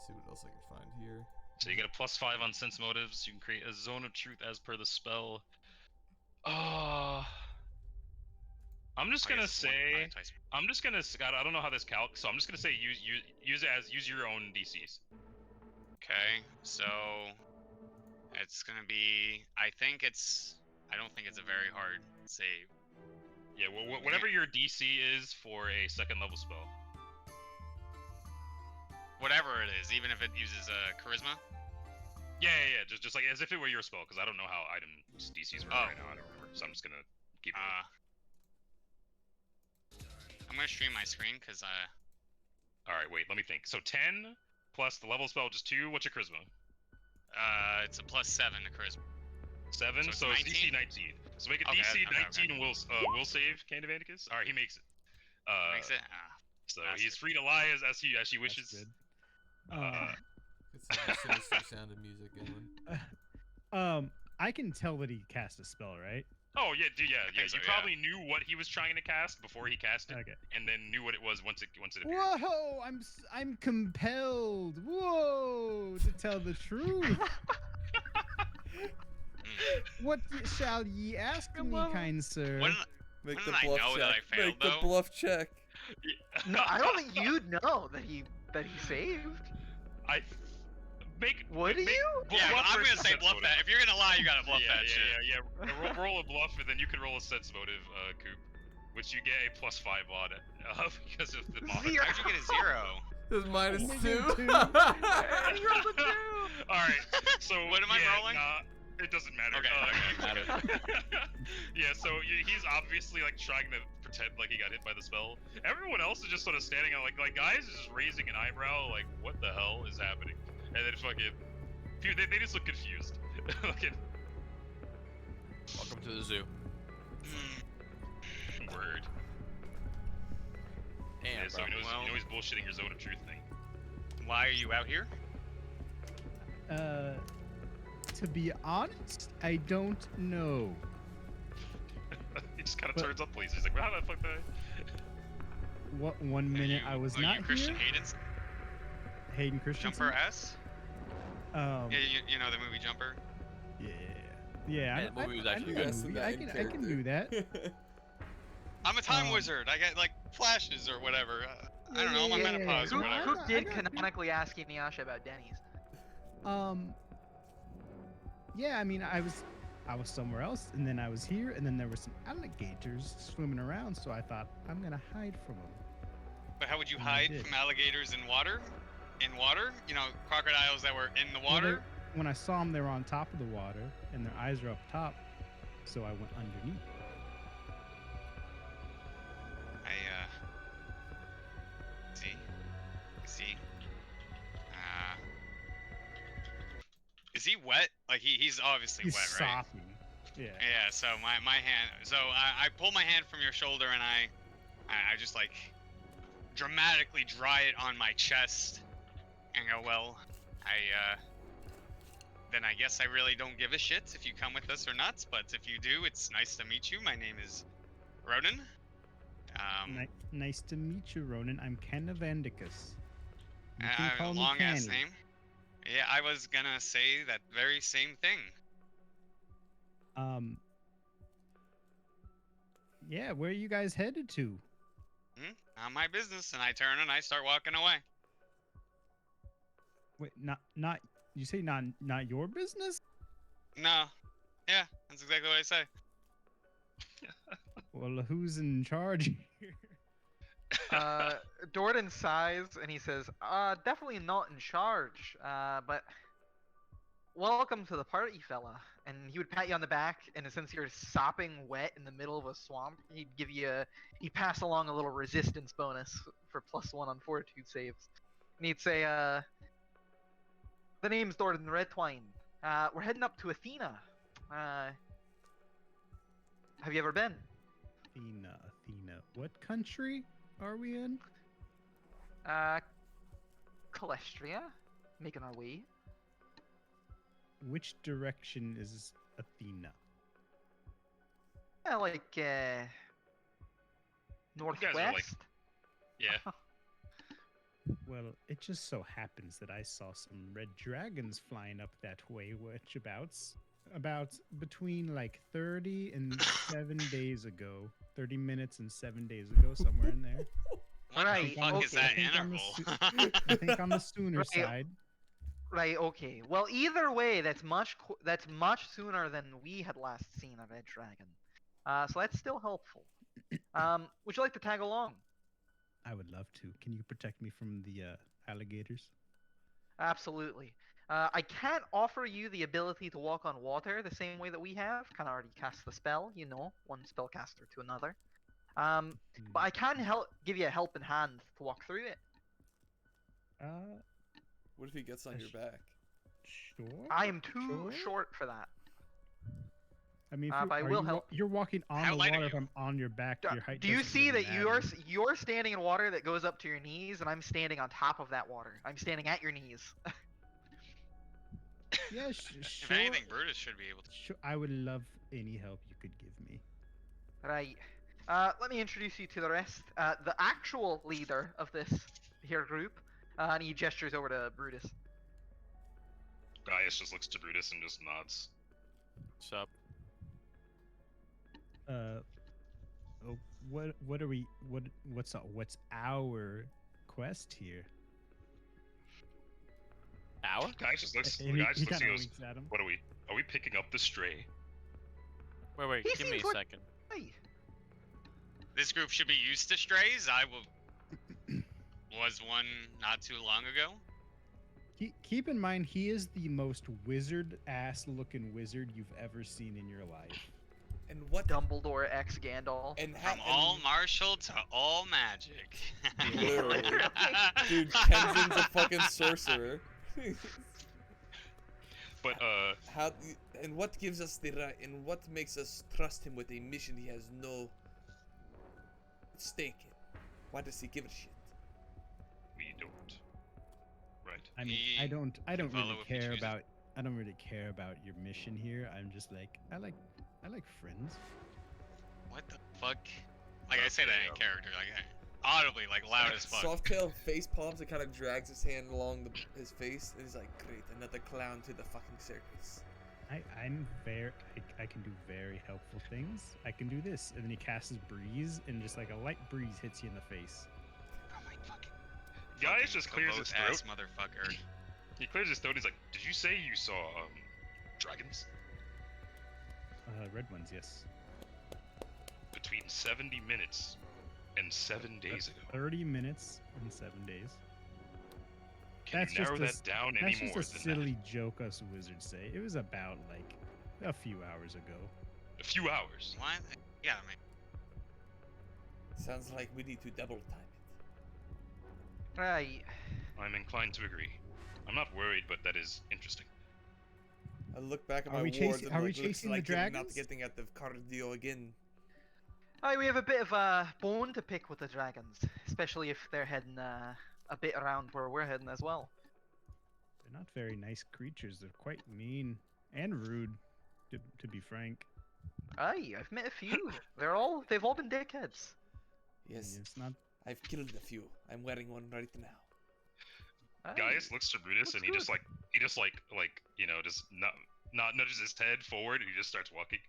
See what else I can find here. So you get a +5 on sense motives. You can create a zone of truth as per the spell. I'm just gonna say, I don't know how this calcs, so I'm just gonna say use your own DCs. Okay, so it's gonna be. I don't think it's a very hard save. Yeah, whatever your DC is for a second level spell. Whatever it is, even if it uses charisma. Yeah. Just like as if it were your spell, because I don't know how item DCs work right now. I don't remember, so I'm just gonna keep it. I'm gonna stream my screen because All right, wait, let me think. So 10 plus the level spell, just 2. What's your charisma? it's a +7 to charisma. 7. So it's So it's DC 19? 19. So make a Okay, DC okay, 19 and will save Candivanicus. All right, he makes it. Makes it. So That's he's good. free to lie as he That's wishes. good. It's like a sinister sound of music going. I can tell that he cast a spell, right? Oh yeah, dude, yeah. think so, You yeah. probably knew what he was trying to cast before he cast it, Okay. and then knew what it was once it appeared. Whoa! I'm compelled. Whoa! To tell the truth. What shall ye ask me, Hello? kind sir? When, Make When the did I bluff know check. that I failed, Make the though? bluff check. No, I don't think you'd know that he saved. I make. Would make, you? yeah, bluff I'm gonna versus say sense bluff motive. that. If you're gonna lie, you gotta bluff that shit. Yeah. Roll a bluff, and then you can roll a sense motive, Coop, which you get a +5 on it because of the mod. Zero. How'd you get a 0? It's -2. You rolled a 2. All right. So What am I rolling? Nah, it doesn't matter. Okay. Yeah. So he's obviously like trying to pretend like he got hit by the spell. Everyone else is just sort of standing on like guys is just raising an eyebrow, like what the hell is happening? And then fucking, they just look confused. Fucking Welcome to the zoo. word. Damn, Yeah, so bro. he knows, Well- you know he's bullshitting your zone of truth thing. Why are you out here? To be honest, I don't know. He just kind of But- turns up, please. He's like, how the fuck did What 1 minute I was not you Christian here. Hayden Christensen. Jumper S? Um, Yeah, you know the movie Jumper? yeah. Yeah, That movie was actually I know good. that movie. I can do that. I'm a time Um, wizard. I get like flashes or whatever. I don't know, I'm on Yeah, menopause or Coop, I whatever. Coop did got- canonically ask Inuyasha about Denny's. Yeah, I mean, I was somewhere else, and then I was here, and then there were some alligators swimming around, so I thought I'm gonna hide from them. But how would you And I hide did. from alligators in water? In water? You know, crocodiles that were in the Well, water? when I saw them, they were on top of the water, and their eyes are up top, so I went underneath. See. Is he wet? Like he's obviously He's wet, right? sopping. Yeah. Yeah. So my hand. So I pull my hand from your shoulder and I just like dramatically dry it on my chest and go, well, then I guess I really don't give a shit if you come with us or not. But if you do, it's nice to meet you. My name is Ronan. Nice to meet you, Ronan. I'm Ken of Vandicus. You can call me Long ass Kenny. name. Yeah, I was gonna say that very same thing. Yeah, where are you guys headed to? Not my business, and I turn and I start walking away. Wait, not. You say not your business? No. Yeah, that's exactly what I say. Well, who's in charge here? Dordan sighs and he says, definitely not in charge, but welcome to the party, fella. And he would pat you on the back, and since you're sopping wet in the middle of a swamp, he'd pass along a little resistance bonus for +1 on fortitude saves. And he'd say, the name's Dordan Redtwine. We're heading up to Athena. Have you ever been? Athena. What country are we in? Calestria. Making our way. Which direction is Athena? Like, northwest? Yeah. Well, it just so happens that I saw some red dragons flying up that way, which about between like 30 and 7 days ago. 30 minutes and 7 days ago, somewhere in there. What Right, the fuck is that I think on interval? I think on the sooner Right. side. Right, okay. Well, either way, that's much sooner than we had last seen a red dragon. So that's still helpful. Would you like to tag along? I would love to. Can you protect me from the alligators? Absolutely. I can't offer you the ability to walk on water the same way that we have. Kind of already cast the spell, one spellcaster to another. But I can give you a helping hand to walk through it. What if he gets on your back? Sure. I am too short for that. I mean, but I will help. You're walking on How the light are water. If you? I'm on your back, your height. Do you doesn't see really that matter. you're standing in water that goes up to your knees, and I'm standing on top of that water? I'm standing at your knees. Yeah, If sure. anything, Brutus should be able to. Sure, I would love any help you could give me. Right. Let me introduce you to the rest. The actual leader of this here group, and he gestures over to Brutus. Gaius just looks to Brutus and just nods. Sup? What are we? What's our quest here? Our? Gaius just looks. And Gaius he looks and kinda goes, winks at him. "What are we? Are we picking up the stray?" Wait, He give me seems a like- second. Hey. This group should be used to strays. Was one not too long ago. Keep in mind, he is the most wizard-ass looking wizard you've ever seen in your life. And what? Dumbledore X Gandalf. And From all martial to all magic. Literally. Dude, Kenzin's a fucking sorcerer. But How? And what gives us the right? And what makes us trust him with a mission he has no stake in? Why does he give a shit? we don't. Right. I mean, He I don't can follow really if he care chooses. about. I don't really care about your mission here. I'm just like, I like friends. What the fuck? Like I say that in character, like audibly, like loud as fuck. Softail face palms and kind of drags his hand along his face, and he's like, "Great, another clown to the fucking circus." I'm very. I can do very helpful things. I can do this, and then he casts his breeze, and just like a light breeze hits you in the face. Oh my fucking. Gaius just clears his ass throat. motherfucker. He clears his throat. He's like, "Did you say you saw dragons? Red ones, yes. Between 70 minutes and 7 days ago. 30 minutes and 7 days. Can That's you narrow just that down any That's more just a than silly joke us wizards say. It was about like a few hours ago. that? A few hours. What? Yeah, man. Sounds like we need to double time it. Right. I'm inclined to agree. I'm not worried, but that is interesting. I look back at Are my we wards chasing- and are we looks chasing like the you're not dragons? getting at the cardio again. Alright, we have a bit of a bone to pick with the dragons, especially if they're heading a bit around where we're heading as well. They're not very nice creatures. They're quite mean and rude, to be frank. Aye, I've met a few. They've all been dickheads. Yes, It's not. I've killed a few. I'm wearing one right now. Aye. Gaius looks to Brutus and he looks just not nudges his head forward and he just starts walking.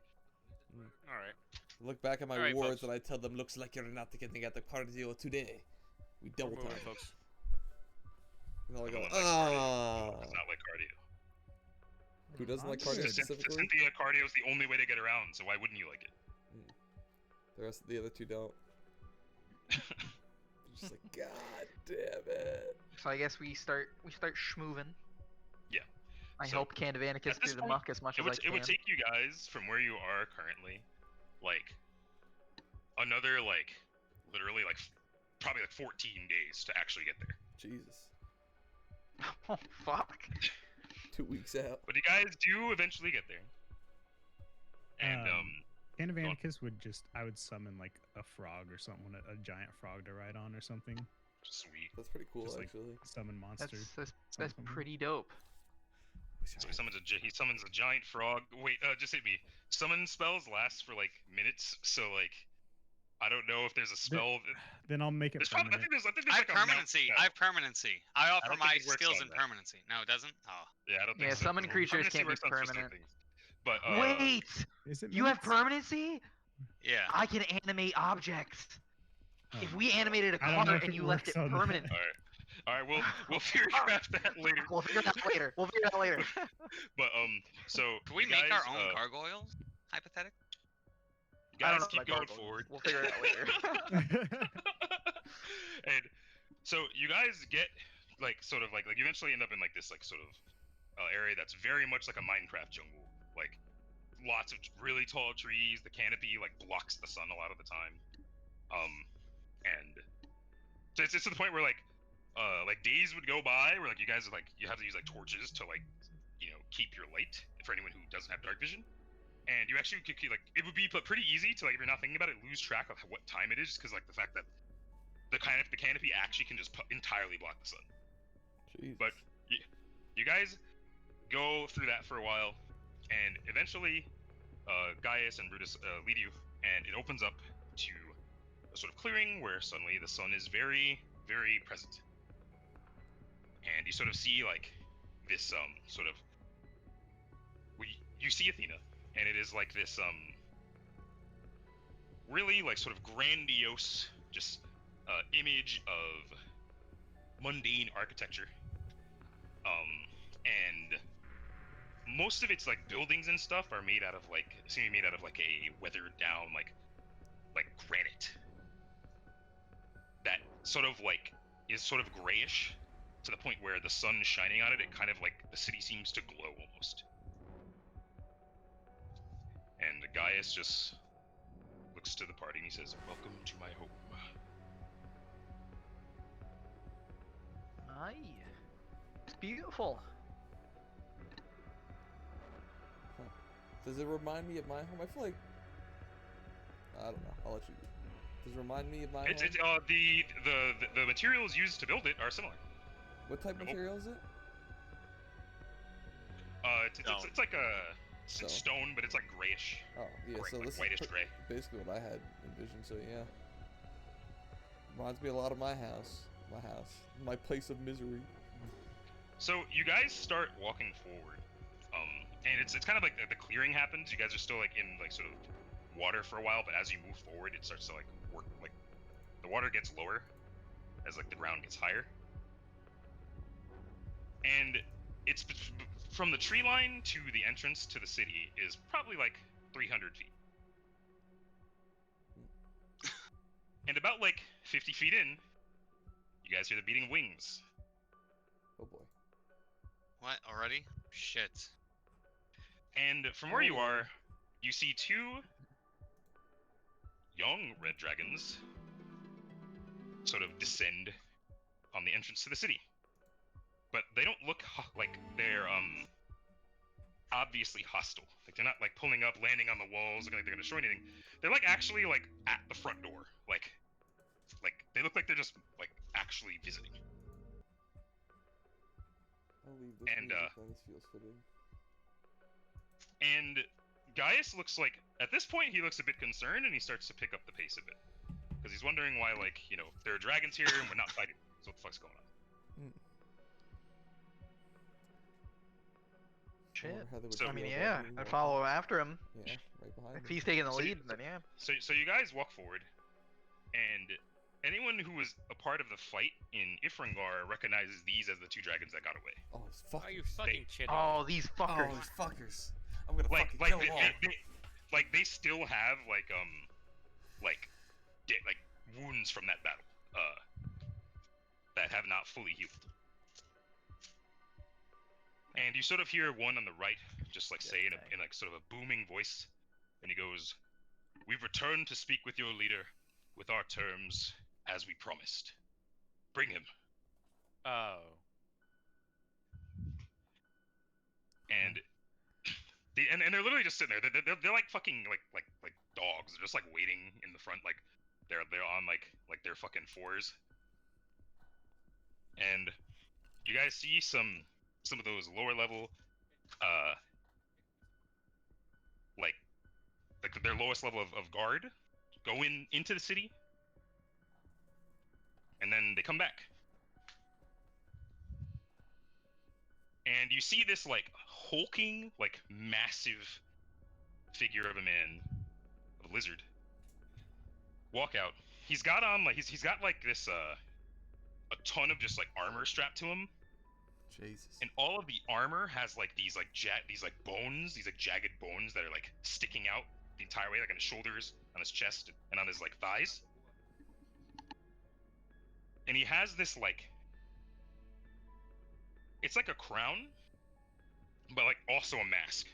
All right. I look back at my Alright, wards folks. and I tell them, looks like you're not getting at the cardio today. We double We're moving, time. folks. And they'll go, Someone likes cardio. ah. It's not like cardio. Who doesn't like Nice. cardio To specifically? Cynthia, cardio is the only way to get around, so why wouldn't you like it? The rest of the other two don't. Just like, god damn it. So I guess we start schmoovin'. Yeah. I So, help Candivanicus at this through the point, muck as much It as would, I it can. would take you guys from where you are currently, like, another, like, literally, like, probably like 14 days to actually get there. Jesus. Oh fuck. 2 weeks out. But you guys do eventually get there. And, Candivanicus would I would summon like a frog or something, a giant frog to ride on or something. sweet. That's pretty cool, Just like- actually. Summon monster. That's something. pretty dope. So he summons a giant frog. Wait, just hit me. Summon spells last for like minutes, so like I don't know if there's a spell. Then I'll make it There's probably, I permanent. think there's I have like a mount permanency. spell. I have permanency. I offer don't think my it works skills on in that. permanency. No, it doesn't? Oh. Yeah, I don't think Yeah, so. summon creatures Permanency can't be works on specific permanent. things. But Wait! Is it You have minutes? permanency? Yeah. I can animate objects. If Oh. we animated a I don't know cart if and it you left works it on that. permanent, all right, we'll figure out that later. we'll figure it out later. But so Can we you make guys, our own gargoyles? Hypothetically? You I guys don't know keep about going gargoyles. forward. We'll figure it out later. And so you guys get like sort of like you eventually end up in like this like sort of area that's very much like a Minecraft jungle. Like lots of really tall trees. The canopy like blocks the sun a lot of the time. And so it's to the point where like days would go by where like you guys you have to use like torches to like keep your light for anyone who doesn't have dark vision. And you actually could like it would be pretty easy to like if you're not thinking about it lose track of what time it is because like the fact that the canopy actually can just entirely block the sun. Jesus. But you guys go through that for a while, and eventually Gaius and Brutus lead you, and it opens up to a sort of clearing where suddenly the sun is very, very present. And you sort of see like this sort of you see Athena, and it is like this really like sort of grandiose just image of mundane architecture, and most of its like buildings and stuff are made out of seem to be made out of like a weathered down like granite that sort of like is sort of grayish to the point where the sun is shining on it. It kind of like the city seems to glow almost. And Gaius just looks to the party and he says, "Welcome to my home." Aye. It's beautiful. Does it remind me of my home? I feel like... I don't know. I'll let you... Does it remind me of my It's home? the materials used to build it are similar. What type of material is it? It's like a So- stone, but it's like grayish. Oh, yeah, Gray, so like this whitish is gray. basically what I had envisioned, so yeah. Reminds me a lot of my house. My place of misery. So you guys start walking forward, and it's kind of like the clearing happens. You guys are still like in like sort of water for a while, but as you move forward, it starts to like work like the water gets lower as like the ground gets higher, and it's from the tree line to the entrance to the city is probably like 300 feet. And about like 50 feet in, you guys hear the beating of wings. Oh boy. What already? Shit. And from where you are, you see two young red dragons sort of descend on the entrance to the city. But they don't look like they're obviously hostile. Like they're not like pulling up, landing on the walls, looking like they're gonna destroy anything. They're like actually like at the front door. Like they look like they're just like actually visiting. I'll leave this And, music, this feels fitting. And Gaius looks like, at this point, he looks a bit concerned, and he starts to pick up the pace a bit. Because he's wondering why, like, you know, there are dragons here, and we're not fighting. So what the fuck's going on? Shit. So- I mean, yeah, I'd follow after him. Yeah, right behind If him. he's taking the So- lead, then yeah. So you guys walk forward, and anyone who was a part of the fight in Ifrangar recognizes these as the two dragons that got away. Oh, these Are fuckers. you fucking kidding? Oh, these Oh, fuckers. these fuckers. I'm gonna Like, fucking kill them all. they still have like wounds from that battle, that have not fully healed. And you sort of hear one on the right just like say in like sort of a booming voice, and he goes, "We've returned to speak with your leader, with our terms as we promised. Bring him." Oh. And and they're literally just sitting there. They're like fucking like dogs. They're just like waiting in the front, like they're on like their fucking fours. And you guys see some of those lower level, like their lowest level of guard go into the city, and then they come back. And you see this like hulking, like massive figure of a man, of a lizard, walk out. He's got on like he's got like this a ton of just like armor strapped to him, Jesus. and all of the armor has like these bones, these like jagged bones that are like sticking out the entire way, like on his shoulders, on his chest, and on his like thighs. And he has this like, it's like a crown, but like also a mask.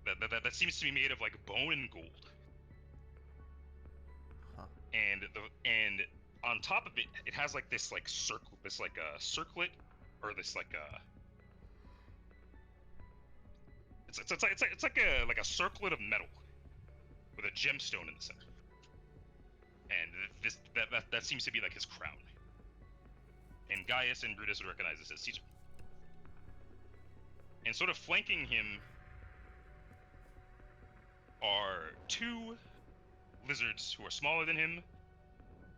That seems to be made of like bone and gold. Huh. And on top of it, it has like this like circlet, or this like it's like a circlet of metal with a gemstone in the center. And that seems to be like his crown. And Gaius and Brutus would recognize this as Caesar. And sort of flanking him are two lizards who are smaller than him,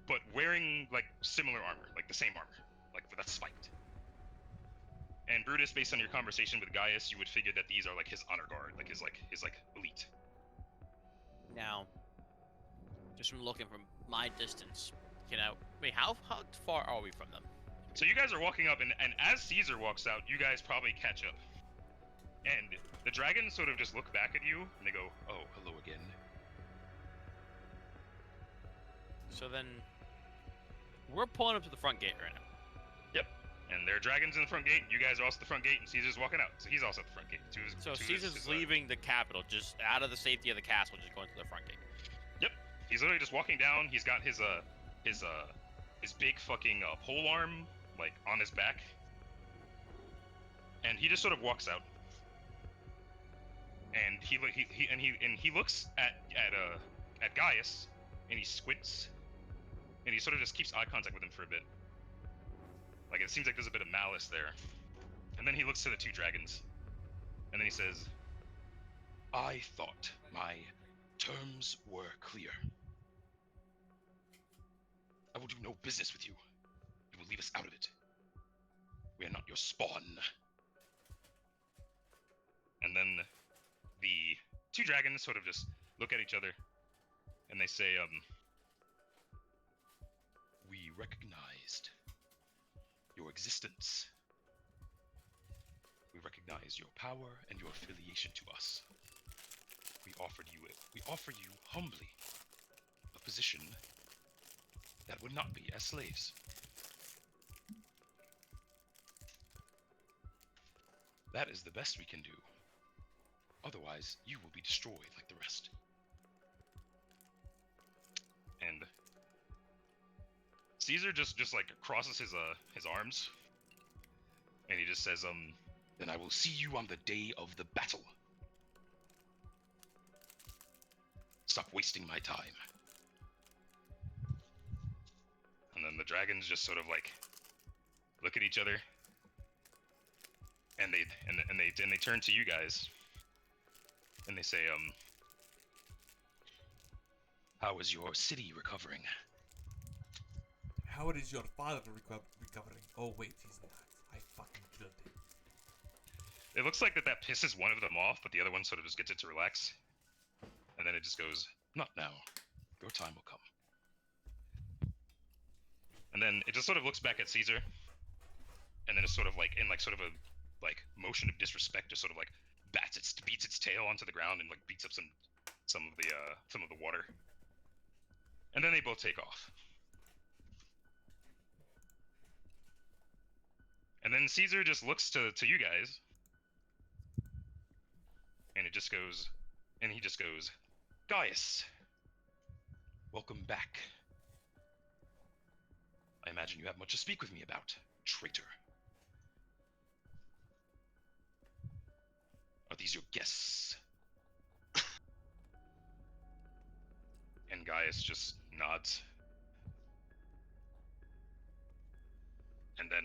but wearing like similar armor, like the same armor, like that's spiked. And Brutus, based on your conversation with Gaius, you would figure that these are like his honor guard, like his elite. Now, just from looking from my distance, wait, how far are we from them? So you guys are walking up, and as Caesar walks out, you guys probably catch up. And the dragons sort of just look back at you, and they go, "Oh, hello again." So then, we're pulling up to the front gate right now. Yep. And there are dragons in the front gate, and you guys are also at the front gate, and Caesar's walking out. So he's also at the front gate. So Caesar's leaving the capital, just out of the safety of the castle, just going to the front gate. Yep. He's literally just walking down. He's got his big fucking pole arm like on his back, and he just sort of walks out. And he looks at Gaius, and he squints, and he sort of just keeps eye contact with him for a bit. Like it seems like there's a bit of malice there. And then he looks to the two dragons, and then he says, "I thought my terms were clear. I will do no business with you. You will leave us out of it. We are not your spawn." And then the two dragons sort of just look at each other, and they say, "We recognized your existence. recognize your power and your affiliation to us. We offer you humbly a position that would not be as slaves. That is the best we can do. Otherwise, you will be destroyed like the rest. And Caesar just like crosses his arms, and he just says, then I will see you on the day of the battle. Stop wasting my time. And then the dragons just sort of like look at each other, and they turn to you guys, and they say, how is your city recovering? How is your father recovering? Oh wait, he's not. I fucking killed him. It looks like that pisses one of them off, but the other one sort of just gets it to relax. And then it just goes, not now. Your time will come. And then it just sort of looks back at Caesar, and then it's sort of like in like sort of a like motion of disrespect, just sort of like beats its tail onto the ground and like beats up some of the water. And then they both take off. And then Caesar just looks to you guys, and he just goes, Gaius, welcome back. I imagine you have much to speak with me about, traitor. Are these your guests? And Gaius just nods. And then,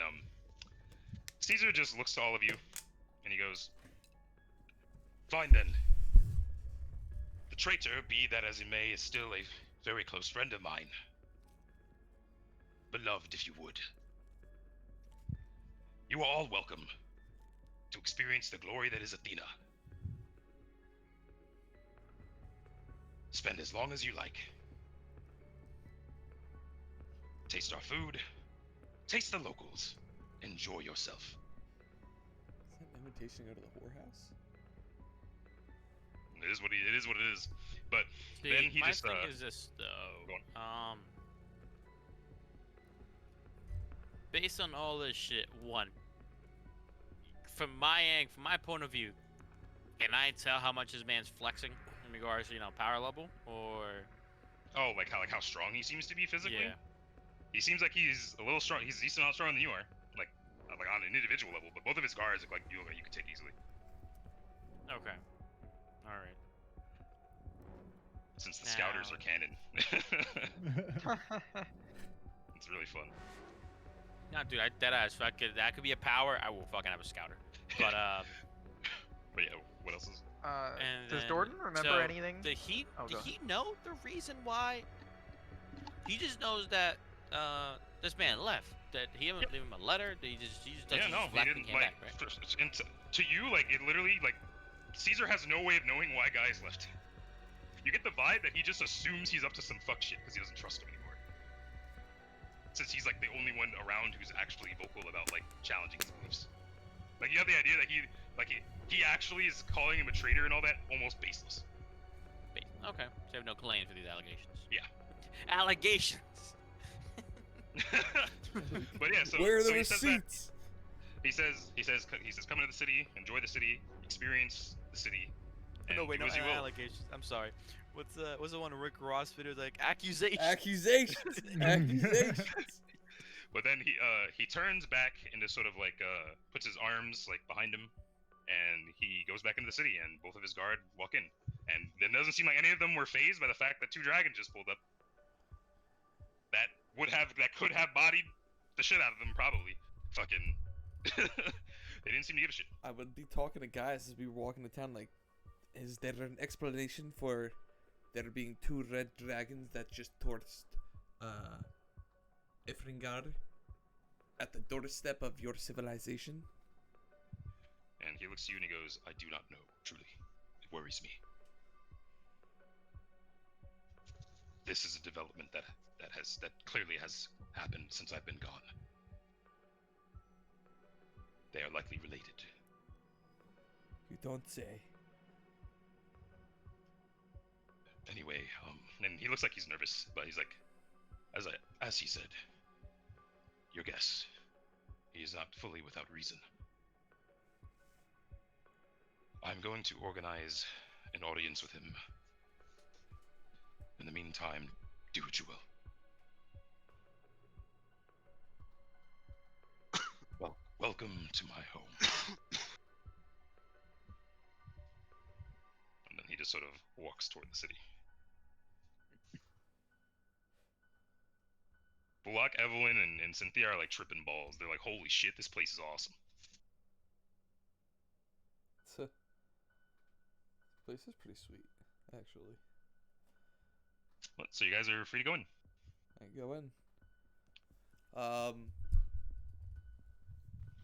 Caesar just looks to all of you, and he goes, fine then. The traitor, be that as it may, is still a very close friend of mine. Beloved, if you would. You are all welcome to experience the glory that is Athena. Spend as long as you like. Taste our food. Taste the locals. Enjoy yourself. Is that an invitation to go to the whorehouse? It is what it is. But See, then he my just thing is this though. go on. Based on all this shit, from my point of view, can I tell how much this man's flexing in regards to power level, or? Oh, like how strong he seems to be physically. Yeah. He seems like he's a little strong. He's decent, not stronger than you are, like on an individual level. But both of his guards look like you could take easily. Okay. All right. Since the scouters are canon. It's really fun. No, dude, that could be a power. I will fucking have a scouter. But But yeah, what else is? Does Jordan remember anything? Did he Oh, did go he know the reason why? He just knows that this man left. That he didn't leave him a letter. He just Yeah, doesn't no, just he left didn't and came like. back, right? And to you, like it literally, like Caesar has no way of knowing why Gaius left. You get the vibe that he just assumes he's up to some fuck shit because he doesn't trust him anymore. Since he's like the only one around who's actually vocal about like challenging his beliefs. Like you have the idea that he actually is calling him a traitor and all that, almost baseless. Okay, so you have no claim for these allegations. Yeah. Allegations. But yeah, so where are the he receipts? Says come into the city, enjoy the city, experience the city. And No, wait, do no as you will. allegations. I'm sorry. What's the one Rick Ross video like? Accusations. Accusations. Accusations. But then he turns back into sort of like puts his arms like behind him, and he goes back into the city, and both of his guard walk in, and it doesn't seem like any of them were fazed by the fact that two dragons just pulled up. That could have bodied the shit out of them probably. Fucking, they didn't seem to give a shit. I would be talking to guys as we were walking to town, like, is there an explanation for there being two red dragons that just torched Ifringar at the doorstep of your civilization? And he looks to you and he goes, I do not know, truly. It worries me. This is a development that clearly has happened since I've been gone. They are likely related. You don't say. Anyway, and he looks like he's nervous, but he's like, as he said, your guess, he is not fully without reason. I'm going to organize an audience with him. In the meantime, do what you will. Well, welcome to my home. And then he just sort of walks toward the city. Bullock, Evelyn, and Cynthia are like tripping balls. They're like, holy shit, this place is awesome. This place is pretty sweet, actually. So you guys are free to go in. I go in.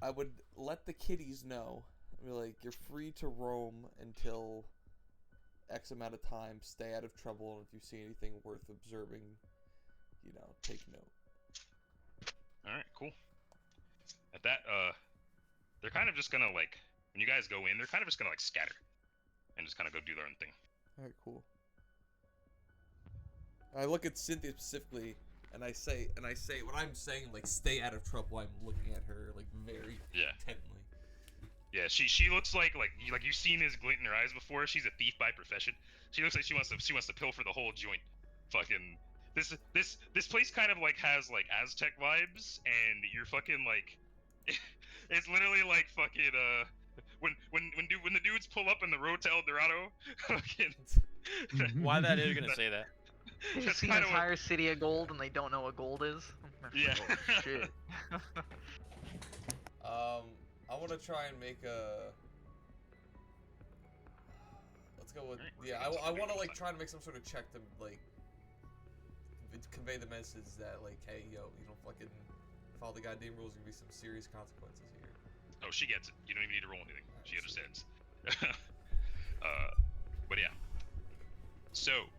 I would let the kiddies know. I'd be like, you're free to roam until X amount of time. Stay out of trouble, and if you see anything worth observing, take note. Alright, cool. At that, they're kind of just gonna, like, when you guys go in, they're kind of just gonna, like, scatter. And just kind of go do their own thing. Alright, cool. I look at Cynthia specifically, and I say, when I'm saying, like, stay out of trouble, I'm looking at her, like, very intently. Yeah, she looks like you've seen this glint in her eyes before. She's a thief by profession. She looks like she wants to pilfer the whole joint. Fucking this place kind of like has like Aztec vibes, and you're fucking like, it's literally like fucking when the dudes pull up in the Road to El Dorado, fucking. Why that is gonna say that? They just see an entire city of gold and they don't know what gold is. Yeah. Oh, shit. I want to try and make a. Let's go with I want to like try and make some sort of check to like convey the message that like, hey yo, you don't fucking follow the goddamn rules. There's gonna be some serious consequences here. Oh, she gets it. You don't even need to roll anything. She understands. But yeah. So,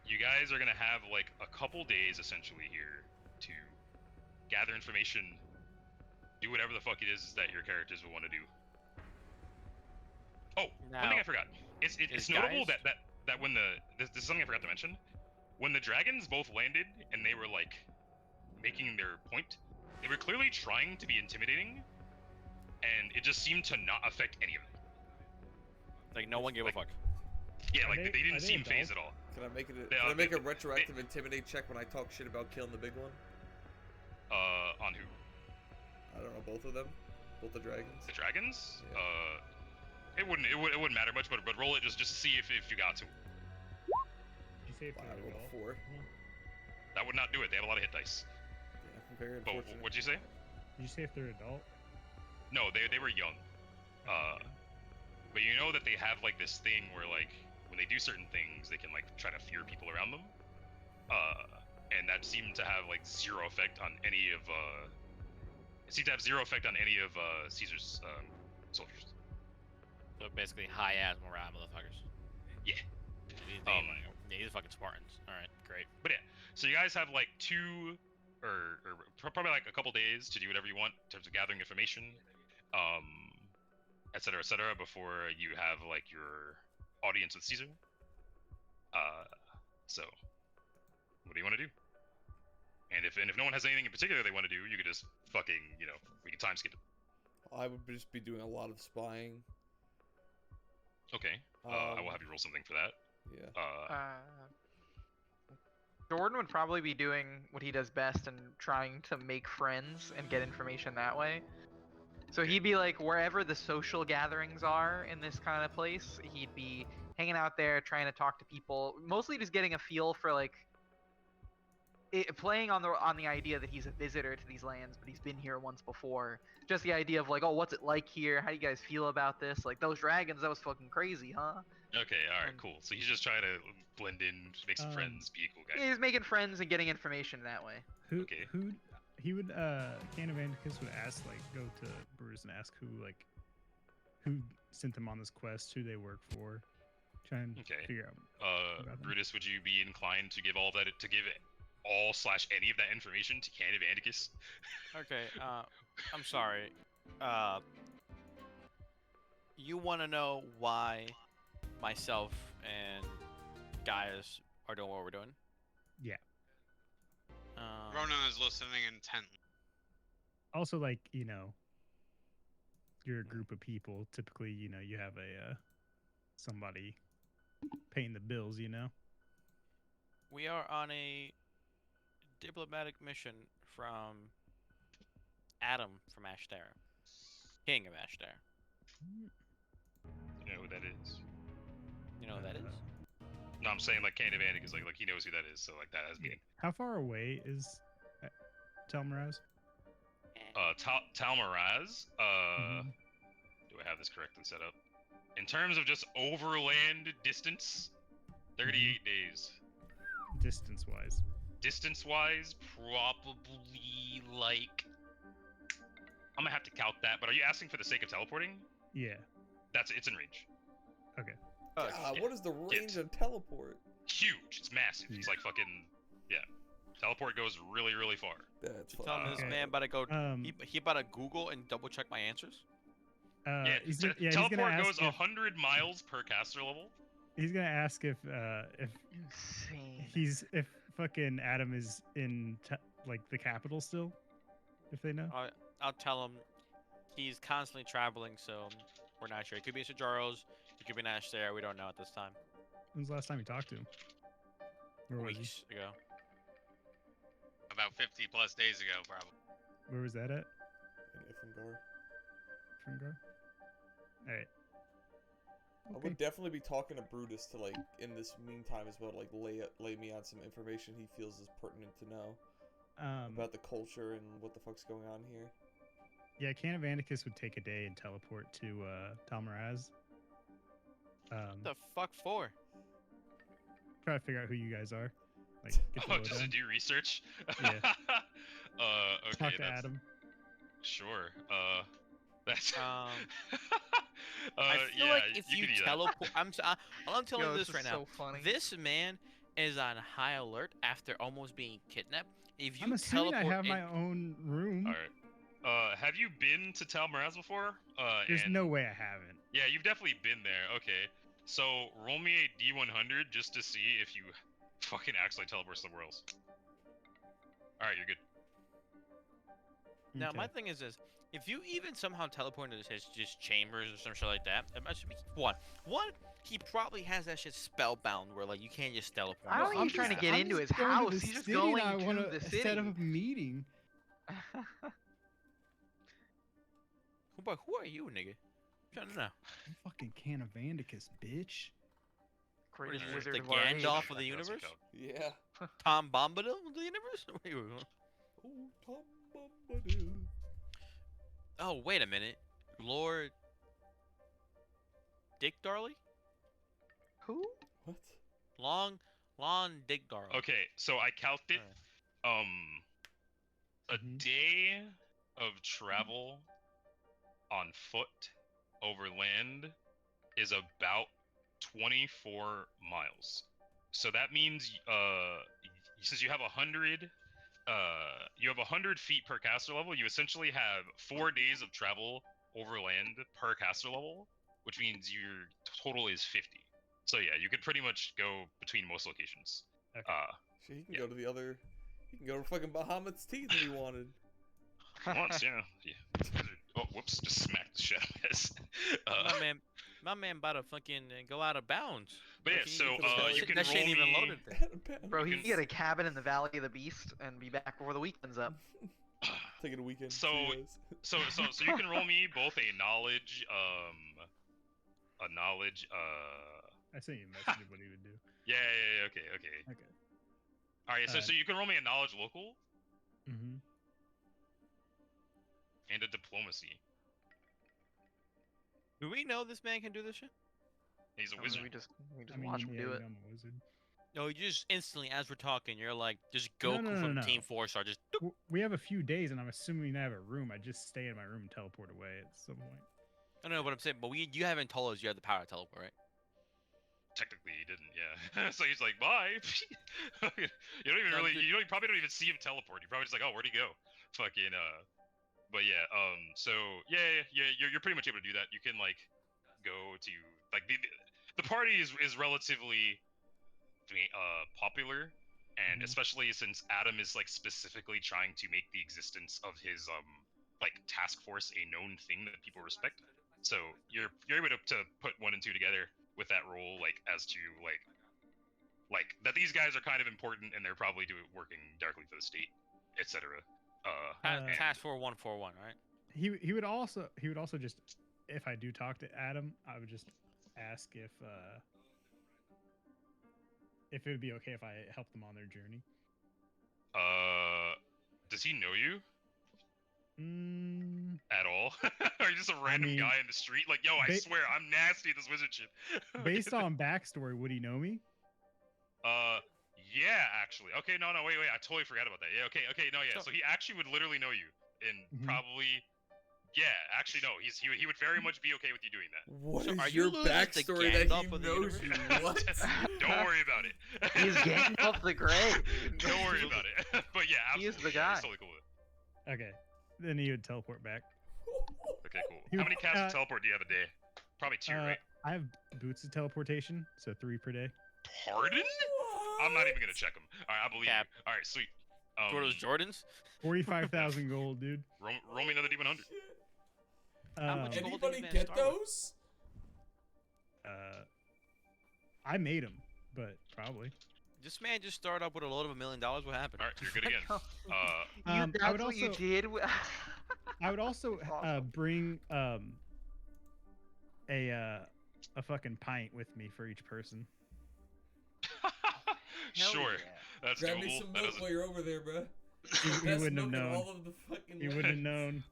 you guys are gonna have like a couple days essentially here to gather information, do whatever the fuck it is that your characters will want to do. Oh, one thing I forgot. It's notable that when this is something I forgot to mention. When the dragons both landed and they were like making their point, they were clearly trying to be intimidating, and it just seemed to not affect any of them. Like no one gave a fuck. Yeah, like they didn't seem phased at all. Can I make a retroactive intimidate check when I talk shit about killing the big one? On who? I don't know, both of them, both the dragons. The dragons? Yeah. It wouldn't matter much, but roll it just to see if you got to. You say if I they're rolled a adult? 4. That would not do it. They have a lot of hit dice. Yeah, very But unfortunate. what'd you say? Did you say if they're adult? No, they were young. But you know that they have like this thing where like when they do certain things, they can like try to fear people around them. And that seemed to have like zero effect on any of it seemed to have zero effect on any of Caesar's soldiers. So basically, high ass morale, motherfuckers. Yeah. These fucking Spartans. All right, great. But yeah, so you guys have like 2 or probably like a couple days to do whatever you want in terms of gathering information, et cetera, before you have like your audience with Caesar. So what do you want to do? And if no one has anything in particular they want to do, you could just fucking, we can time skip it. I would just be doing a lot of spying. Okay. I will have you roll something for that. Yeah. Jordan would probably be doing what he does best and trying to make friends and get information that way. So he'd be like wherever the social gatherings are in this kind of place, he'd be hanging out there trying to talk to people, mostly just getting a feel for like playing on the idea that he's a visitor to these lands, but he's been here once before. Just the idea of like, oh, what's it like here? How do you guys feel about this? Like those dragons, that was fucking crazy, huh? Okay, alright, cool. So he's just trying to blend in, make some friends, be a cool guy. Yeah, he's making friends and getting information that way. Who he would Can of Andicus would ask, like, go to Bruce and ask who sent them on this quest, who they work for. Try and figure out. Brutus, would you be inclined to give all that to give all/any of that information to Can of Andicus? Okay, I'm sorry. you want to know why myself and guys are doing what we're doing? Yeah. Ronan is listening intently. Also, like, you're a group of people. Typically, you have a somebody paying the bills. We are on a diplomatic mission from Adam from Ashterra, King of Ashterra. You know who that is? You know who that is? No, I'm saying like Cain of Antic is like he knows who that is, so like that has meaning. How far away is Telmaraz? Talmaraz. Do I have this correctly set up? In terms of just overland distance, 38 days. Distance-wise. Distance-wise, probably like. I'm gonna have to calc that, but are you asking for the sake of teleporting? Yeah. It's in range. Okay. What is the range of teleport? Huge. It's massive. It's like fucking Teleport goes really, really far. That's You telling me this man about to go? He about to Google and double check my answers? Teleport goes 100 miles per caster level. He's gonna ask if insane. if fucking Adam is in like the capital still, if they know. I'll tell him he's constantly traveling, so we're not sure. It could be in Sajaros, it could be in Ashterra. We don't know at this time. When's the last time you talked to him? Where was Weeks ago. About 50 plus days ago, probably. Where was that at? In Ifringor. Ifringor? Alright. I would definitely be talking to Brutus to, like, in this meantime as well, like, lay me on some information he feels is pertinent to know. About the culture and what the fuck's going on here. Yeah, Can of Anticus would take a day and teleport to Talmaraz. What the fuck for? Try to figure out who you guys are. Like, just to do research? Yeah. Okay, Talk to Adam. Sure. That's. I feel like if you teleport, I'm telling you this right now. So this man is on high alert after almost being kidnapped. If you I'm assuming I have in... my own room. All right. Have you been to Talmaraz before? There's no way I haven't. Yeah, you've definitely been there. Okay. So roll me a D100 just to see if you fucking actually teleport somewhere else. All right, you're good. Now Okay. my thing is this: if you even somehow teleport into his just chambers or some shit like that, it must be one. He probably has that shit spellbound where like you can't just teleport. I don't think he's trying to get into his house. He's just going to the city. Set up a meeting. Who are you, nigga? I'm trying to know. I'm fucking Can of Vandicus, bitch. Greatest What is wizard the of our age. Gandalf of the universe? Yeah. Tom Bombadil of the universe? Wait. Oh, Tom Bombadil. Oh, wait a minute. Lord Dick Darley? Who? What? Long Dick Darley. Okay, so I calced it. A day of travel on foot over land is about 24 miles. So that means since you have 100 feet per caster level, you essentially have 4 days of travel over land per caster level, which means your total is 50. So yeah, you could pretty much go between most locations. Okay. So he can go to the other. He can go to fucking Bahamut's Teeth if he wanted. Once, yeah. Oh, whoops! Just smacked the shit out of his. My man about to fucking go out of bounds. But yeah, so you can that roll shit ain't even me- loaded there. Bro, he can get a cabin in the Valley of the Beast and be back before the weekend's up. Taking a weekend. So you can roll me both a knowledge. I sent you a message of what he would do. Yeah. Okay. Okay. All right. So you can roll me a knowledge local Mm-hmm. and a diplomacy. Do we know this man can do this shit? He's a I mean, wizard. we just watch him do it. I'm a wizard. No, you just instantly, as we're talking, you're like, just No, Goku no, from no. Team 4-Star, just. We have a few days, and I'm assuming I have a room. I just stay in my room and teleport away at some point. I don't know what I'm saying, but you haven't told us you have the power to teleport, right? Technically, he didn't. Yeah. So he's like, bye. You don't even really. You probably don't even see him teleport. You're probably just like, oh, where'd he go? Fucking. But yeah. So yeah. You're pretty much able to do that. You can like. go to like the party is relatively popular, and especially since Adam is like specifically trying to make the existence of his like task force a known thing that people respect. So you're able to put 1 and 2 together with that role, like as to like that these guys are kind of important and they're probably working directly for the state, etc. Task 4141, right? He would also just, if I do talk to Adam, I would just ask if it would be okay if I help them on their journey. Does he know you? Mm, at all? Are you just a random guy in the street? Like, yo, I swear, I'm nasty at this wizard shit. Based on backstory, would he know me? Yeah, actually. Okay, no, wait, I totally forgot about that. Yeah, okay, no, yeah. So he actually would literally know you, and probably, yeah, actually, no, he would very much be okay with you doing that. What So is are your you literally just the backstory that Gandalf he of the knows you? What? Don't worry about it. He's Gandalf the Grey. Don't worry about it. But yeah, absolutely. He is the yeah, guy. he's totally cool with it. Okay, then he would teleport back. Okay, cool. How many casts of teleport do you have a day? Probably 2, right? I have boots of teleportation, so 3 per day. Pardon? I'm not even gonna check them. All right, I believe you. All right, sweet. For those Jordans? 45,000 gold, dude. Roll me another D100. How much gold Anybody did you get start with? those? I made them, but probably. This man just started up with a load of $1 million. What happened? All right, you're good again. That's I would what you also- did. I would also bring a fucking pint with me for each person. Sure, yeah. that's Grab doable. me some That milk doesn't- while you're over there, bro. He Best wouldn't have milk in known. all of the fucking He wouldn't have lands. known.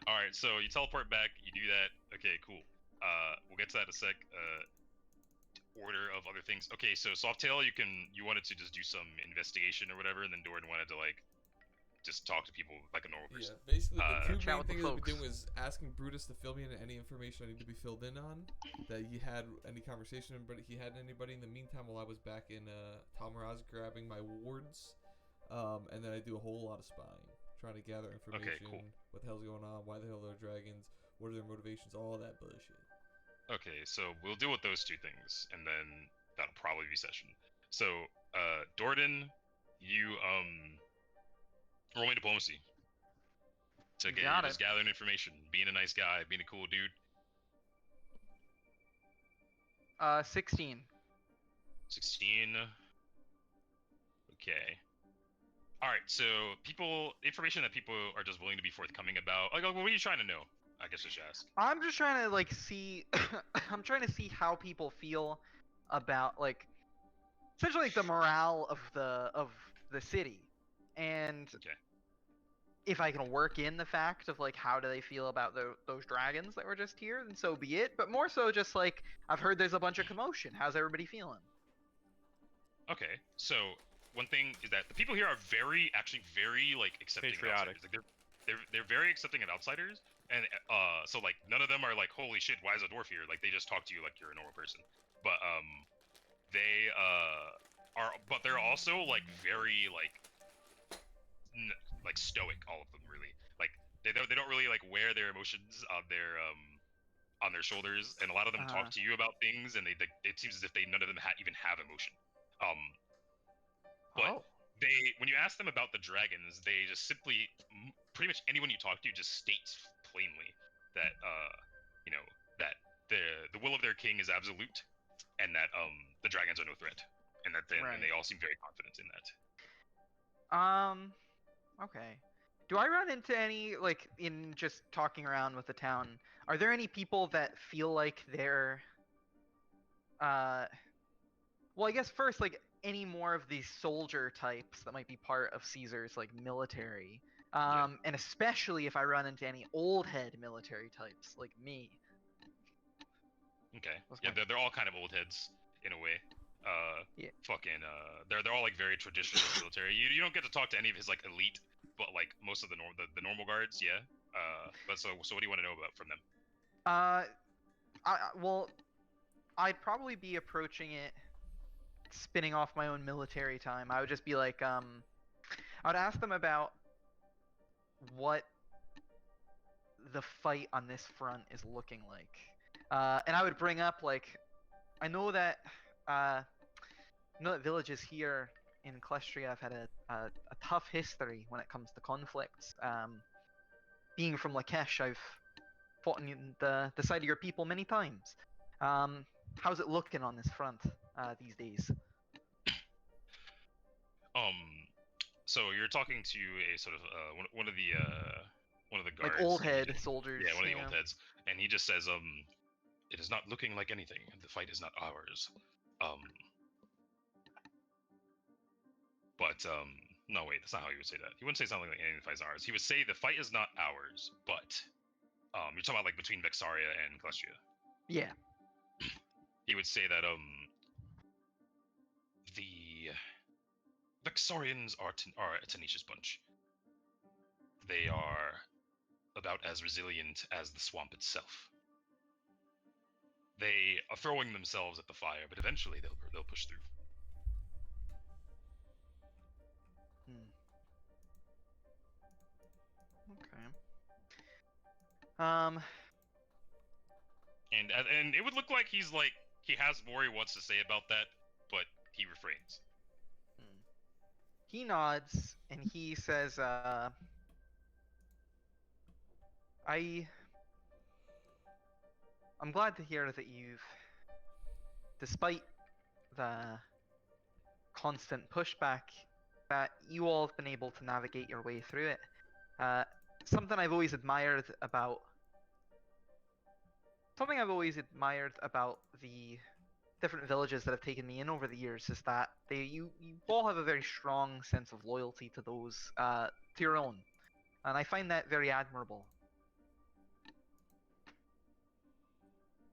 All right, so you teleport back. You do that. Okay, cool. We'll get to that in a sec. Order of other things. Okay, so Softail, you wanted to just do some investigation or whatever, and then Doran wanted to like just talk to people like a normal person. Yeah, basically the two Chat main with the things I've been folks. doing was asking Brutus to fill me in any information I need to be filled in on, that he had any conversation, but he had anybody in the meantime while I was back in Talmaraz grabbing my wards, and then I do a whole lot of spying, trying to gather information, cool. what the hell's going on, why the hell are dragons, what are their motivations, all that bullshit. Okay, so we'll deal with those 2 things, and then that'll probably be session. So, Dordan, you roll me diplomacy. It's okay. Got You're just gathering information, being a nice guy, being a cool dude. 16. 16. Okay. All right. So information that people are just willing to be forthcoming about. Like, what are you trying to know? I guess I should ask. I'm just trying to like see. I'm trying to see how people feel about like essentially like the morale of the city, and Okay. if I can work in the fact of like how do they feel about those dragons that were just here, then so be it. But more so, just like I've heard there's a bunch of commotion. How's everybody feeling? Okay. So one thing is that the people here are actually very like accepting of Patriotic. outsiders. Like, they're very accepting of outsiders, and so like none of them are like, holy shit, why is a dwarf here? Like they just talk to you like you're a normal person. But they but they're also like very like like stoic, all of them really. Like they don't really like wear their emotions on their shoulders, and a lot of them talk to you about things, and it seems as if none of them even have emotion. But when you ask them about the dragons, they just simply, pretty much anyone you talk to just states plainly that that the will of their king is absolute, and that the dragons are no threat, and that and they all seem very confident in that. Okay. Do I run into any, like, in just talking around with the town, are there any people that feel like they're, well, I guess first, like, any more of these soldier types that might be part of Caesar's, like, military, and especially if I run into any old head military types, like me. Okay. Yeah, they're all kind of old heads, in a way. Yeah. Fucking, they're all, like, very traditional military. You don't get to talk to any of his, like, elite, but like most of the normal guards, yeah. But so what do you want to know about from them? Well, I'd probably be approaching it, spinning off my own military time. I would just be like, I would ask them about what the fight on this front is looking like. And I would bring up like, I know that villages here in Clestria have had a tough history when it comes to conflicts. Being from Lakesh, I've fought on the side of your people many times. How's it looking on this front these days? So you're talking to a sort of one of the guards, like old head soldiers. Yeah, one of the old heads, and he just says, it is not looking like anything. The fight is not ours. But no, wait, that's not how he would say that. He wouldn't say something like anything the fight is ours. He would say the fight is not ours, but you're talking about like between Vexaria and Clestria. Yeah. He would say that the Vexarians are a tenacious bunch. They are about as resilient as the swamp itself. They are throwing themselves at the fire, but eventually they'll push through. Okay. And it would look like he has more he wants to say about that, but he refrains. He nods and he says, I'm glad to hear that you've, despite the constant pushback, that you all have been able to navigate your way through it. Something I've always admired about the different villages that have taken me in over the years is that you all have a very strong sense of loyalty to those to your own, and I find that very admirable.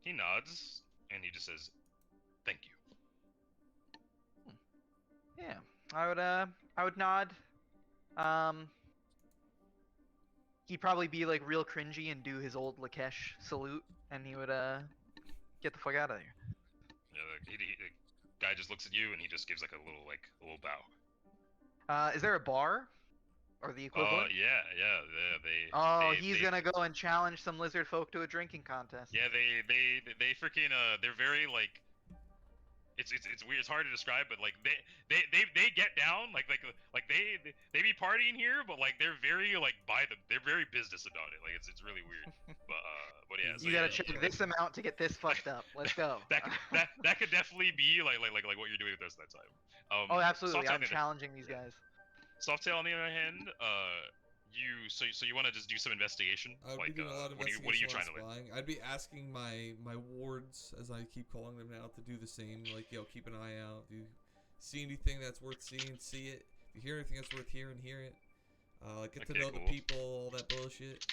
He nods and he just says, "Thank you." Yeah, I would nod. He'd probably be like real cringy and do his old Lakesh salute, and he would get the fuck out of there. Yeah, the guy just looks at you and he just gives like a little bow. Is there a bar, or the equivalent? Yeah. He's gonna go and challenge some lizard folk to a drinking contest. Yeah, they freaking they're very like. It's weird. It's hard to describe, but like they get down like they be partying here, but like they're very like they're very business about it. Like it's really weird. But yeah. You gotta check this amount to get this fucked up. Let's go. that could definitely be like what you're doing with us that time. Oh, absolutely. I'm Softail challenging these guys. Softail, on the other hand, you want to just do some investigation? I would be doing a lot of what are you trying to learn? I'd be asking my wards, as I keep calling them now, to do the same. Like, keep an eye out. If you see anything that's worth seeing, see it. If you hear anything that's worth hearing, hear it. Get to know the people, all that bullshit.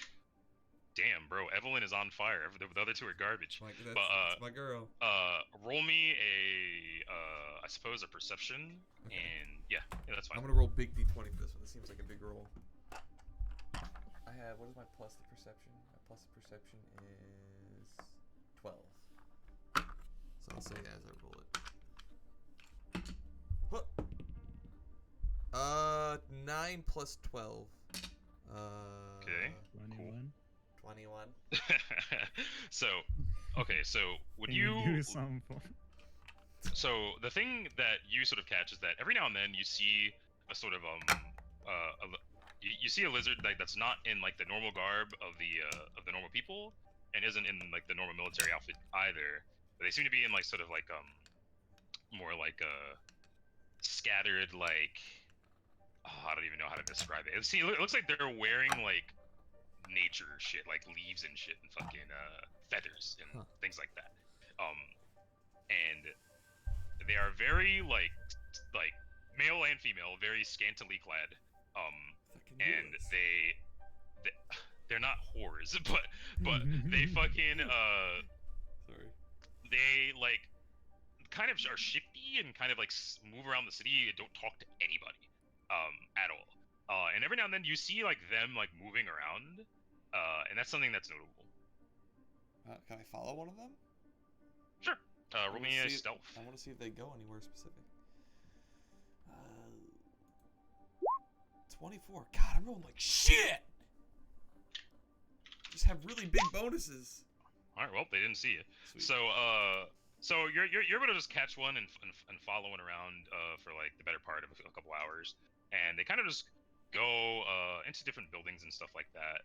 Damn, bro, Evelyn is on fire. The other two are garbage. That's my girl. Roll me I suppose a perception, okay. And yeah, that's fine. I'm gonna roll big D20 for this one. This seems like a big roll. I have, what is my plus to perception? My plus to perception is 12. So I'll say as I roll it. 9 plus 12. Okay. 21. 21. So would you do something for? So the thing that you sort of catch is that every now and then you see a sort of you see a lizard that's not in like the normal garb of the normal people, and isn't in like the normal military outfit either. But they seem to be in like sort of like more like scattered like I don't even know how to describe it. It looks like they're wearing like nature shit, like leaves and shit and fucking feathers and things like that. And they are very like male and female, very scantily clad. And they're not whores, but they fucking sorry. They like kind of are shifty and kind of like move around the city and don't talk to anybody at all. And every now and then you see like them like moving around, and that's something that's notable. Can I follow one of them? Sure. Roll me a stealth. I want to see if they go anywhere specific. 24. God, I'm rolling like shit! Just have really big bonuses. All right. Well, they didn't see you. Sweet. So you're able to just catch one and following around for like the better part of a couple hours, and they kind of just go into different buildings and stuff like that.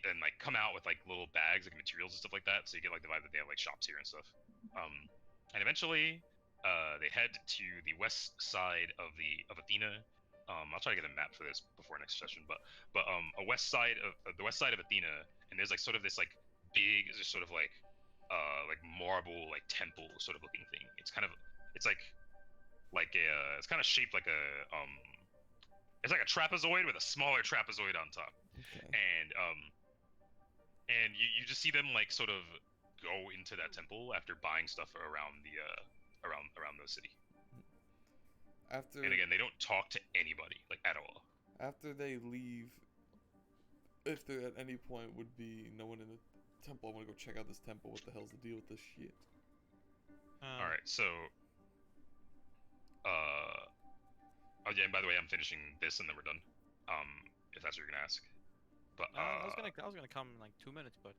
And like come out with like little bags, like materials and stuff like that. So you get like the vibe that they have like shops here and stuff. And eventually, they head to the west side of Athena. I'll try to get a map for this before next session, but a west side of the west side of Athena, and there's like sort of this like big, just sort of like marble like temple sort of looking thing. It's kind of it's like a it's kind of shaped like a it's like a trapezoid with a smaller trapezoid on top. Okay. And you just see them like sort of go into that temple after buying stuff around the around the city. After And again, they don't talk to anybody like at all. after they leave, if there at any point would be no one in the temple, I want to go check out this temple. What the hell's the deal with this shit? All right, so oh yeah, and by the way, I'm finishing this and then we're done. If that's what you're gonna ask. But I was gonna come in like 2 minutes, but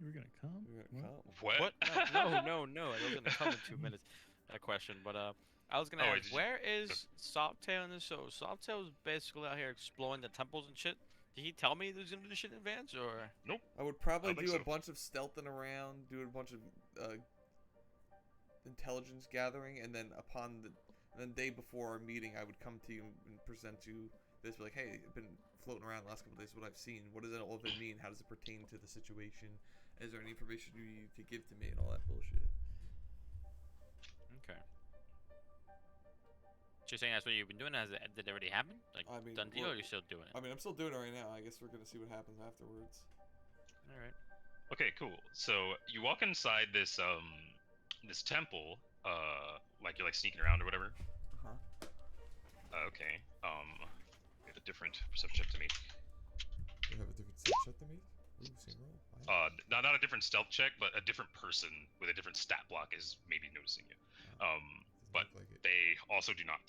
You were gonna come? We're gonna come. what? No, I was gonna come in 2 minutes. That question, but I was gonna Oh, ask, where is Softail in this show? Softail's basically out here exploring the temples and shit. Did he tell me he was gonna do this shit in advance, or? Nope. I would probably I don't do think a so. bunch of stealthing around, do a bunch of intelligence gathering, and then the day before our meeting, I would come to you and present you this, like, hey, I've been floating around the last couple of days, what I've seen, what does all of it mean, how does it pertain to the situation, is there any information you could give to me, and all that bullshit. Okay. So you're saying that's what you've been doing? Did it already happen? Like, I mean, done deal, well, or you're still doing it? I mean, I'm still doing it right now. I guess we're gonna see what happens afterwards. All right. Okay, cool. So you walk inside this this temple, like you're like sneaking around or whatever. Okay. Get a different perception check to me. You have a different set check to me? Ooh, same roll. Wow. Not a different stealth check, but a different person with a different stat block is maybe noticing you. But Doesn't look like it. they also do not.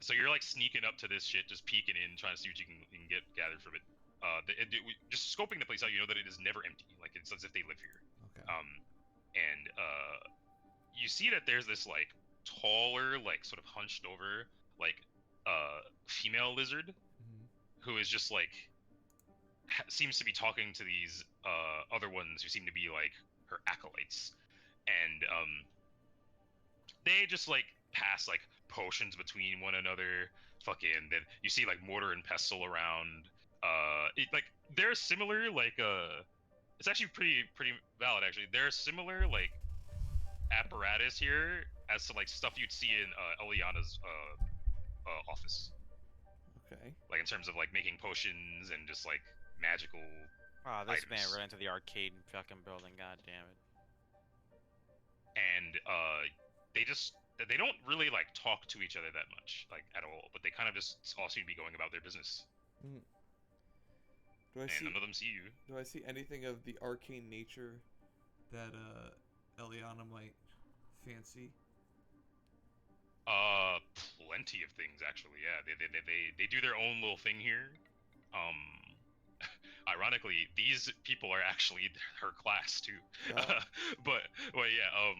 So you're like sneaking up to this shit, just peeking in, trying to see what you can get gathered from it. Just scoping the place out, you know that it is never empty. Like it's as if they live here. Okay. And you see that there's this like taller, like sort of hunched over, like female lizard Mhm. who is just like seems to be talking to these other ones who seem to be like her acolytes, and they just like pass like potions between one another. Fucking then you see like mortar and pestle around. Like they're similar. Like it's actually pretty valid actually. They're similar like apparatus here as to like stuff you'd see in Liliana's office. Okay. Like in terms of like making potions and just like magical. Oh, this man items. ran into the arcade fucking building. God damn it. And they don't really like talk to each other that much, like at all, but they kind of just all seem to be going about their business. Do I And see? none of them see you. Do I see anything of the arcane nature that Eliana might fancy? Plenty of things actually. Yeah, they do their own little thing here. Ironically, these people are actually her class too. Oh. but yeah,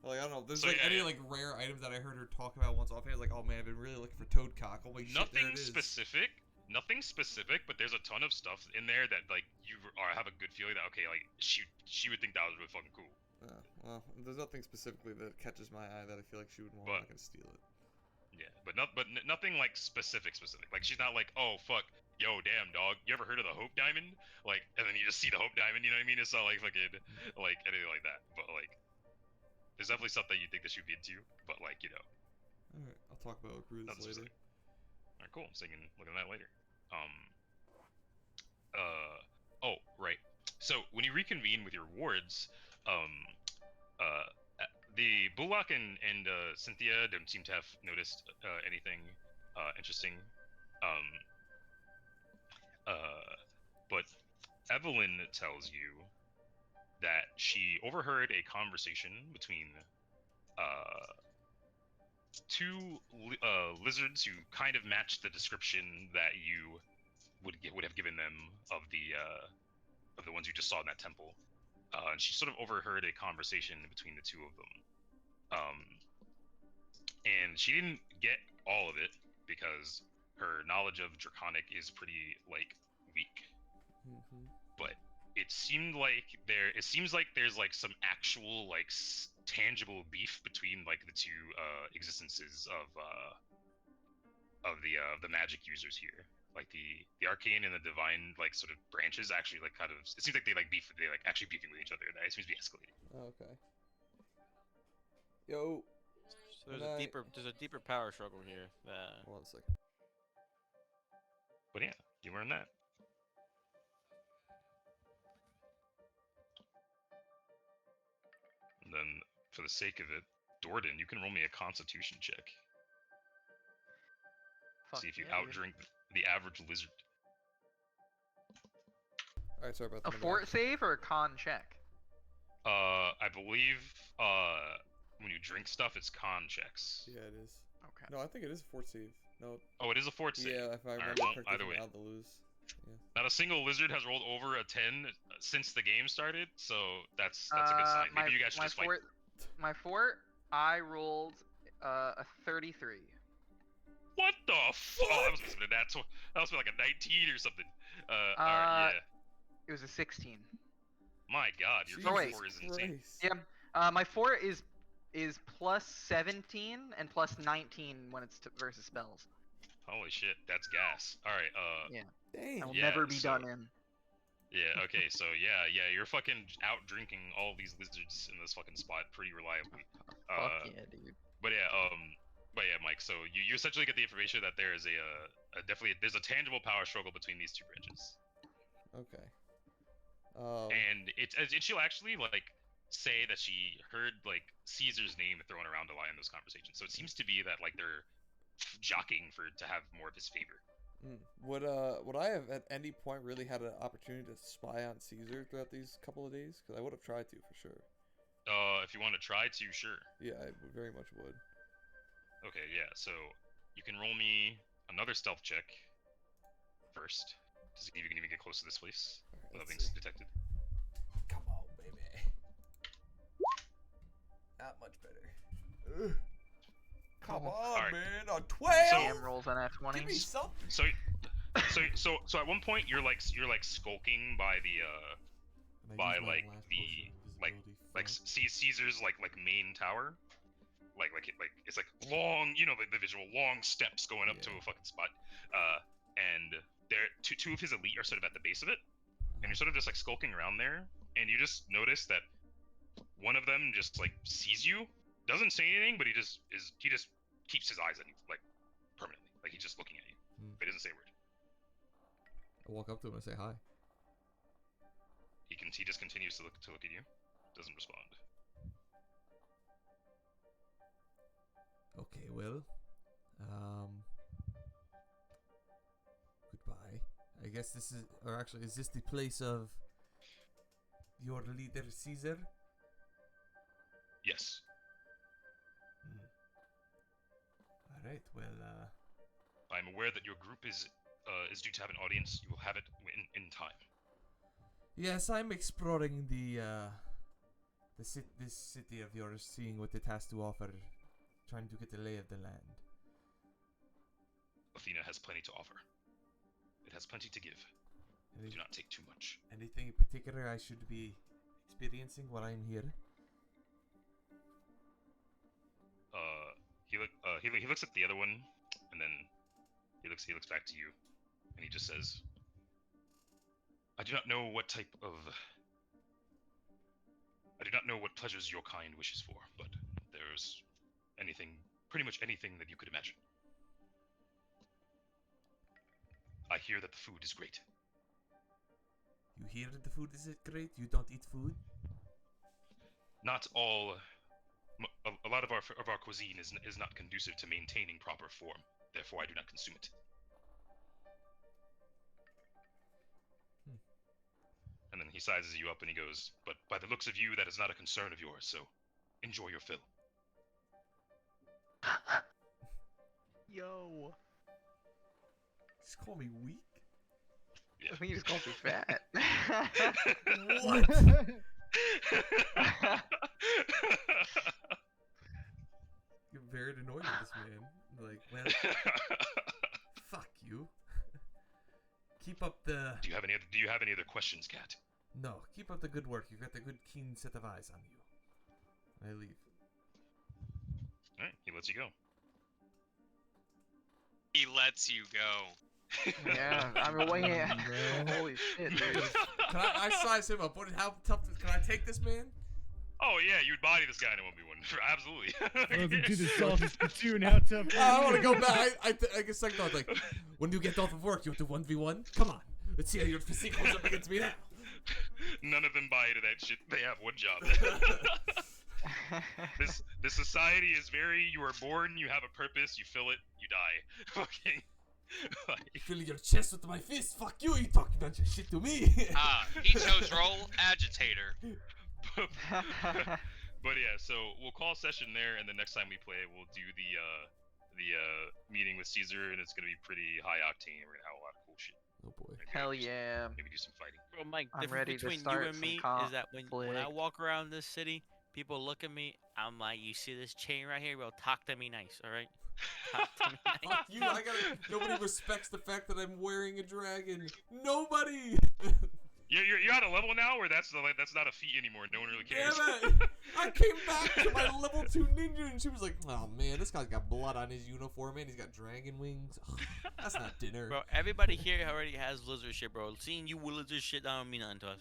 Like I don't know. There's So, like yeah, any yeah. like rare items that I heard her talk about once offhand. Like, oh man, I've been really looking for Toadcock. Oh my shit, there nothing it is. specific. Nothing specific, but there's a ton of stuff in there that like you have a good feeling that okay, like she would think that was really fucking cool. Well, there's nothing specifically that catches my eye that I feel like she would want. I'm But- not gonna steal it. Yeah, but nothing like specific. Like she's not like, oh fuck, yo, damn dog, you ever heard of the Hope Diamond? Like, and then you just see the Hope Diamond. You know what I mean? It's not like fucking like anything like that. But like, there's definitely stuff that you think that she'd be into. But like, you know, All right, I'll talk about Gru this nothing later. specific. All right, cool. So you can look at that later. Oh, right. So when you reconvene with your wards, the Bullock and Cynthia don't seem to have noticed anything interesting. But Evelyn tells you that she overheard a conversation between two lizards who kind of matched the description that you would have given them of of the ones you just saw in that temple, and she sort of overheard a conversation between the two of them. And she didn't get all of it because her knowledge of Draconic is pretty like weak. But it seemed like seems like there's like some actual like tangible beef between like the two existences of the magic users here. Like the arcane and the divine like sort of branches actually like kind of, it seems like they like actually beefing with each other, and that it seems to be escalating. Okay. Yo. So there's a deeper power struggle here. Hold on a second. But yeah, you learn that. And then, for the sake of it, Dorden, you can roll me a Constitution check. Fuck See if you yeah, outdrink the average lizard. Alright, sorry about A that. fort save or a con check? I believe when you drink stuff, it's con checks. Yeah, it is. Okay. No, I think it is a fort save. No. Oh, it is a fort save. Yeah, if I remember well, correctly, either way. from the lose. Yeah. Not a single lizard has rolled over a 10 since the game started, so that's a good sign. Maybe you guys should just fight. My fort, I rolled a 33. What the fuck? Oh, that must have been like a 19 or something. Alright, yeah. It was a 16. My god, your fort is insane. Yeah, my fort is plus 17 and plus 19 when it's versus spells. Holy shit, that's gas. Alright, yeah. Dang. I will never be done in. Yeah, okay, so yeah, you're fucking out drinking all these lizards in this fucking spot pretty reliably. Fuck yeah, dude. But yeah, Mike, so you essentially get the information that there is there's a tangible power struggle between these two branches. Okay. And she'll actually like say that she heard like Caesar's name thrown around a lot in those conversations. So it seems to be that like they're jockeying to have more of his favor. Would I have at any point really had an opportunity to spy on Caesar throughout these couple of days? Because I would have tried to for sure. If you want to try to, sure. Yeah, I very much would. Okay, yeah. So you can roll me another stealth check first to see if you can even get close to this place without being detected. Come on, baby. Not much better. Ugh. Come on, right. man. On 12. Sam rolls on F20. Give me something. So at one point you're like skulking by the Caesar's like main tower, like it's like long, you know, the visual long steps going up to a fucking spot, and there two of his elite are sort of at the base of it, and you're sort of just like skulking around there, and you just notice that one of them just like sees you, doesn't say anything, but he just keeps his eyes on you like permanently, like he's just looking at you, but he doesn't say a word. I walk up to him and say hi. He just continues to look at you, doesn't respond. Okay, well, goodbye. I guess this is, or actually, is this the place of your leader, Caesar? Yes. All right. Well, I'm aware that your group is due to have an audience. You will have it in time. Yes, I'm exploring this city of yours, seeing what it has to offer, trying to get the lay of the land. Athena has plenty to offer. It has plenty to give. Do not take too much. Anything in particular I should be experiencing while I'm here? He looks at the other one, and then he looks back to you, and he just says, I do not know what pleasures your kind wishes for, but there's pretty much anything that you could imagine. I hear that the food is great. You hear that the food is great? You don't eat food? Not all. A lot of our cuisine is not conducive to maintaining proper form. Therefore, I do not consume it. And then he sizes you up and he goes, but by the looks of you, that is not a concern of yours, so enjoy your fill. Yo. Just call me weak? Yeah. I think you just called me fat. What? You're very annoyed with this man. Like, well, fuck you. Keep up the. Do you have any other questions, Cat? No, keep up the good work. You've got a good, keen set of eyes on you. I leave. All right, he lets you go. He lets you go. Yeah, I mean, holy shit, dude. Can I size him up? How tough? Can I take this man? Oh yeah, you'd body this guy in a 1v1. Absolutely. Welcome to the Salty Platoon. How tough? I want to go back. I guess I thought, like, when you get off of work, you have to 1v1. Come on, let's see how your physique holds up against me now. None of them buy into that shit. They have one job. This society is very. You are born. You have a purpose. You fill it. You die. Fucking. Fill your chest with my fist. Fuck you. You talking about your shit to me. He chose role agitator. But yeah, so we'll call session there, and the next time we play, we'll do the meeting with Caesar, and it's gonna be pretty high octane. We're gonna have a lot of cool shit. Oh boy. Hell yeah. Maybe do some fighting. Bro, Mike, I'm difference ready to between you start and some me is that when I conflict. walk around this city, people look at me. I'm like, you see this chain right here? Bro, talk to me nice, all right? Talk to me nice. Fuck you. Nobody respects the fact that I'm wearing a dragon. Nobody. You're at a level now where that's not a feat anymore. No one really cares. Damn it! I came back to my level 2 ninja, and she was like, "Oh man, this guy's got blood on his uniform, and he's got dragon wings. Ugh, that's not dinner." Bro, everybody here already has lizard shit, bro. Seeing you with lizard shit don't mean nothing to us.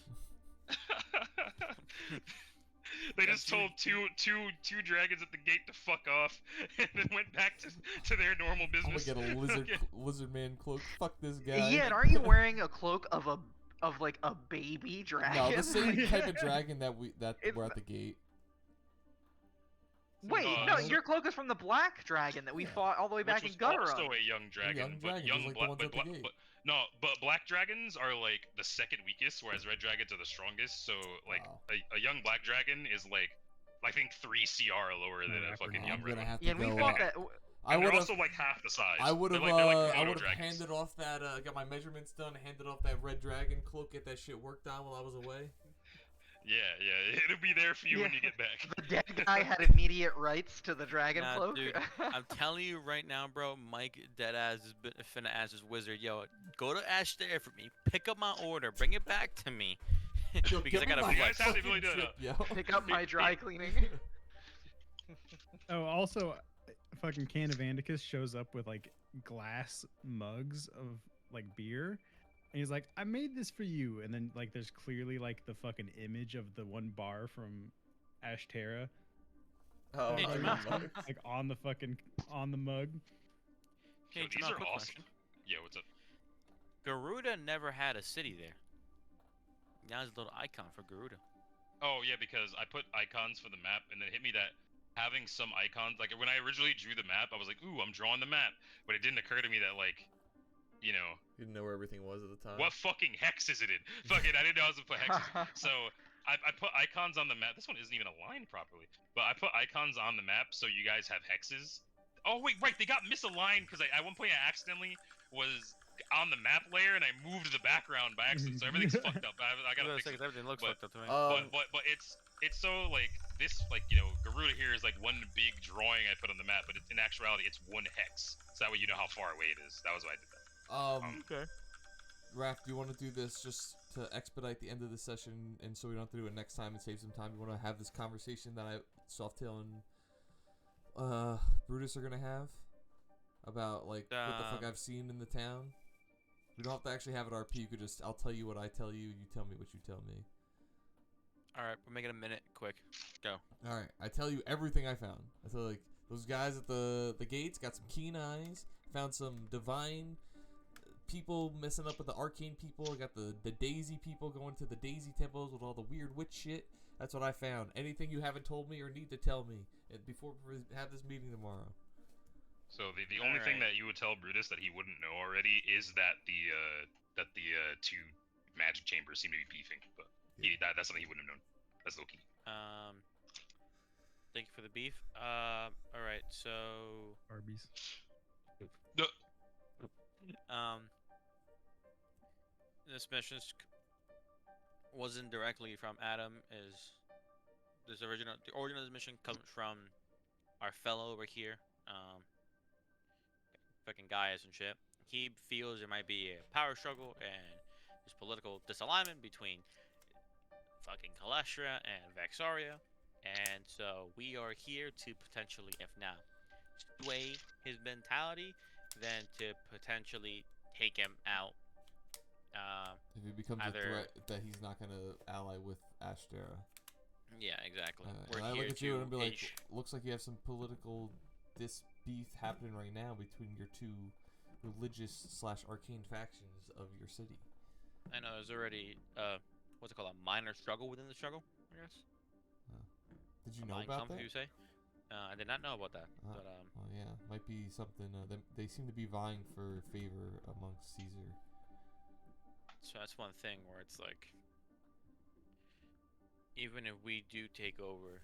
They just told two dragons at the gate to fuck off, and then went back to their normal I'm gonna business. get a lizard man cloak. Fuck this guy. Yeah, and aren't you wearing a cloak of like a baby dragon? No, the same type of dragon that we're at the gate. Wait, no, your cloak is from the black dragon that we fought all the way back in Gutter. Also a young dragon, but black dragons are like the second weakest, whereas red dragons are the strongest. So like a young black dragon is like I think 3 CR lower than a fucking young red one. Yeah, and we fought that. They're also like half the size. I would have like handed off that got my measurements done, handed off that red dragon cloak, get that shit worked on while I was away. Yeah, it'll be there for you when you get back. The dead guy had immediate rights to the dragon cloak. Dude, I'm telling you right now, bro. Mike deadass is finna ask his wizard, yo, go to Ashterra for me, pick up my order, bring it back to me, because I gotta flex. Pick up my dry cleaning. Oh, also, fucking Canavandicus shows up with like glass mugs of like beer. And he's like, I made this for you. And then like there's clearly like the fucking image of the one bar from Ashterra. Oh, like on the mug. Hey, these are awesome. Yeah, what's up? Garuda never had a city there. Now there's a little icon for Garuda. Oh yeah, because I put icons for the map, and then it hit me that having some icons, like when I originally drew the map, I was like, ooh, I'm drawing the map. But it didn't occur to me that like, you know, you didn't know where everything was at the time. What fucking hex is it in? Fucking, I didn't know I was gonna put hexes. So I put icons on the map. This one isn't even aligned properly, but I put icons on the map so you guys have hexes. Oh wait, right, they got misaligned because at one point I accidentally was on the map layer and I moved the background by accident, so everything's fucked up. I gotta fix it. Everything looks fucked up to me. But it's so like this, like, you know, Garuda here is like one big drawing I put on the map, but in actuality it's one hex. So that way you know how far away it is. That was why I did that. Okay. Raph, do you want to do this just to expedite the end of the session, and so we don't have to do it next time and save some time? You want to have this conversation that Softail and Brutus are gonna have about like what the fuck I've seen in the town? We don't have to actually have it RP. You could just I'll tell you what I tell you. You tell me what you tell me. All right, we're making a minute. Quick, go. All right, I tell you everything I found. I tell like those guys at the gates got some keen eyes. Found some divine people messing up with the arcane people. I got the Daisy people going to the Daisy temples with all the weird witch shit. That's what I found. Anything you haven't told me or need to tell me before we have this meeting tomorrow. So the only thing that you would tell Brutus that he wouldn't know already is that the two magic chambers seem to be beefing, but that's something he wouldn't have known. That's low key. Thank you for the beef. All right, so Arby's. this mission wasn't directly from Adam. The origin of this mission comes from our fellow over here, fucking Gaius and shit. He feels there might be a power struggle and there's political disalignment between fucking Calestra and Vexaria, and so we are here to potentially, if not sway his mentality, then to potentially take him out. If he becomes a threat that he's not gonna ally with Ashterra. Yeah, exactly. And I look at you and be like, looks like you have some political beef happening right now between your two religious / arcane factions of your city. I know there's already what's it called, a minor struggle within the struggle, I guess. Did you know about that? You say? I did not know about that. But oh yeah, might be something. They seem to be vying for favor amongst Caesar. So that's one thing where it's like, even if we do take over,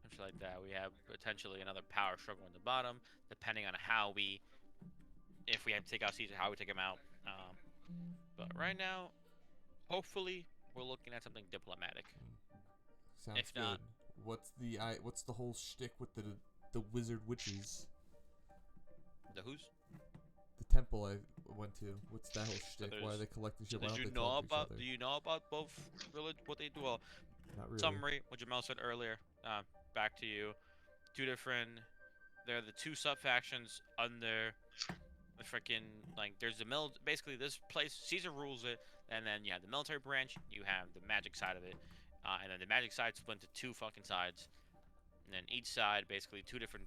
something like that, we have potentially another power struggle in the bottom, depending on if we have to take out Caesar, how we take him out. But right now, hopefully, we're looking at something diplomatic. Sounds if good. not, what's the whole shtick with the wizard witches? The who's? The temple I went to. What's that whole shtick? Why are they collecting shit? Do you know about both what they do? Well, not really. Summary, what Jamal said earlier. Back to you. Two different. They're the two sub factions under the freaking, like, there's the basically this place Caesar rules it, and then you have the military branch, you have the magic side of it, and then the magic side split into two fucking sides, and then each side basically two different,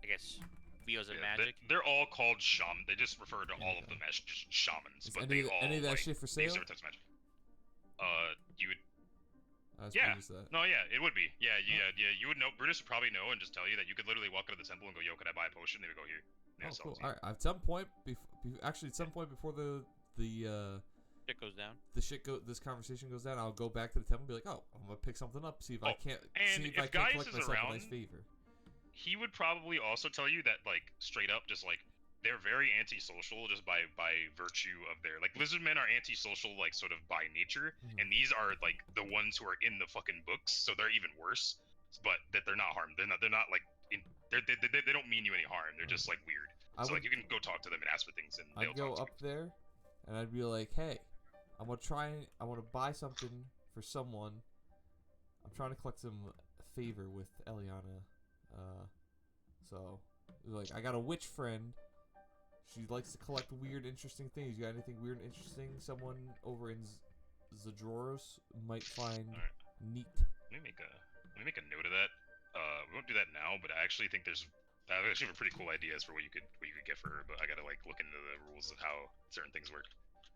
I guess, views of magic. They're all called shaman. They just refer to all of them as just shamans. But any of that shit for sale? These types of magic. You would. Yeah. No, yeah, it would be. Yeah. You would know. Brutus would probably know and just tell you that you could literally walk into the temple and go, "Yo, can I buy a potion?" They would go here. Oh, cool. All right. At some point, at some point before the shit goes down. This conversation goes down. I'll go back to the temple and be like, "Oh, I'm gonna pick something up. See if I can't. And see if I if can't Gaius collect is myself around, a nice favor." He would probably also tell you that, like, straight up, just like, they're very antisocial just by virtue of their, like, lizardmen are antisocial, like, sort of by nature, and these are like the ones who are in the fucking books, so they're even worse. But that they're not harmed. They're not like they don't mean you any harm. They're just like weird. So like you can go talk to them and ask for things, and they'll go up there, and I'd be like, "Hey, I want to buy something for someone. I'm trying to collect some favor with Liliana. So like, I got a witch friend. She likes to collect weird, interesting things. You got anything weird and interesting? Someone over in Zadroros might find neat." Let me make a note of that. We won't do that now, but I actually think I actually have pretty cool ideas for what you could get for her. But I gotta like look into the rules of how certain things work.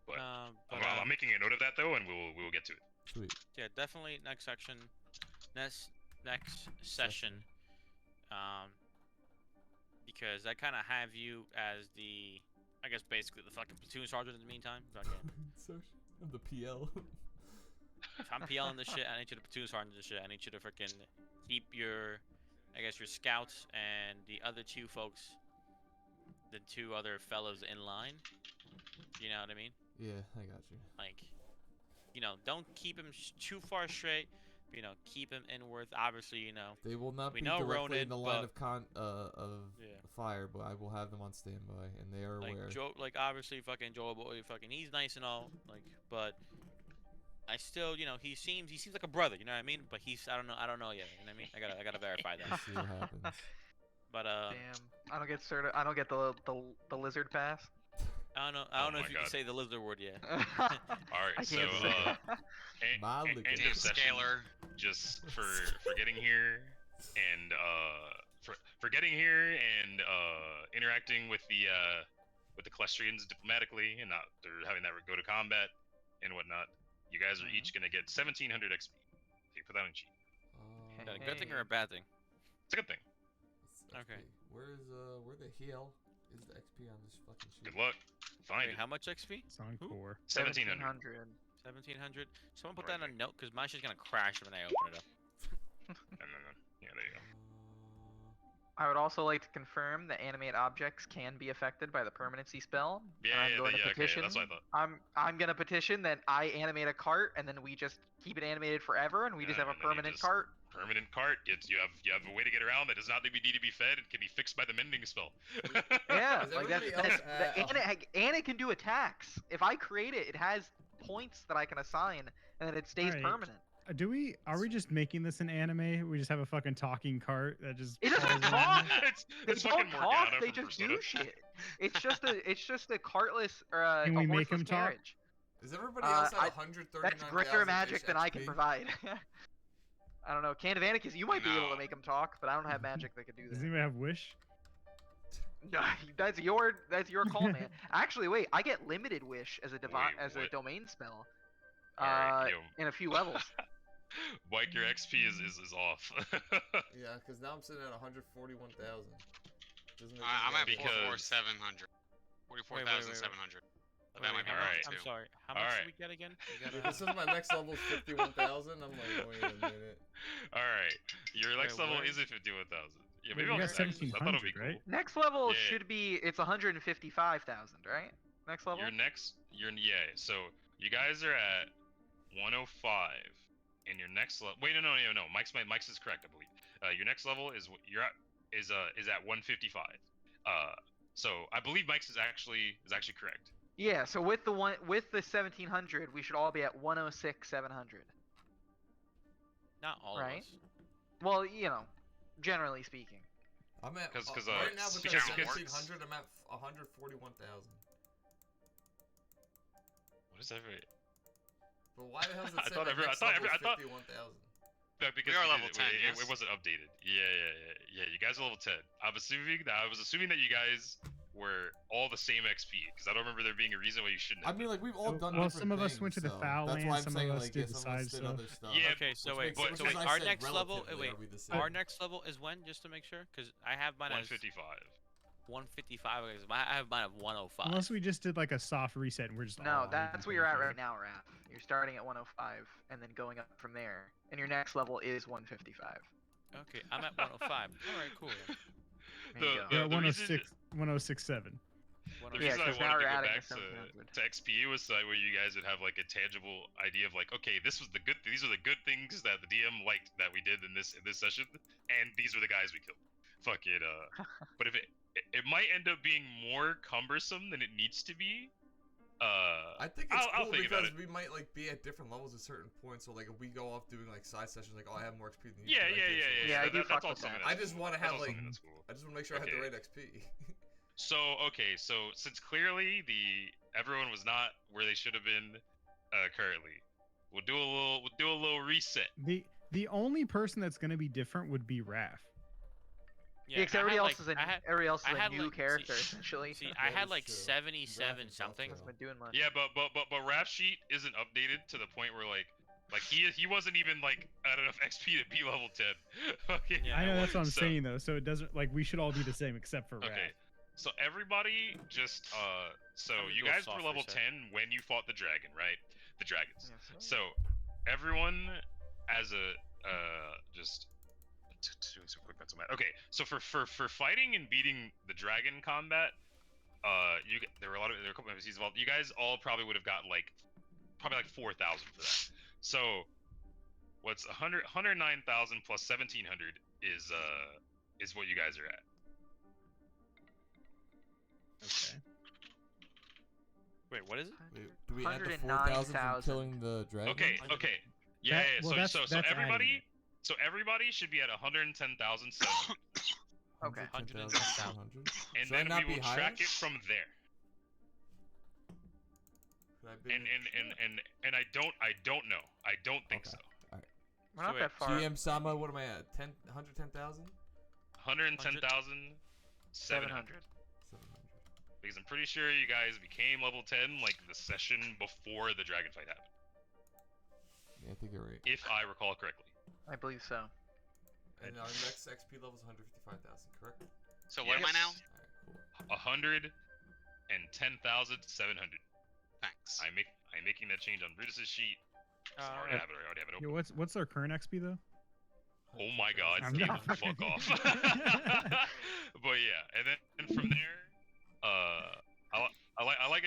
But I'm making a note of that though, and we'll get to it. Sweet. Yeah, definitely next session. Because I kind of have you as the, I guess basically the fucking platoon sergeant in the meantime. I'm the PL. If I'm PLing this shit, I need you to platoon sergeant this shit. I need you to freaking keep your, I guess, your scouts and the other two folks, the two other fellows in line. You know what I mean? Yeah, I got you. Like, don't keep him too far straight. Keep him inward. Obviously, they will not be directly in the line of fire, but I will have them on standby, and they are aware. Like obviously, fucking Joel Boy, he's nice and all, like, but I still, he seems like a brother, you know what I mean? But I don't know yet, you know what I mean? I gotta verify that. See what happens. But damn, I don't get the lizard pass. I don't know if you can say the lizard word yet. Alright, so end of session, just for getting here and for getting here and interacting with the Calestrians diplomatically and not having that go to combat and whatnot. You guys are each gonna get 1700 XP. You put that on cheat. Is that a good thing or a bad thing? It's a good thing. Okay. Where the hell is the XP on this fucking sheet? Good luck. Find it. How much XP? It's on 4. 1700. 1700. Someone put that on a note, because my shit's gonna crash when I open it up. No. Yeah, there you go. I would also like to confirm that animate objects can be affected by the permanency spell. Yeah, and I'm yeah, going to okay, petition. that's what I thought. I'm gonna petition that I animate a cart and then we just keep it animated forever and we just have a And then you permanent just- cart. Permanent cart. You have a way to get around that does not need to be fed. It can be fixed by the mending spell. Yeah, Is like that. everybody else And it can do attacks. If I create it, it has points that I can assign, and then it stays Alright. permanent. Are we just making this an anime? We just have a fucking talking cart that just. It doesn't falls talk. around? They it's don't fucking talk. Morgana They from just Persona. do shit. It's just a cartless or a, Can a we make horseless 'em talk? carriage. Is everybody else at I- 139,000 That's greater magic than I can HP? provide. I don't know. Can of Anarchist, you might be able No. to make them talk, but I don't have magic that could do Does that. anybody have wish? That's your call, man. Actually, wait, I get limited wish as a Wait, a what? domain spell. Alright, yo. In a few levels. Mike, your XP is off. Yeah, because now I'm sitting at 141,000. Doesn't make I'm any at difference. Because- 44,700. 44,700. But that might be Alright. I'm too. sorry. How much Alright. did we get again? We Yeah, got, this is my next level is 51,000. I'm like, wait a minute. Alright, your next Wait, level where? is at 51,000. Yeah, Wait, maybe we I'll got just I thought it'd be 1,700, cool. right? Next level Yeah. should be it's 155,000, right? Next level. So you guys are at 105, and your next level. Wait, no. Mike's is correct, I believe. Your next level is at 155. So I believe Mike's is actually correct. Yeah. So with the 1700, we should all be at 106,700. not all Right? of us. Well, generally speaking. I'm at 'Cause, right now with that because- 1,700. I'm at 141,000. What is that? But why the hell does it I say thought my every- I next thought level every- is I thought- 51,000? Because are level 10, it yes? wasn't updated. Yeah. You guys are level 10. I was assuming that you guys were all the same XP because I don't remember there being a reason why you shouldn't. I have mean, like we've all done. Well, different some of us things, went to the so foul that's lane, why I'm some saying, of us like, did yeah, the some of us side did stuff. other stuff. Yeah, Okay, so which wait, makes- but- which so is wait, I our said next level. relatively Wait, are we the same? our next level is when? Just to make sure, because I have mine as 155. 155. Okay, so I have mine at 105. Unless we just did like a soft reset and we're just. No, all that's even where you're at playing right now, Raph. You're starting at 105 and then going up from there, and your next level is 155. Okay, I'm at 105. All right, cool. There you go. We're at the reason- 1067. The Yeah, reason I 'cause now wanted we're to go adding back the 1700. to XP was so that way you guys would have like a tangible idea of like, okay, these are the good things that the DM liked that we did in this session, and these were the guys we killed. Fuck it. But if it might end up being more cumbersome than it needs to be. I think it's I'll cool think about because it. we might like be at different levels at certain points. So like if we go off doing like side sessions, like oh I have more XP than you. Yeah, so that gives you- Yeah, I do that's fuck all with something that. I that's just cool. want to That's have all like. something that's cool. I just want to make sure I have the Okay. right XP. So since clearly everyone was not where they should have been currently, we'll do a little reset. The only person that's gonna be different would be Raph. Yeah, because everybody else is everybody else is I a had, new like, character see- essentially. See, Yeah, I had that's like true. 77 Graphics something. also. Hasn't been doing much. Yeah, but Rap Sheet isn't updated to the point where like he wasn't even like at enough XP to be level 10. Okay. Yeah, I know that's what I'm So- saying though. So it doesn't like we should all be the same except for Raph. Okay. So everybody just so I'm gonna you do a guys soft were level reset. 10 when you fought the dragon, right? The dragons. Yes, sir. So everyone as a just doing some quick mental math. Okay, so for fighting and beating the dragon combat, there were a couple of NPCs involved. You guys all probably would have got probably 4,000 for that. So what's 109,000 plus 1,700 is what you guys are at. Okay. Wait, what is it? Wait, do we add the 4,000 from 109,000. killing the dragon? Okay. Yeah. That- yeah. well, So that's- so that's adding everybody. it. So everybody should be at 110,700, Okay. 110,700. and Should I then not we be will higher? track it from there. Should I be- And I don't know. I don't think Okay. so. We're not wait, that far. GM Sama, what am I at? 110,000? 110,700. 700. 700. Because I'm pretty sure you guys became level 10 like the session before the dragon fight happened, Yeah, I think you're right. if I recall correctly. I believe so. And our next XP level is 155,000, correct? So what am I now? Yes. Alright, cool. 110,700. Thanks. I'm making that change on Brutus's sheet. So I already have it. I already have it Yeah, open. what's our current XP though? Oh my God, I'm Steve, not fuck off. But yeah, and then from there, I like